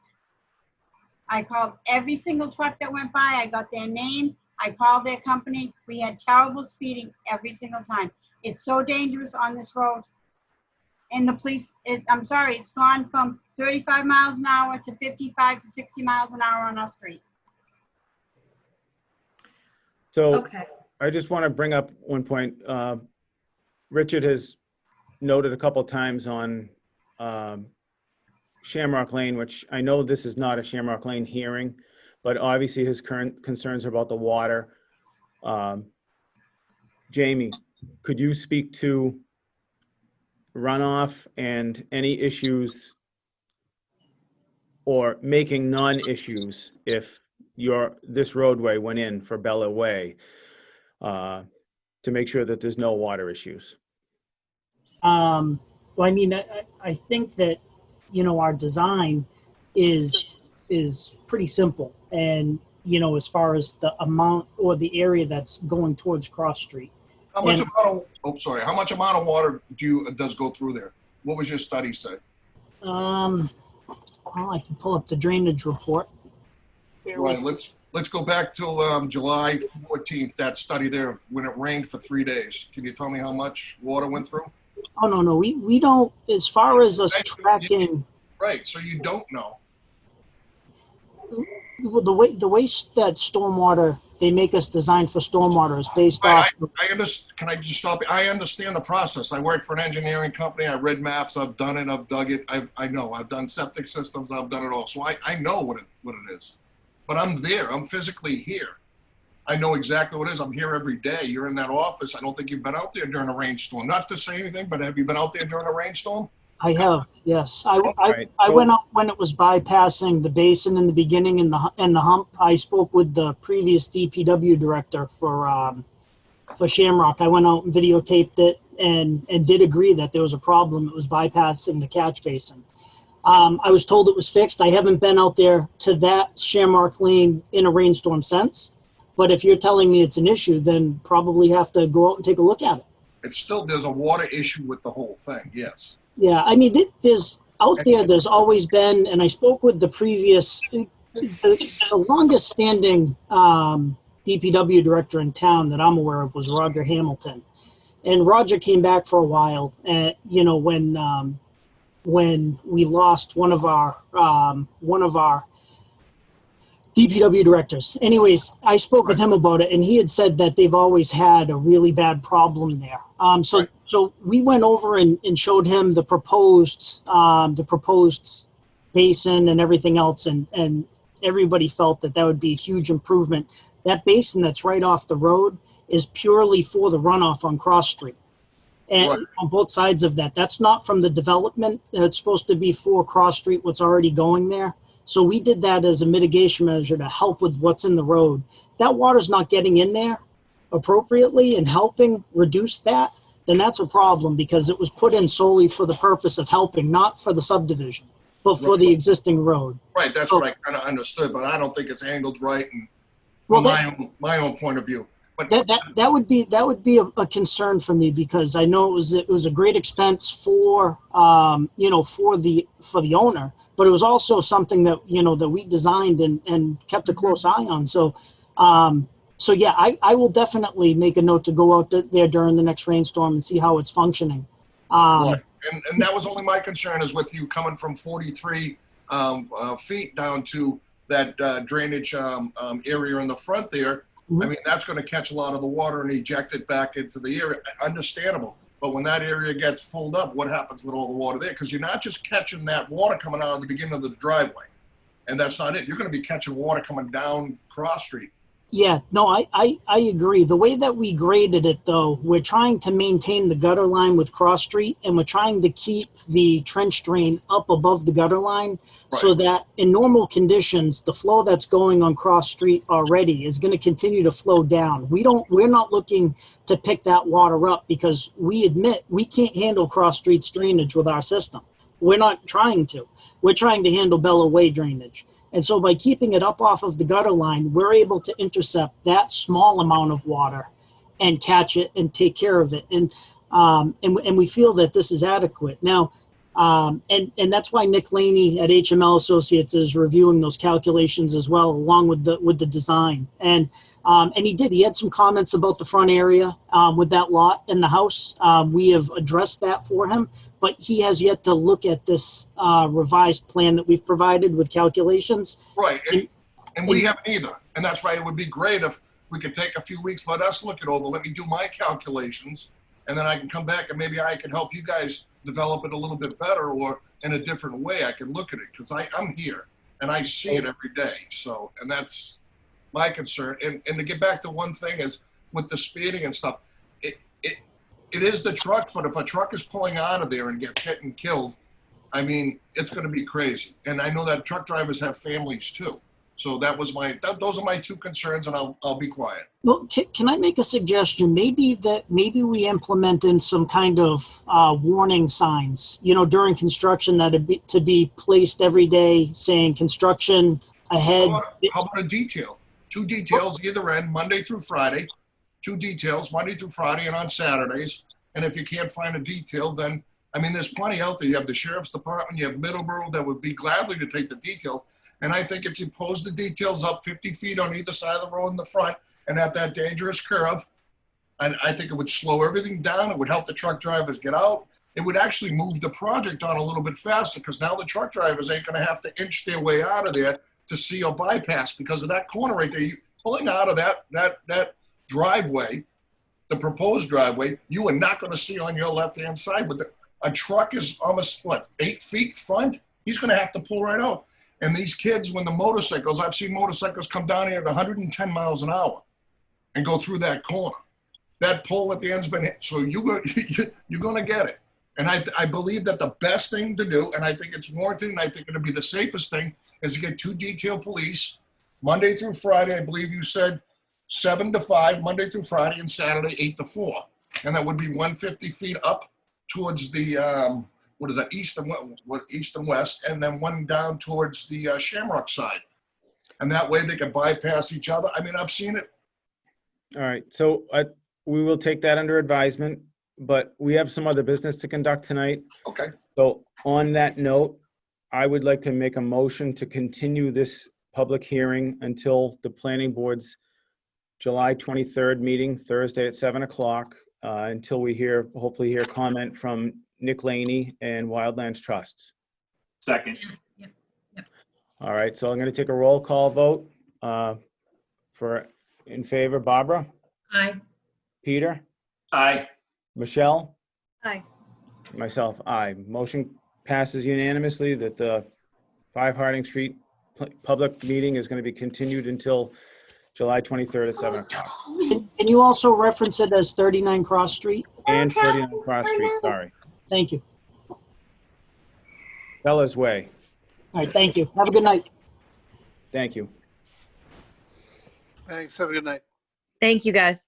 I called every single truck that went by. I got their name. I called their company. We had terrible speeding every single time. It's so dangerous on this road. And the police, I'm sorry, it's gone from 35 miles an hour to 55 to 60 miles an hour on our street. So Okay. I just want to bring up one point. Richard has noted a couple times on Shamrock Lane, which I know this is not a Shamrock Lane hearing, but obviously his current concerns are about the water. Jamie, could you speak to runoff and any issues or making non-issues if this roadway went in for Bella Way to make sure that there's no water issues? Well, I mean, I think that, you know, our design is pretty simple. And, you know, as far as the amount or the area that's going towards Cross Street. How much how much amount of water does go through there? What was your study say? Well, I can pull up the drainage report. Right, let's go back till July 14th, that study there of when it rained for 3 days. Can you tell me how much water went through? Oh, no, we don't, as far as us tracking. Right, so you don't know. Well, the way that stormwater, they make us design for stormwater is based off. I understand. Can I just stop you? I understand the process. I work for an engineering company. I read maps. I've done it. I've dug it. I know. I've done septic systems. I've done it all. So I know what it is. But I'm there. I'm physically here. I know exactly what it is. I'm here every day. You're in that office. I don't think you've been out there during a rainstorm. Not to say anything, but have you been out there during a rainstorm? I have, yes. I went out when it was bypassing the basin in the beginning and the hump. I spoke with the previous DPW director for Shamrock. I went out and videotaped it and did agree that there was a problem. It was bypassing the catch basin. I was told it was fixed. I haven't been out there to that Shamrock Lane in a rainstorm since. But if you're telling me it's an issue, then probably have to go out and take a look at it. There's a water issue with the whole thing, yes. Yeah, I mean, there's always been, and I spoke with the previous, the longest standing DPW director in town that I'm aware of was Roger Hamilton. And Roger came back for a while, you know, when we lost one of our DPW directors. Anyways, I spoke with him about it, and he had said that they've always had a really bad problem there. So we went over and showed him the proposed basin and everything else, and everybody felt that would be a huge improvement. That basin that's right off the road is purely for the runoff on Cross Street. And on both sides of that, that's not from the development. It's supposed to be for Cross Street, what's already going there. So we did that as a mitigation measure to help with what's in the road. That water's not getting in there appropriately and helping reduce that, then that's a problem because it was put in solely for the purpose of helping, not for the subdivision, but for the existing road. Right, that's what I kind of understood, but I don't think it's angled right and from my own point of view. But that would be a concern for me because I know it was a great expense for you know, for the owner, but it was also something that, you know, that we designed and kept a close eye on. So so yeah, I will definitely make a note to go out there during the next rainstorm and see how it's functioning. and that was only my concern is with you coming from 43 feet down to that drainage area in the front there. I mean, that's going to catch a lot of the water and eject it back into the area. Understandable. But when that area gets filled up, what happens with all the water there? Because you're not just catching that water coming out of the beginning of the driveway. And that's not it. You're going to be catching water coming down Cross Street. Yeah, no, I agree. The way that we graded it, though, we're trying to maintain the gutter line with Cross Street, and we're trying to keep the trench drain up above the gutter line, so that in normal conditions, the flow that's going on Cross Street already is going to continue to flow down. We're not looking to pick that water up because we admit we can't handle Cross Street's drainage with our system. We're not trying to. We're trying to handle Bella Way drainage. And so by keeping it up off of the gutter line, we're able to intercept that small amount of water and catch it and take care of it. And we feel that this is adequate. Now, and that's why Nick Laney at HML Associates is reviewing those calculations as well, along with the design. And he had some comments about the front area with that lot in the house. We have addressed that for him, but he has yet to look at this revised plan that we've provided with calculations. Right, and we haven't either. And that's why it would be great if we could take a few weeks, let us look it over, let me do my calculations, and then I can come back and maybe I can help you guys develop it a little bit better or in a different way. I can look at it because I'm here and I see it every day. So, and that's my concern. And to get back to one thing is with the speeding and stuff, it is the truck, but if a truck is pulling out of there and gets hit and killed, I mean, it's going to be crazy. And I know that truck drivers have families too. So those are my two concerns, and I'll be quiet. Well, can I make a suggestion? Maybe we implement in some kind of warning signs, during construction to be placed every day saying construction ahead. How about a detail? 2 details either end, Monday through Friday. 2 details, Monday through Friday and on Saturdays. And if you can't find a detail, then, I mean, there's plenty out there. You have the Sheriff's Department, you have Middleborough that would be gladly to take the details. And I think if you pose the details up 50 feet on either side of the road in the front and at that dangerous curve, and I think it would slow everything down. It would help the truck drivers get out. It would actually move the project on a little bit faster because now the truck drivers ain't going to have to inch their way out of there to see your bypass because of that corner right there. You pulling out of that driveway, the proposed driveway, you are not going to see on your left-hand side. With a truck is almost, 8 feet front? He's going to have to pull right out. And these kids, when the motorcycles, I've seen motorcycles come down here at 110 miles an hour and go through that corner. That pole at the end's been hit, so you're going to get it. And I believe that the best thing to do, and I think it's warranted, and I think it'll be the safest thing, is to get 2 detail police, Monday through Friday, I believe you said 7 to 5, Monday through Friday, and Saturday, 8 to 4. And that would be 150 feet up towards the, east and west, and then one down towards the Shamrock side. And that way they could bypass each other. I mean, I've seen it. All right, so we will take that under advisement, but we have some other business to conduct tonight. Okay. So on that note, I would like to make a motion to continue this public hearing until the planning board's July 23rd meeting, Thursday at 7 o'clock, until we hopefully hear comment from Nick Laney and Wildlands Trusts. Second. Yep. All right, so I'm going to take a roll call vote in favor. Barbara? Aye. Peter? Aye. Michelle? Aye. Myself, aye. Motion passes unanimously that the 5 Harding Street public meeting is going to be continued until July 23rd at 7 o'clock. Can you also reference it as 39 Cross Street? And 39 Cross Street, sorry. Thank you. Bella's Way. All right, thank you. Have a good night. Thank you. Thanks. Have a good night. Thank you, guys.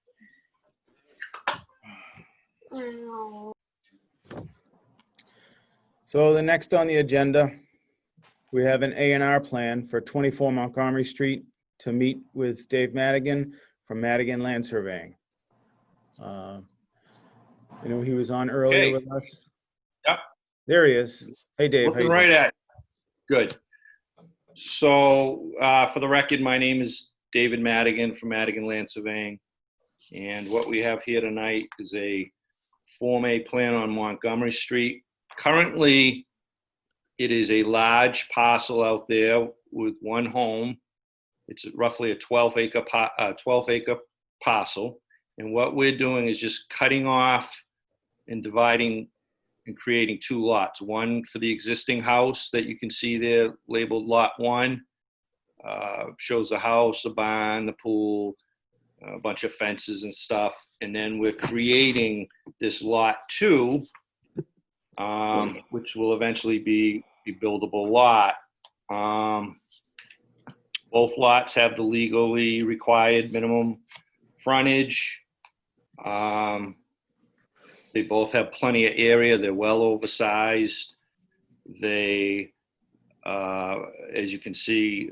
So the next on the agenda, we have an A&R plan for 24 Montgomery Street to meet with Dave Madigan from Madigan Land Surveying. He was on earlier with us. Yep. There he is. Hey, Dave. Looking right at it. Good. So for the record, my name is David Madigan from Madigan Land Surveying. And what we have here tonight is a Form A plan on Montgomery Street. Currently, it is a large parcel out there with one home. It's roughly a 12-acre parcel. And what we're doing is just cutting off and dividing and creating 2 lots. One for the existing house that you can see there labeled Lot 1. Shows the house, the barn, the pool, a bunch of fences and stuff. And then we're creating this Lot 2, which will eventually be a buildable lot. Both lots have the legally required minimum frontage. They both have plenty of area. They're well oversized. They, as you can see,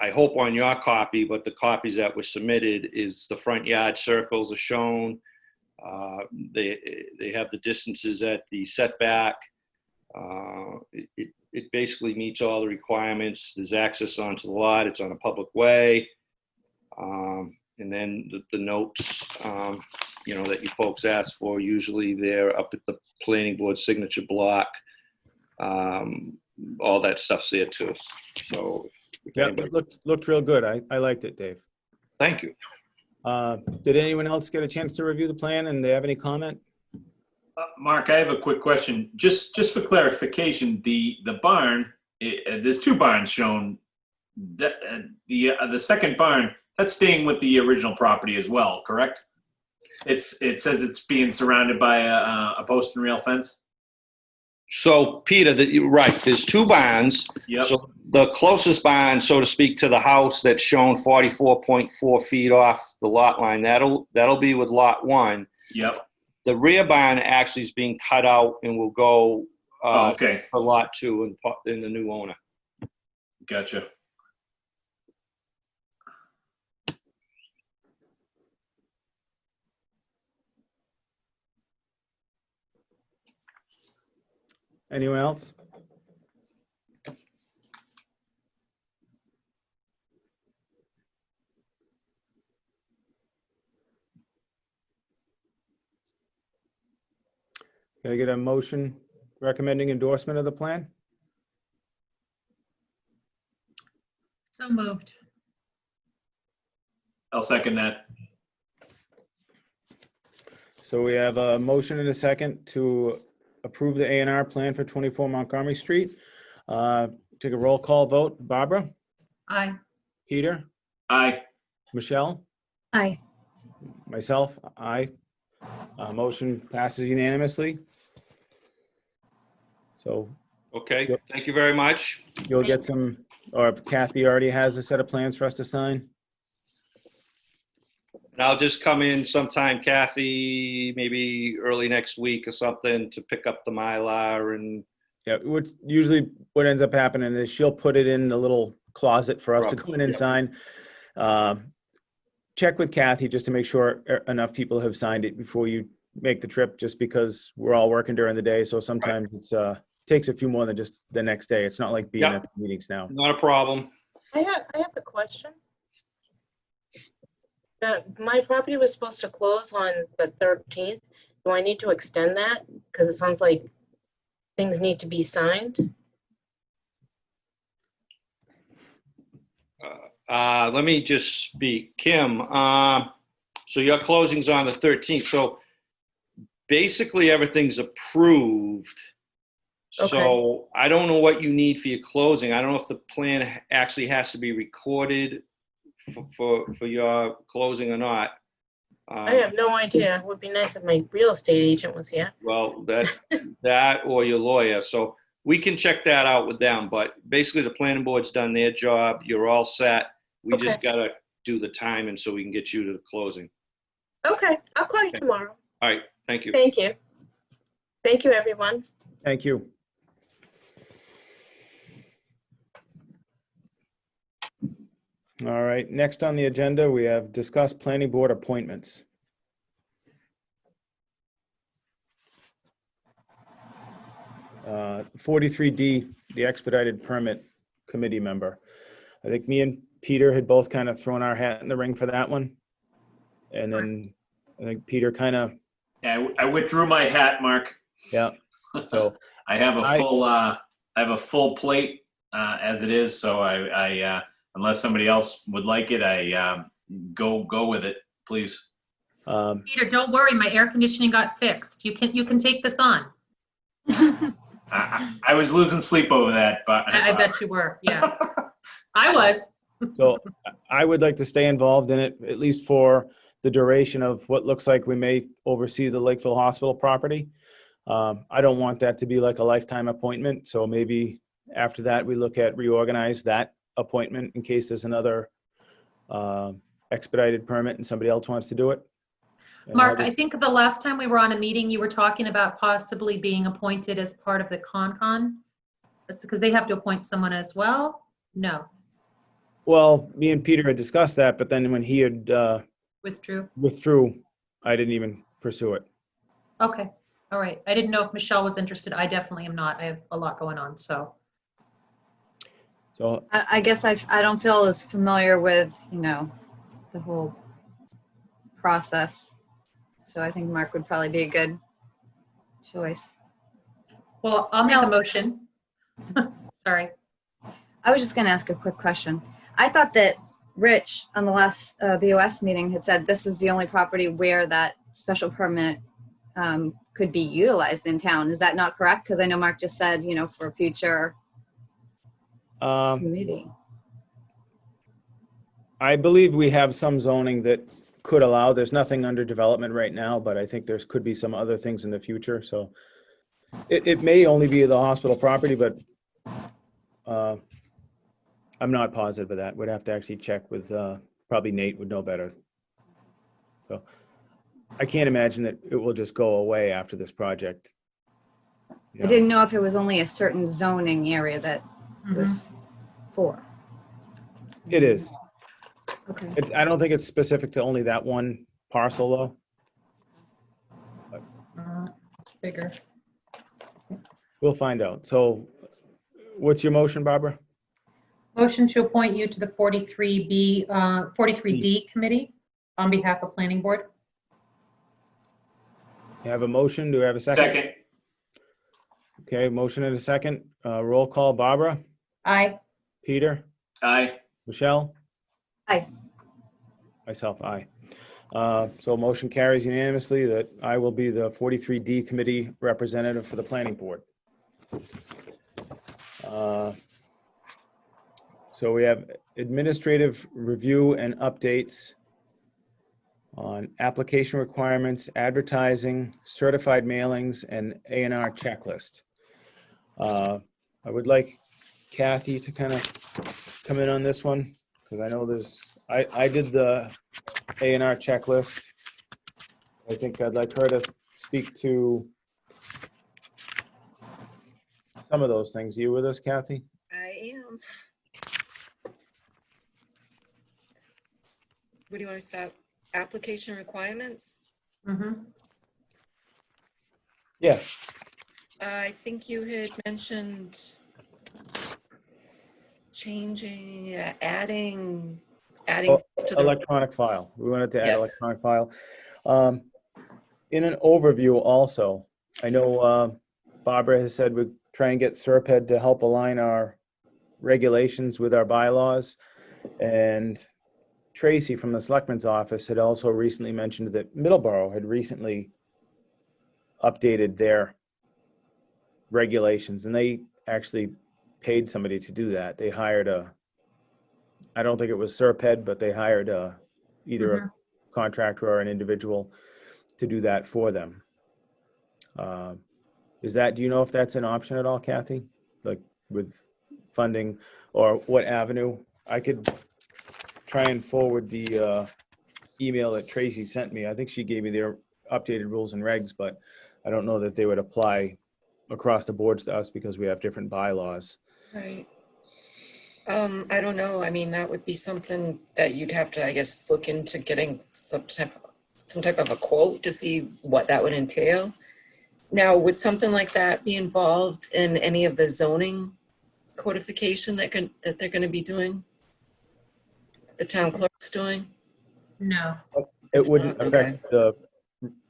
I hope on your copy, but the copies that were submitted is the front yard circles are shown. They have the distances at the setback. It basically meets all the requirements. There's access onto the lot. It's on a public way. And then the notes, that you folks ask for, usually they're up at the planning board signature block. All that stuff's there too. So Yeah, it looked real good. I liked it, Dave. Thank you. Did anyone else get a chance to review the plan and they have any comment? Mark, I have a quick question. Just for clarification, the barn, there's 2 barns shown. The second barn, that's staying with the original property as well, correct? It says it's being surrounded by a post and rail fence. So Peter, you're right, there's 2 barns. Yep. So the closest barn, so to speak, to the house that's shown 44.4 feet off the lot line, that'll be with Lot 1. Yep. The rear barn actually is being cut out and will go okay. for Lot 2 in the new owner. Gotcha. Anyone else? Can I get a motion recommending endorsement of the plan? So moved. I'll second that. So we have a motion and a second to approve the A&R plan for 24 Montgomery Street. Take a roll call vote. Barbara? Aye. Peter? Aye. Michelle? Aye. Myself? Aye. Motion passes unanimously. So Okay, thank you very much. you'll get some, or if Kathy already has a set of plans for us to sign. And I'll just come in sometime, Kathy, maybe early next week or something to pick up the Mylar and. Yeah, usually what ends up happening is she'll put it in the little closet for us to go in and sign. Check with Kathy just to make sure enough people have signed it before you make the trip, just because we're all working during the day. So sometimes it's takes a few more than just the next day. It's not like being at the meetings now. Not a problem. I have a question. My property was supposed to close on the 13th. Do I need to extend that? Because it sounds like things need to be signed. Let me just speak. Kim, so your closing's on the 13th. So basically everything's approved. So I don't know what you need for your closing. I don't know if the plan actually has to be recorded for your closing or not. I have no idea. It would be nice if my real estate agent was here. Well, that or your lawyer. So we can check that out with them. But basically, the planning board's done their job. You're all set. We just gotta do the timing so we can get you to the closing. Okay, I'll call you tomorrow. All right. Thank you. Thank you. Thank you, everyone. Thank you. All right, next on the agenda, we have discussed planning board appointments. Uh, 43D, the expedited permit committee member. I think me and Peter had both kind of thrown our hat in the ring for that one. And then I think Peter kind of. Yeah, I withdrew my hat, Mark. Yeah. So I have a full plate as it is. So I unless somebody else would like it, I go with it, please. Peter, don't worry, my air conditioning got fixed. You can take this on. I was losing sleep over that, but I bet you were, yeah. I was. So I would like to stay involved in it, at least for the duration of what looks like we may oversee the Lakeville Hospital property. I don't want that to be like a lifetime appointment. So maybe after that, we look at reorganize that appointment in case there's another expedited permit and somebody else wants to do it. And Mark, I think the last time we were on a meeting, you were talking about possibly being appointed as part of the CONCON. Because they have to appoint someone as well? No. Well, me and Peter had discussed that, but then when he had Withdrew? I didn't even pursue it. Okay, all right. I didn't know if Michelle was interested. I definitely am not. I have a lot going on, so. So I guess I don't feel as familiar with, the whole process. So I think Mark would probably be a good choice. Well, I'll make a motion. Sorry. I was just going to ask a quick question. I thought that Rich on the last BOS meeting had said this is the only property where that special permit could be utilized in town. Is that not correct? Because I know Mark just said, for future committee. I believe we have some zoning that could allow, there's nothing under development right now, but I think there could be some other things in the future. So it may only be the hospital property, but I'm not positive of that. We'd have to actually check with, probably Nate would know better. So I can't imagine that it will just go away after this project. I didn't know if it was only a certain zoning area that it was for. It is. Okay. I don't think it's specific to only that one parcel though. It's bigger. We'll find out. So what's your motion, Barbara? Motion to appoint you to the 43D committee on behalf of Planning Board. You have a motion. Do we have a second? Second. Okay, motion and a second. Roll call. Barbara? Aye. Peter? Aye. Michelle? Aye. Myself, aye. So motion carries unanimously that I will be the 43D committee representative for the planning board. So we have administrative review and updates on application requirements, advertising, certified mailings, and A&R checklist. I would like Kathy to kind of come in on this one, because I know I did the A&R checklist. I think I'd like her to speak to some of those things. Are you with us, Kathy? I am. What do you want to start? Application requirements? Yeah. I think you had mentioned changing, adding to the Electronic file. We wanted to add Yes. electronic file. In an overview also, I know Barbara has said we'd try and get Serped to help align our regulations with our bylaws. And Tracy from the Selectman's office had also recently mentioned that Middleborough had recently updated their regulations, and they actually paid somebody to do that. They hired I don't think it was Serped, but they hired either a contractor or an individual to do that for them. Do you know if that's an option at all, Kathy? Like with funding or what avenue? I could try and forward the email that Tracy sent me. I think she gave me their updated rules and regs, but I don't know that they would apply across the boards to us because we have different bylaws. Right. I don't know. I mean, that would be something that you'd have to, I guess, look into getting some type of a quote to see what that would entail. Now, would something like that be involved in any of the zoning codification that they're going to be doing? The town clerk's doing? No. It wouldn't affect the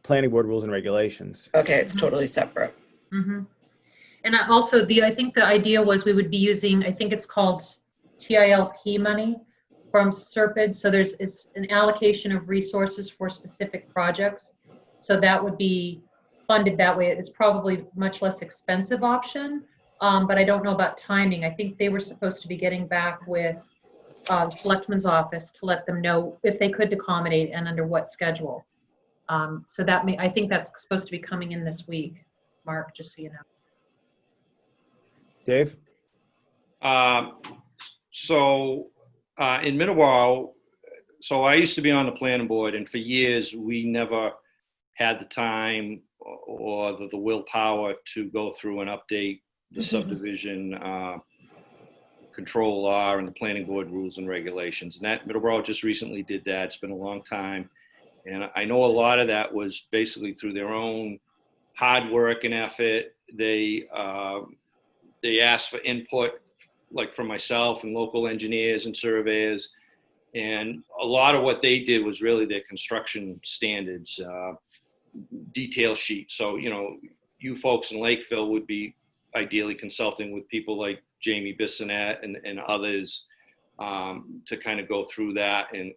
planning board rules and regulations. Okay, it's totally separate. And I think the idea was we would be using, I think it's called TILP money from SERPID. So it's an allocation of resources for specific projects. So that would be funded that way. It's probably much less expensive option, but I don't know about timing. I think they were supposed to be getting back with Selectman's office to let them know if they could accommodate and under what schedule. So I think that's supposed to be coming in this week, Mark, just so you know. Dave? In Middleborough, so I used to be on the planning board, and for years we never had the time or the willpower to go through and update the subdivision control law and the planning board rules and regulations. And that Middleborough just recently did that. It's been a long time. And I know a lot of that was basically through their own hard work and effort. They asked for input, like from myself and local engineers and surveyors. And a lot of what they did was really their construction standards, detail sheet. So, you folks in Lakeville would be ideally consulting with people like Jamie Bissonette and others to kind of go through that and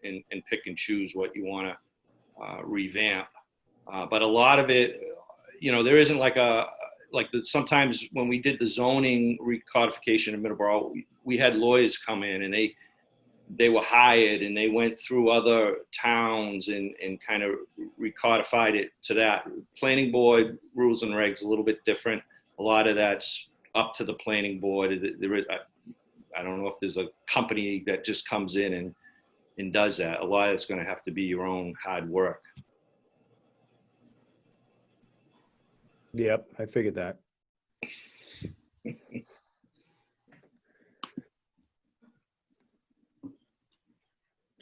pick and choose what you want to revamp. But a lot of it, there isn't sometimes when we did the zoning recodification in Middleborough, we had lawyers come in and they were hired and they went through other towns and kind of recodified it to that. Planning board rules and regs a little bit different. A lot of that's up to the planning board. There is, I don't know if there's a company that just comes in and does that. A lot of it's going to have to be your own hard work. Yep, I figured that.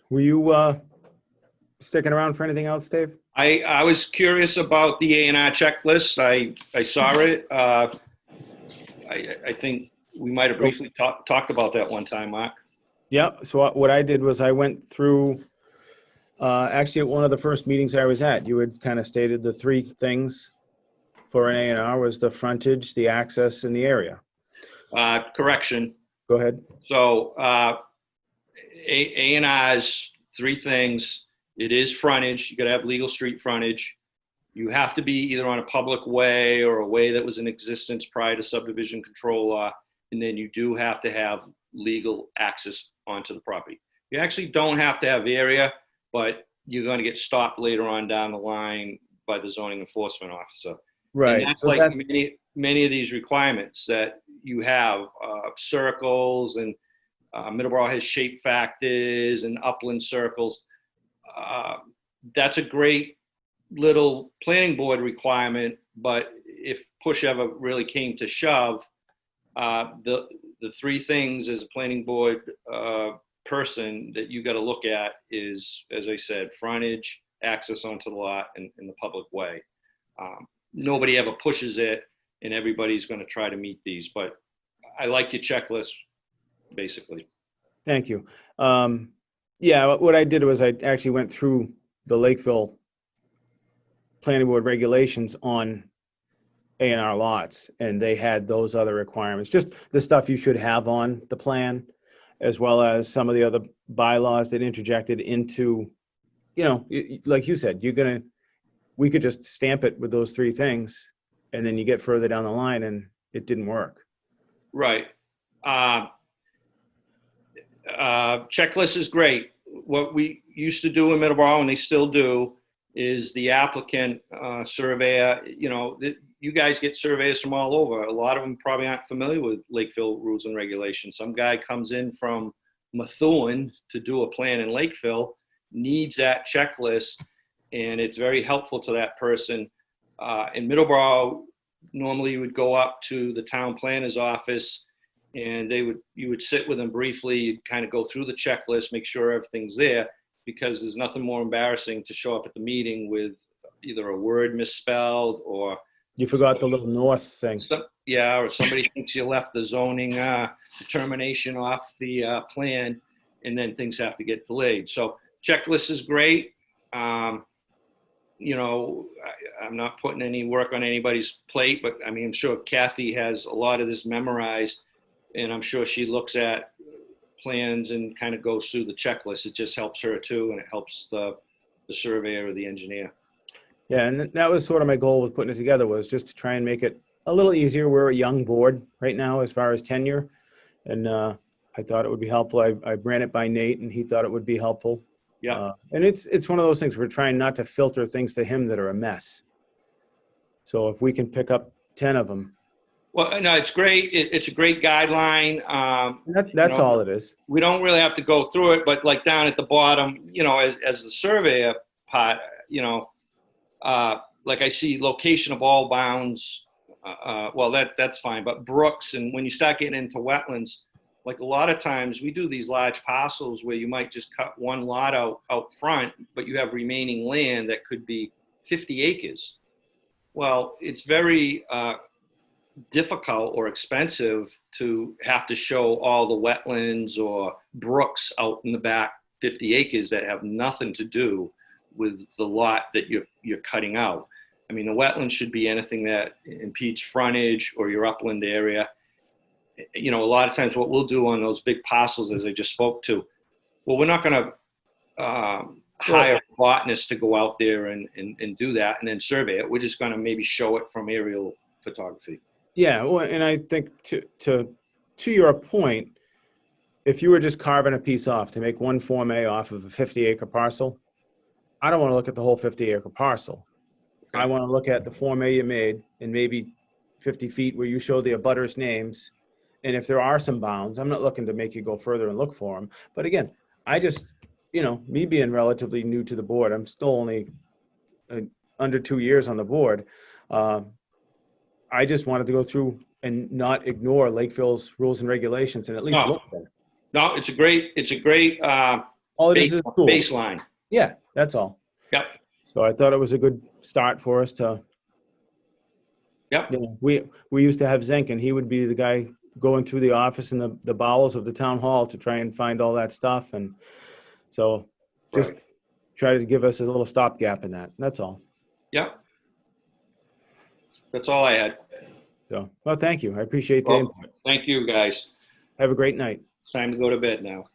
Were you sticking around for anything else, Dave? I was curious about the A&R checklist. I saw it. I think we might have briefly talked about that one time, Mark. Yep. So what I did was I went through, actually at one of the first meetings I was at, you had kind of stated the three things for an A&R was the frontage, the access, and the area. Correction. Go ahead. So A&R's three things. It is frontage. You got to have legal street frontage. You have to be either on a public way or a way that was in existence prior to subdivision control law. And then you do have to have legal access onto the property. You actually don't have to have area, but you're going to get stopped later on down the line by the zoning enforcement officer. Right. And that's So like that's- many of these requirements that you have, circles, and Middleborough has shape factors and upland circles. That's a great little planning board requirement, but if push ever really came to shove, the three things as a planning board person that you got to look at is, as I said, frontage, access onto the lot, and the public way. Nobody ever pushes it, and everybody's going to try to meet these, but I like your checklist, basically. Thank you. Yeah, what I did was I actually went through the Lakeville Planning Board regulations on A&R lots, and they had those other requirements, just the stuff you should have on the plan, as well as some of the other bylaws that interjected into, like you said, we could just stamp it with those three things, and then you get further down the line and it didn't work. Right. Checklist is great. What we used to do in Middleborough, and they still do, is the applicant surveyor. You guys get surveyors from all over. A lot of them probably aren't familiar with Lakeville rules and regulations. Some guy comes in from Methuen to do a plan in Lakeville, needs that checklist, and it's very helpful to that person. In Middleborough, normally you would go up to the town planner's office, and you would sit with them briefly. You'd kind of go through the checklist, make sure everything's there, because there's nothing more embarrassing to show up at the meeting with either a word misspelled or You forgot the little north thing. or somebody thinks you left the zoning determination off the plan, and then things have to get delayed. So checklist is great. I'm not putting any work on anybody's plate, but I mean, I'm sure Kathy has a lot of this memorized, and I'm sure she looks at plans and kind of goes through the checklist. It just helps her too, and it helps the surveyor or the engineer. Yeah, and that was sort of my goal with putting it together, was just to try and make it a little easier. We're a young board right now as far as tenure, and I thought it would be helpful. I ran it by Nate, and he thought it would be helpful. Yeah. And it's one of those things, we're trying not to filter things to him that are a mess. So if we can pick up 10 of them. Well, no, it's great. It's a great guideline. That's all it is. We don't really have to go through it, but like down at the bottom, as the surveyor part, like I see location of all bounds. Well, that's fine, but brooks, and when you start getting into wetlands, like a lot of times we do these large parcels where you might just cut one lot out front, but you have remaining land that could be 50 acres. Well, it's very difficult or expensive to have to show all the wetlands or brooks out in the back 50 acres that have nothing to do with the lot that you're cutting out. I mean, the wetlands should be anything that impedes frontage or your upland area. A lot of times what we'll do on those big parcels, as I just spoke to, well, we're not going to hire a botanist to go out there and do that and then survey it. We're just going to maybe show it from aerial photography. Yeah, well, and I think to your point, if you were just carving a piece off to make one Form A off of a 50-acre parcel, I don't want to look at the whole 50-acre parcel. I want to look at the Form A you made and maybe 50 feet where you show the abutters' names. And if there are some bounds, I'm not looking to make you go further and look for them. But again, I just, me being relatively new to the board, I'm still only under 2 years on the board. I just wanted to go through and not ignore Lakeville's rules and regulations and at least look at them. No, it's a great all it is cool. Baseline. Yeah, that's all. Yep. So I thought it was a good start for us to. Yep. We used to have Zink, and he would be the guy going through the office and the bowels of the town hall to try and find all that stuff, and so just try to give us a little stopgap in that. That's all. Yep. That's all I had. So, well, thank you. I appreciate the input. Thank you, guys. Have a great night. It's time to go to bed now.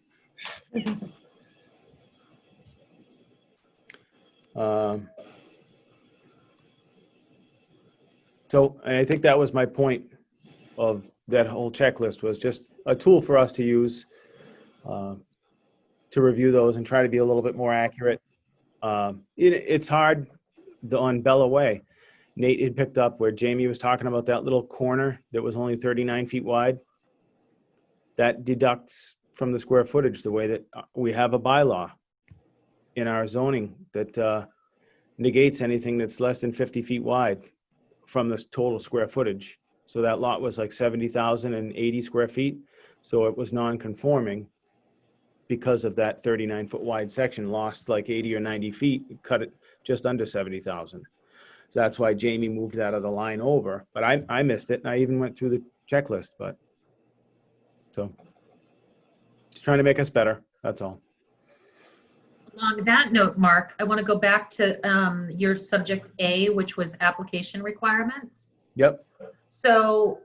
So I think that was my point of that whole checklist, was just a tool for us to use to review those and try to be a little bit more accurate. It's hard on Bella Way. Nate had picked up where Jamie was talking about that little corner that was only 39 feet wide. That deducts from the square footage the way that we have a bylaw in our zoning that negates anything that's less than 50 feet wide from the total square footage. So that lot was like 70,080 square feet. So it was non-conforming because of that 39-foot wide section, lost like 80 or 90 feet, cut it just under 70,000. So that's why Jamie moved that other line over. But I missed it, and I even went through the checklist. But so just trying to make us better. That's all. On that note, Mark, I want to go back to your subject A, which was application requirements. Yep. So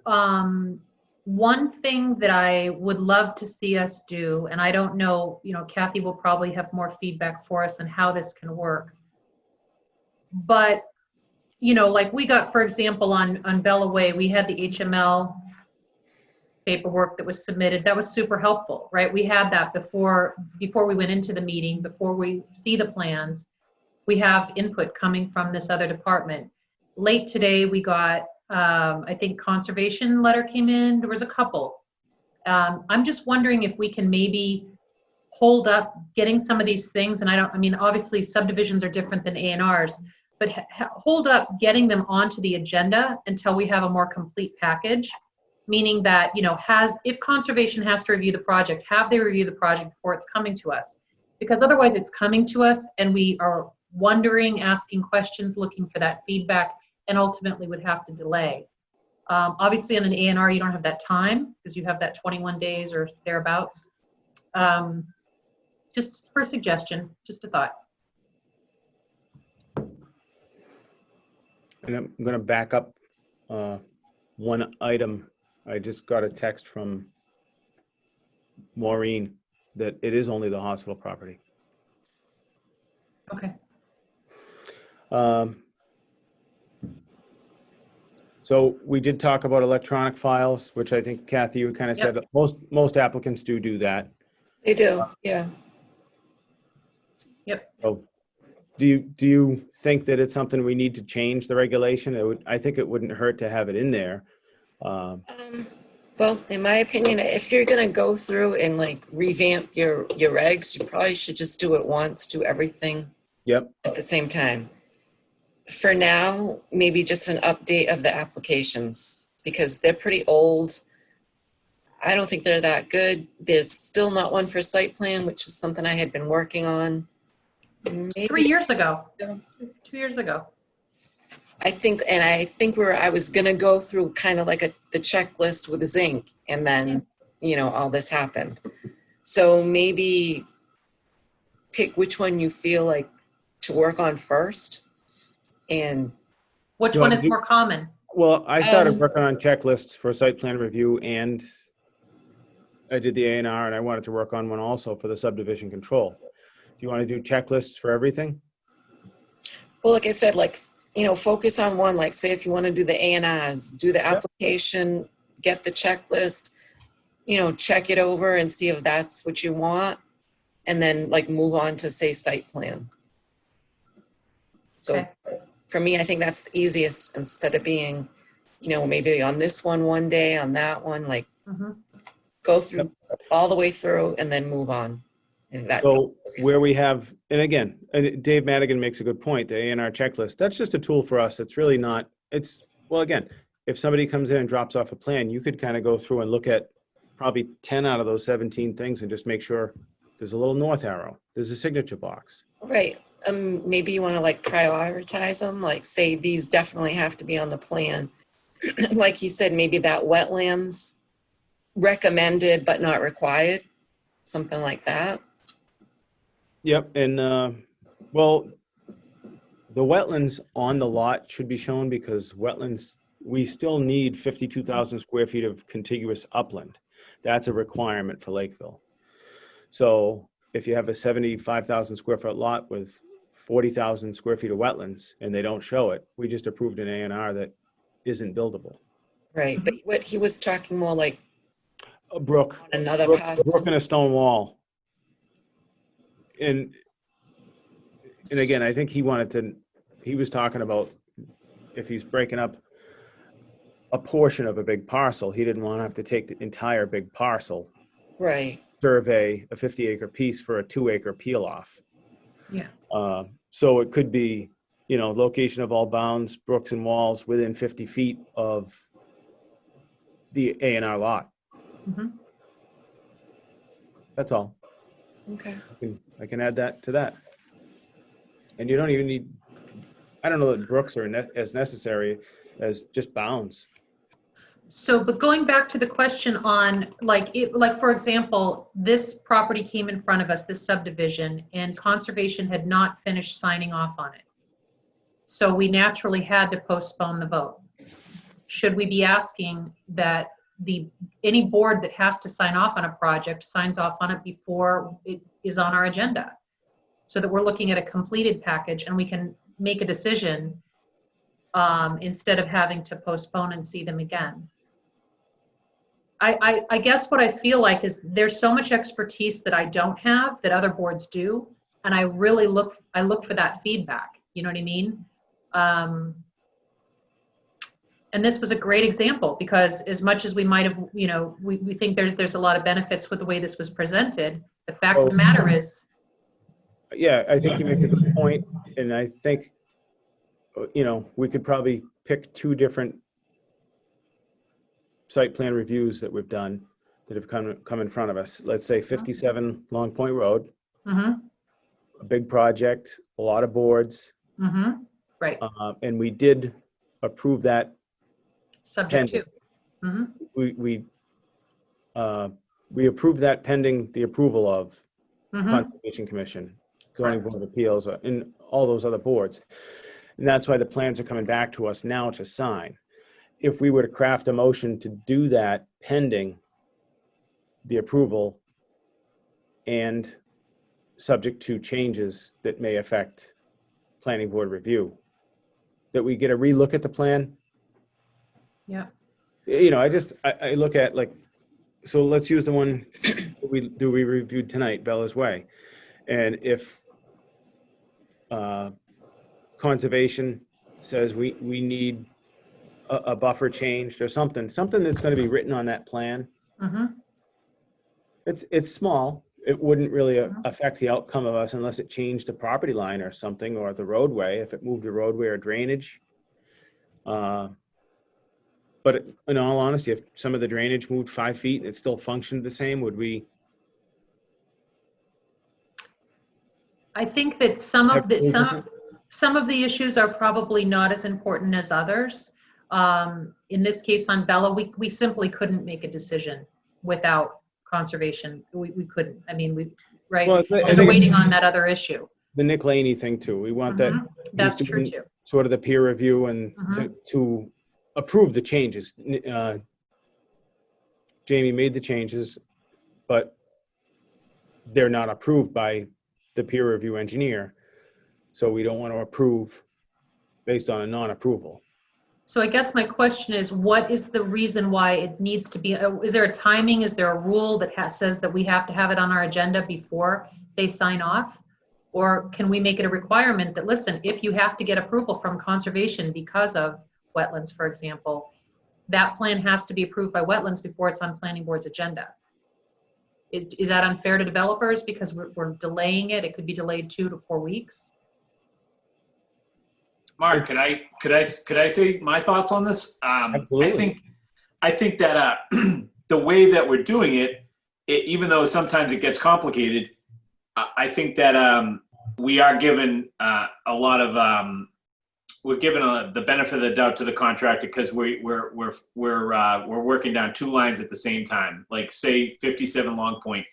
one thing that I would love to see us do, and I don't know, Kathy will probably have more feedback for us on how this can work. But, like we got, for example, on Bella Way, we had the HML paperwork that was submitted. That was super helpful, right? We had that before we went into the meeting, before we see the plans. We have input coming from this other department. Late today, we got, I think, conservation letter came in. There was a couple. I'm just wondering if we can maybe hold up getting some of these things, and obviously subdivisions are different than A&Rs, but hold up getting them onto the agenda until we have a more complete package. Meaning that, if conservation has to review the project, have they review the project before it's coming to us? Because otherwise it's coming to us and we are wondering, asking questions, looking for that feedback, and ultimately would have to delay. Obviously on an A&R, you don't have that time because you have that 21 days or thereabouts. Just for a suggestion, just a thought. And I'm going to back up one item. I just got a text from Maureen that it is only the hospital property. Okay. So we did talk about electronic files, which I think Kathy, you kind of said that most applicants do that. They do, yeah. Yep. So do you think that it's something we need to change the regulation? I think it wouldn't hurt to have it in there. Well, in my opinion, if you're gonna go through and like revamp your regs, you probably should just do it once, do everything at the same time. For now, maybe just an update of the applications because they're pretty old. I don't think they're that good. There's still not one for site plan, which is something I had been working on. Maybe 3 years ago, 2 years ago. I think where I was gonna go through kind of like the checklist with zinc, and then all this happened. So maybe pick which one you feel like to work on first, and which one is more common? Well, I started working on checklists for site plan review, and I did the A&R, and I wanted to work on one also for the subdivision control. Do you want to do checklists for everything? Well, like I said, focus on one. Like, say if you want to do the A&Rs, do the application, get the checklist, check it over and see if that's what you want, and then move on to say site plan. So for me, I think that's the easiest instead of being, maybe on this one day, on that one, go through all the way through and then move on. So where we have, and again, and Dave Madigan makes a good point, the A&R checklist, that's just a tool for us. It's really not, well, again, if somebody comes in and drops off a plan, you could kind of go through and look at probably 10 out of those 17 things and just make sure there's a little north arrow, there's a signature box. Right. Maybe you want to prioritize them, say these definitely have to be on the plan. Like you said, maybe that wetlands recommended but not required, something like that. Yep, and well, the wetlands on the lot should be shown because wetlands, we still need 52,000 square feet of contiguous upland. That's a requirement for Lakeville. So if you have a 75,000 square foot lot with 40,000 square feet of wetlands and they don't show it, we just approved an A&R that isn't buildable. Right, but what he was talking more like a brook, another a brook and a stone wall. And again, I think he was talking about if he's breaking up a portion of a big parcel, he didn't want to have to take the entire big parcel. Right. Survey a 50-acre piece for a 2-acre peel off. Yeah. So it could be, location of all bounds, brooks and walls within 50 feet of the A&R lot. Mm-hmm. That's all. Okay. I can add that to that. And you don't even need, I don't know that brooks are as necessary as just bounds. So, but going back to the question on for example, this property came in front of us, this subdivision, and conservation had not finished signing off on it. So we naturally had to postpone the vote. Should we be asking that any board that has to sign off on a project signs off on it before it is on our agenda, so that we're looking at a completed package and we can make a decision instead of having to postpone and see them again? I guess what I feel like is there's so much expertise that I don't have that other boards do, and I really look for that feedback. You know what I mean? And this was a great example because as much as we might have, we think there's a lot of benefits with the way this was presented, the fact of the matter is. Yeah, I think you make a good point, and I think, we could probably pick 2 different site plan reviews that we've done that have come in front of us. Let's say 57 Long Point Road, a big project, a lot of boards. Right. And we did approve that. Subject to. We approved that pending the approval of Conservation Commission, Zoning Board of Appeals, and all those other boards. And that's why the plans are coming back to us now to sign. If we were to craft a motion to do that pending the approval and subject to changes that may affect planning board review, that we get a relook at the plan. Yeah. You know, I look at, like, so let's use the one we reviewed tonight, Bella's Way. And if conservation says we need a buffer changed or something that's going to be written on that plan. Mm-hmm. It's small. It wouldn't really affect the outcome of us unless it changed the property line or something, or the roadway, if it moved the roadway or drainage. But in all honesty, if some of the drainage moved 5 feet and it still functioned the same, would we? I think that some of the issues are probably not as important as others. In this case on Bella, we simply couldn't make a decision without conservation. We couldn't. I mean, right? Well, Because we're waiting on that other issue. The Nick Laney thing too. We want that. That's true too. Sort of the peer review and to approve the changes. Jamie made the changes, but they're not approved by the peer review engineer. So we don't want to approve based on a non-approval. So I guess my question is, what is the reason why it needs to be, is there a timing? Is there a rule that says that we have to have it on our agenda before they sign off? Or can we make it a requirement that, listen, if you have to get approval from conservation because of wetlands, for example, that plan has to be approved by wetlands before it's on planning board's agenda? Is that unfair to developers because we're delaying it? It could be delayed 2 to 4 weeks. Mark, could I say my thoughts on this? Absolutely. I think that the way that we're doing it, even though sometimes it gets complicated, I think that we are given a lot of we're given the benefit of the doubt to the contractor because we're working down 2 lines at the same time. Like say 57 Long Point.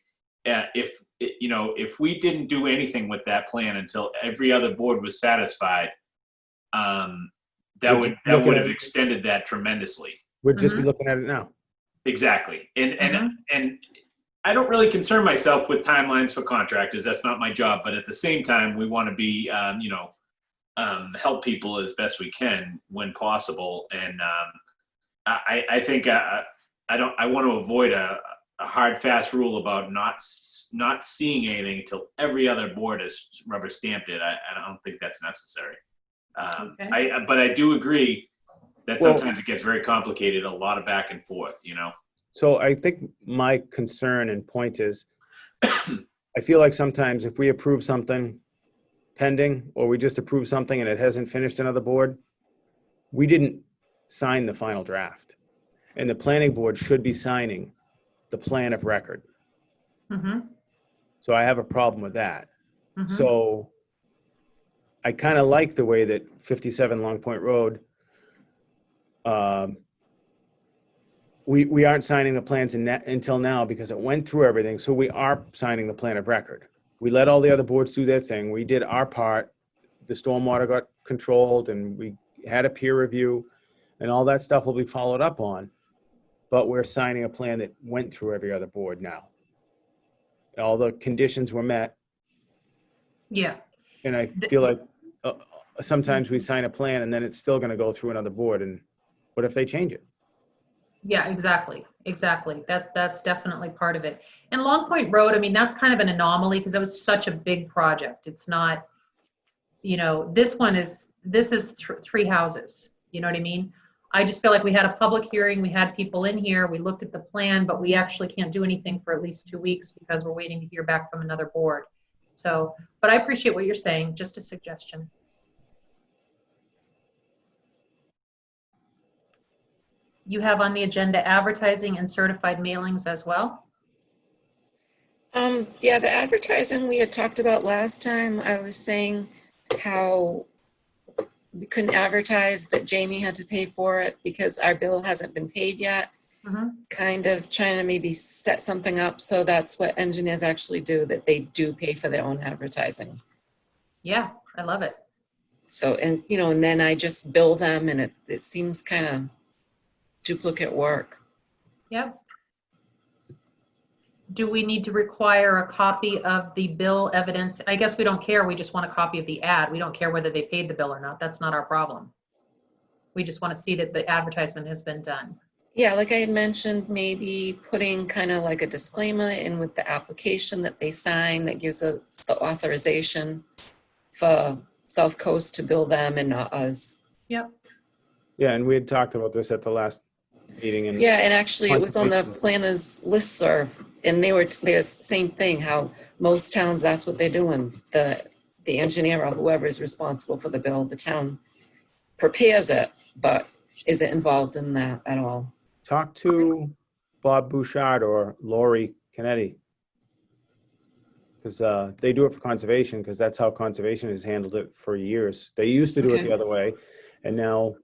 If we didn't do anything with that plan until every other board was satisfied, that would have extended that tremendously. We'd just be looking at it now. Exactly. And I don't really concern myself with timelines for contractors. That's not my job. But at the same time, we want to be, help people as best we can when possible. And I think I want to avoid a hard, fast rule about not seeing anything until every other board has rubber stamped it. I don't think that's necessary. But I do agree that sometimes it gets very complicated, a lot of back and forth, So I think my concern and point is, I feel like sometimes if we approve something pending, or we just approve something and it hasn't finished another board, we didn't sign the final draft. And the planning board should be signing the plan of record. So I have a problem with that. So I kind of like the way that 57 Long Point Road, we aren't signing the plans until now because it went through everything. So we are signing the plan of record. We let all the other boards do their thing. We did our part. The stormwater got controlled and we had a peer review and all that stuff will be followed up on. But we're signing a plan that went through every other board now. All the conditions were met. Yeah. And I feel like sometimes we sign a plan and then it's still going to go through another board. And what if they change it? Yeah, exactly. That's definitely part of it. And Long Point Road, I mean, that's kind of an anomaly because it was such a big project. It's not, this is 3 houses. You know what I mean? I just feel like we had a public hearing. We had people in here. We looked at the plan, but we actually can't do anything for at least 2 weeks because we're waiting to hear back from another board. So, but I appreciate what you're saying. Just a suggestion. You have on the agenda advertising and certified mailings as well? Yeah, the advertising we had talked about last time, I was saying how we couldn't advertise that Jamie had to pay for it because our bill hasn't been paid yet. Kind of trying to maybe set something up so that's what engineers actually do, that they do pay for their own advertising. Yeah, I love it. So, and, you know, and then I just bill them, and it seems kind of duplicate work. Yep. Do we need to require a copy of the bill evidence? I guess we don't care. We just want a copy of the ad. We don't care whether they paid the bill or not. That's not our problem. We just want to see that the advertisement has been done. Yeah, like I had mentioned, maybe putting kind of like a disclaimer in with the application that they sign that gives us the authorization for South Coast to bill them and not us. Yep. Yeah, and we had talked about this at the last meeting. And Yeah, and actually it was on the planner's listserv, and there's same thing, how most towns, that's what they're doing. The engineer or whoever is responsible for the bill, the town prepares it, but isn't involved in that at all. Talk to Bob Bouchard or Lori Kennedy, because they do it for conservation, because that's how conservation has handled it for years. They used to do it the other way, and now,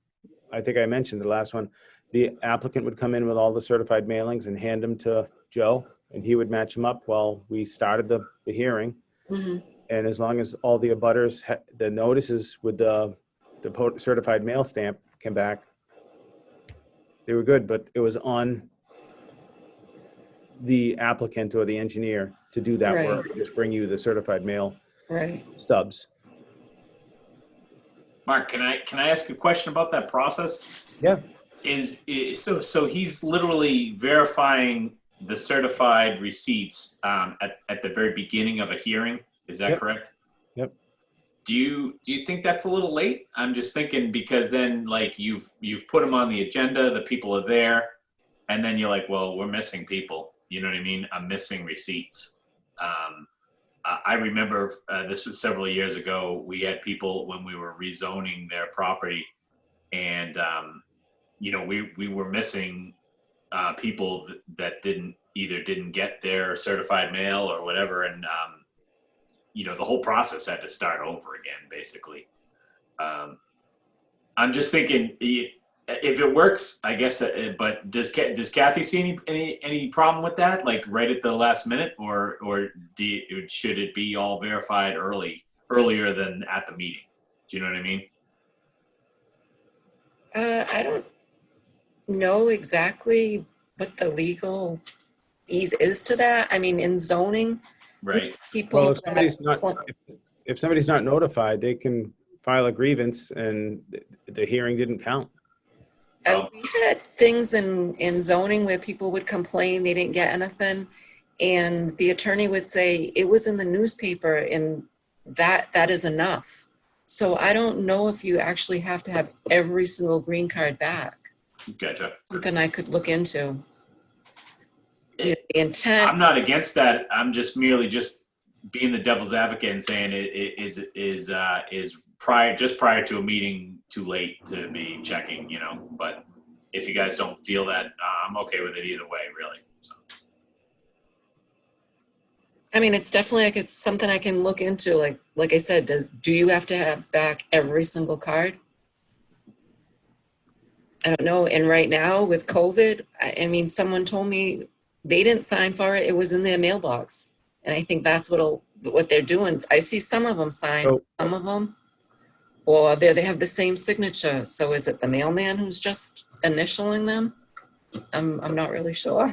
I think I mentioned the last one, the applicant would come in with all the certified mailings and hand them to Joe, and he would match them up while we started the hearing. Mm-hmm. And as long as all the abutters, the notices with the certified mail stamp came back, they were good, but it was on the applicant or the engineer to do that work, just bring you the certified mail stubs. Mark, can I ask a question about that process? Yeah. So he's literally verifying the certified receipts at the very beginning of a hearing. Is that correct? Yep. Do you think that's a little late? I'm just thinking, because then like you've put them on the agenda, the people are there, and then you're like, well, we're missing people. You know what I mean? I'm missing receipts. I remember this was several years ago. We had people when we were rezoning their property, and you know, we were missing people that didn't get their certified mail or whatever, and you know, the whole process had to start over again, basically. I'm just thinking, if it works, I guess. But does Kathy see any problem with that? Like right at the last minute, or should it be all verified earlier than at the meeting? Do you know what I mean? I don't know exactly what the legal ease is to that. I mean, in zoning, right? People. Well, if somebody's not notified, they can file a grievance, and the hearing didn't count. We've had things in zoning where people would complain they didn't get anything, and the attorney would say it was in the newspaper, and that is enough. So I don't know if you actually have to have every single green card back. Gotcha. Something I could look into. The intent. I'm not against that. I'm just merely being the devil's advocate and saying it is prior to a meeting too late to be checking, you know. But if you guys don't feel that, I'm okay with it either way, really. So. I mean, it's definitely like it's something I can look into. Like I said, do you have to have back every single card? I don't know. And right now with COVID, I mean, someone told me they didn't sign for it. It was in their mailbox. And I think that's what they're doing. I see some of them sign, some of them, or they have the same signature. So is it the mailman who's just initialing them? I'm not really sure.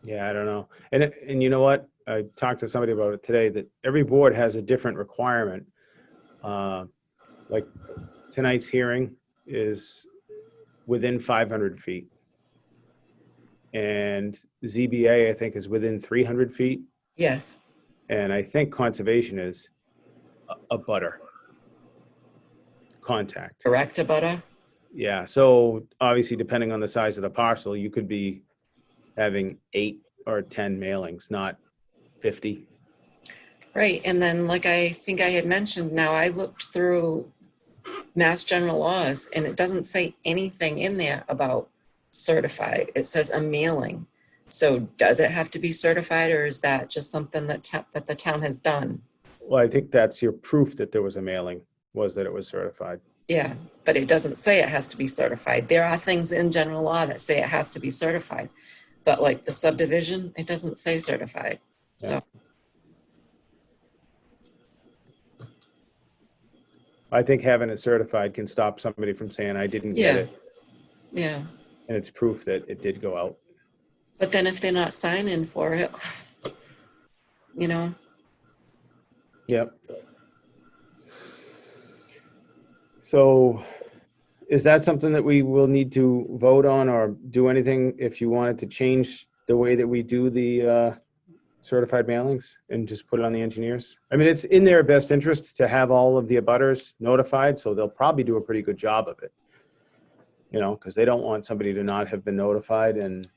Yeah, I don't know. And you know what? I talked to somebody about it today, that every board has a different requirement. Like tonight's hearing is within 500 feet. And ZBA, I think, is within 300 feet. Yes. And I think conservation is a butter contact. Correct, a butter? Yeah. So obviously, depending on the size of the parcel, you could be having 8 or 10 mailings, not 50. Right. And then, like I think I had mentioned, now I looked through Mass General laws, and it doesn't say anything in there about certified. It says a mailing. So does it have to be certified, or is that just something that the town has done? Well, I think that's your proof that there was a mailing, was that it was certified. Yeah, but it doesn't say it has to be certified. There are things in general law that say it has to be certified, but like the subdivision, it doesn't say certified. So I think having it certified can stop somebody from saying, I didn't get Yeah. it. Yeah. And it's proof that it did go out. But then if they're not signing for it, you know, Yep. So is that something that we will need to vote on or do anything if you wanted to change the way that we do the certified mailings and just put it on the engineers? I mean, it's in their best interest to have all of the abutters notified, so they'll probably do a pretty good job of it. You know, because they don't want somebody to not have been notified and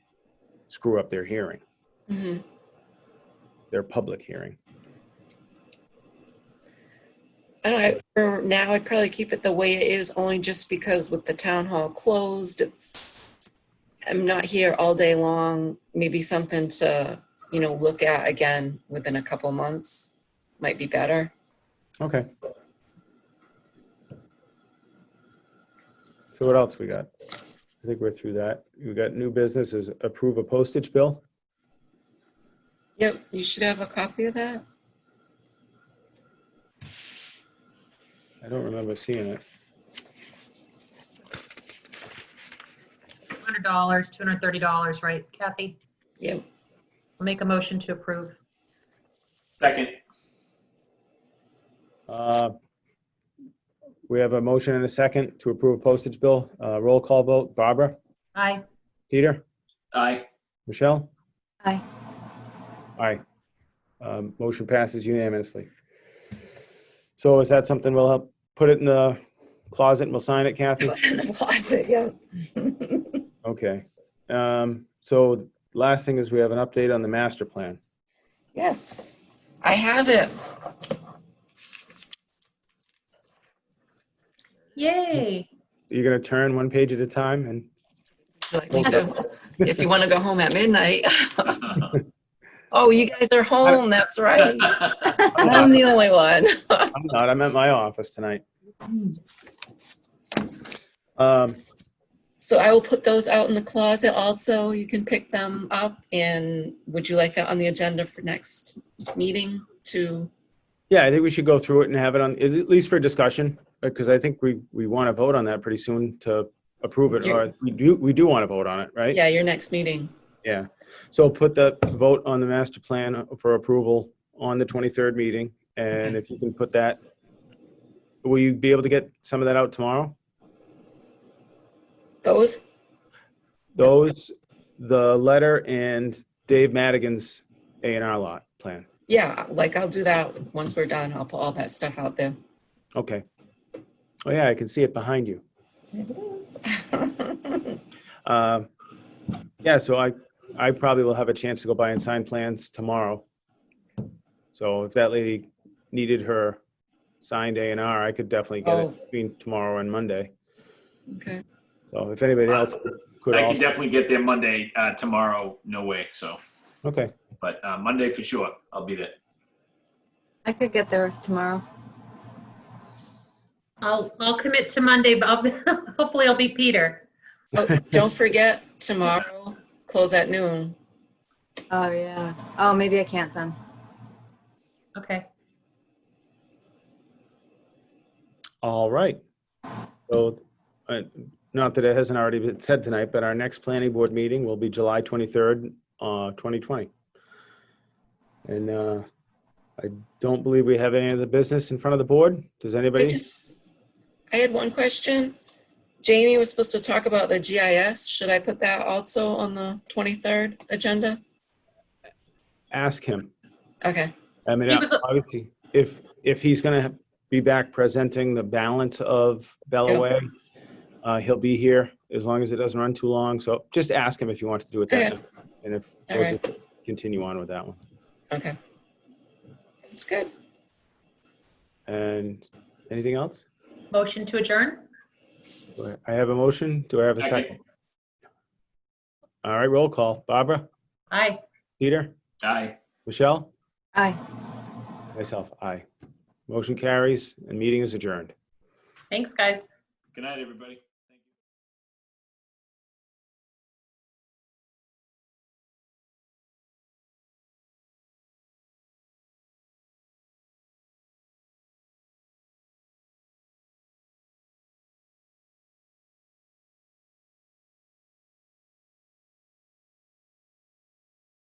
screw up their hearing, mhm. their public hearing. I don't know, for now, I'd probably keep it the way it is, only just because with the town hall closed, I'm not here all day long. Maybe something to, you know, look at again within a couple months might be better. Okay. So what else we got? I think we're through that. We got new business is approve a postage bill. Yep, you should have a copy of that. I don't remember seeing it. $200, $230, right, Kathy? Yep. I'll make a motion to approve. Second. We have a motion and a second to approve a postage bill. Roll call vote. Barbara? Aye. Peter? Aye. Michelle? Aye. Aye. Motion passes unanimously. So is that something we'll help put it in the closet and we'll sign it, Kathy? Put it in the closet, yeah. Okay. So last thing is we have an update on the master plan. Yes, I have it. Yay. You're going to turn one page at a time and Like me too. If you want to go home at midnight. Oh, you guys are home. That's right. I'm the only one. I'm not. I'm at my office tonight. So I will put those out in the closet also. You can pick them up. And would you like that on the agenda for next meeting to? Yeah, I think we should go through it and have it on, at least for discussion, because I think we want to vote on that pretty soon to approve it. Or we do want to vote on it, right? Yeah, your next meeting. Yeah. So put the vote on the master plan for approval on the 23rd meeting. And if you can put that, will you be able to get some of that out tomorrow? Those? Those, the letter and Dave Madigan's A&R lot plan. Yeah, like I'll do that once we're done. I'll put all that stuff out there. Okay. Oh yeah, I can see it behind you. Yeah, so I probably will have a chance to go by and sign plans tomorrow. So if that lady needed her signed A&R, I could definitely get it between tomorrow and Monday. Okay. So if anybody else could I also. can definitely get there Monday. Tomorrow, no way. So. Okay. But Monday for sure, I'll be there. I could get there tomorrow. I'll commit to Monday, but hopefully I'll be Peter. Oh, don't forget tomorrow, close at noon. Oh, yeah. Oh, maybe I can't then. Okay. All right. So not that it hasn't already been said tonight, but our next planning board meeting will be July 23rd, 2020. And I don't believe we have any other business in front of the board. Does anybody? I had one question. Jamie was supposed to talk about the GIS. Should I put that also on the 23rd agenda? Ask him. Okay. I mean, obviously, if he's going to be back presenting the balance of Bellaway, he'll be here as long as it doesn't run too long. So just ask him if he wants to do it that day. And if we'll just continue on with that one. Okay. That's good. And anything else? Motion to adjourn? I have a motion. Do I have a second? All right, roll call. Barbara? Aye. Peter? Aye. Michelle? Aye. Myself, aye. Motion carries and meeting is adjourned. Thanks, guys. Good night, everybody.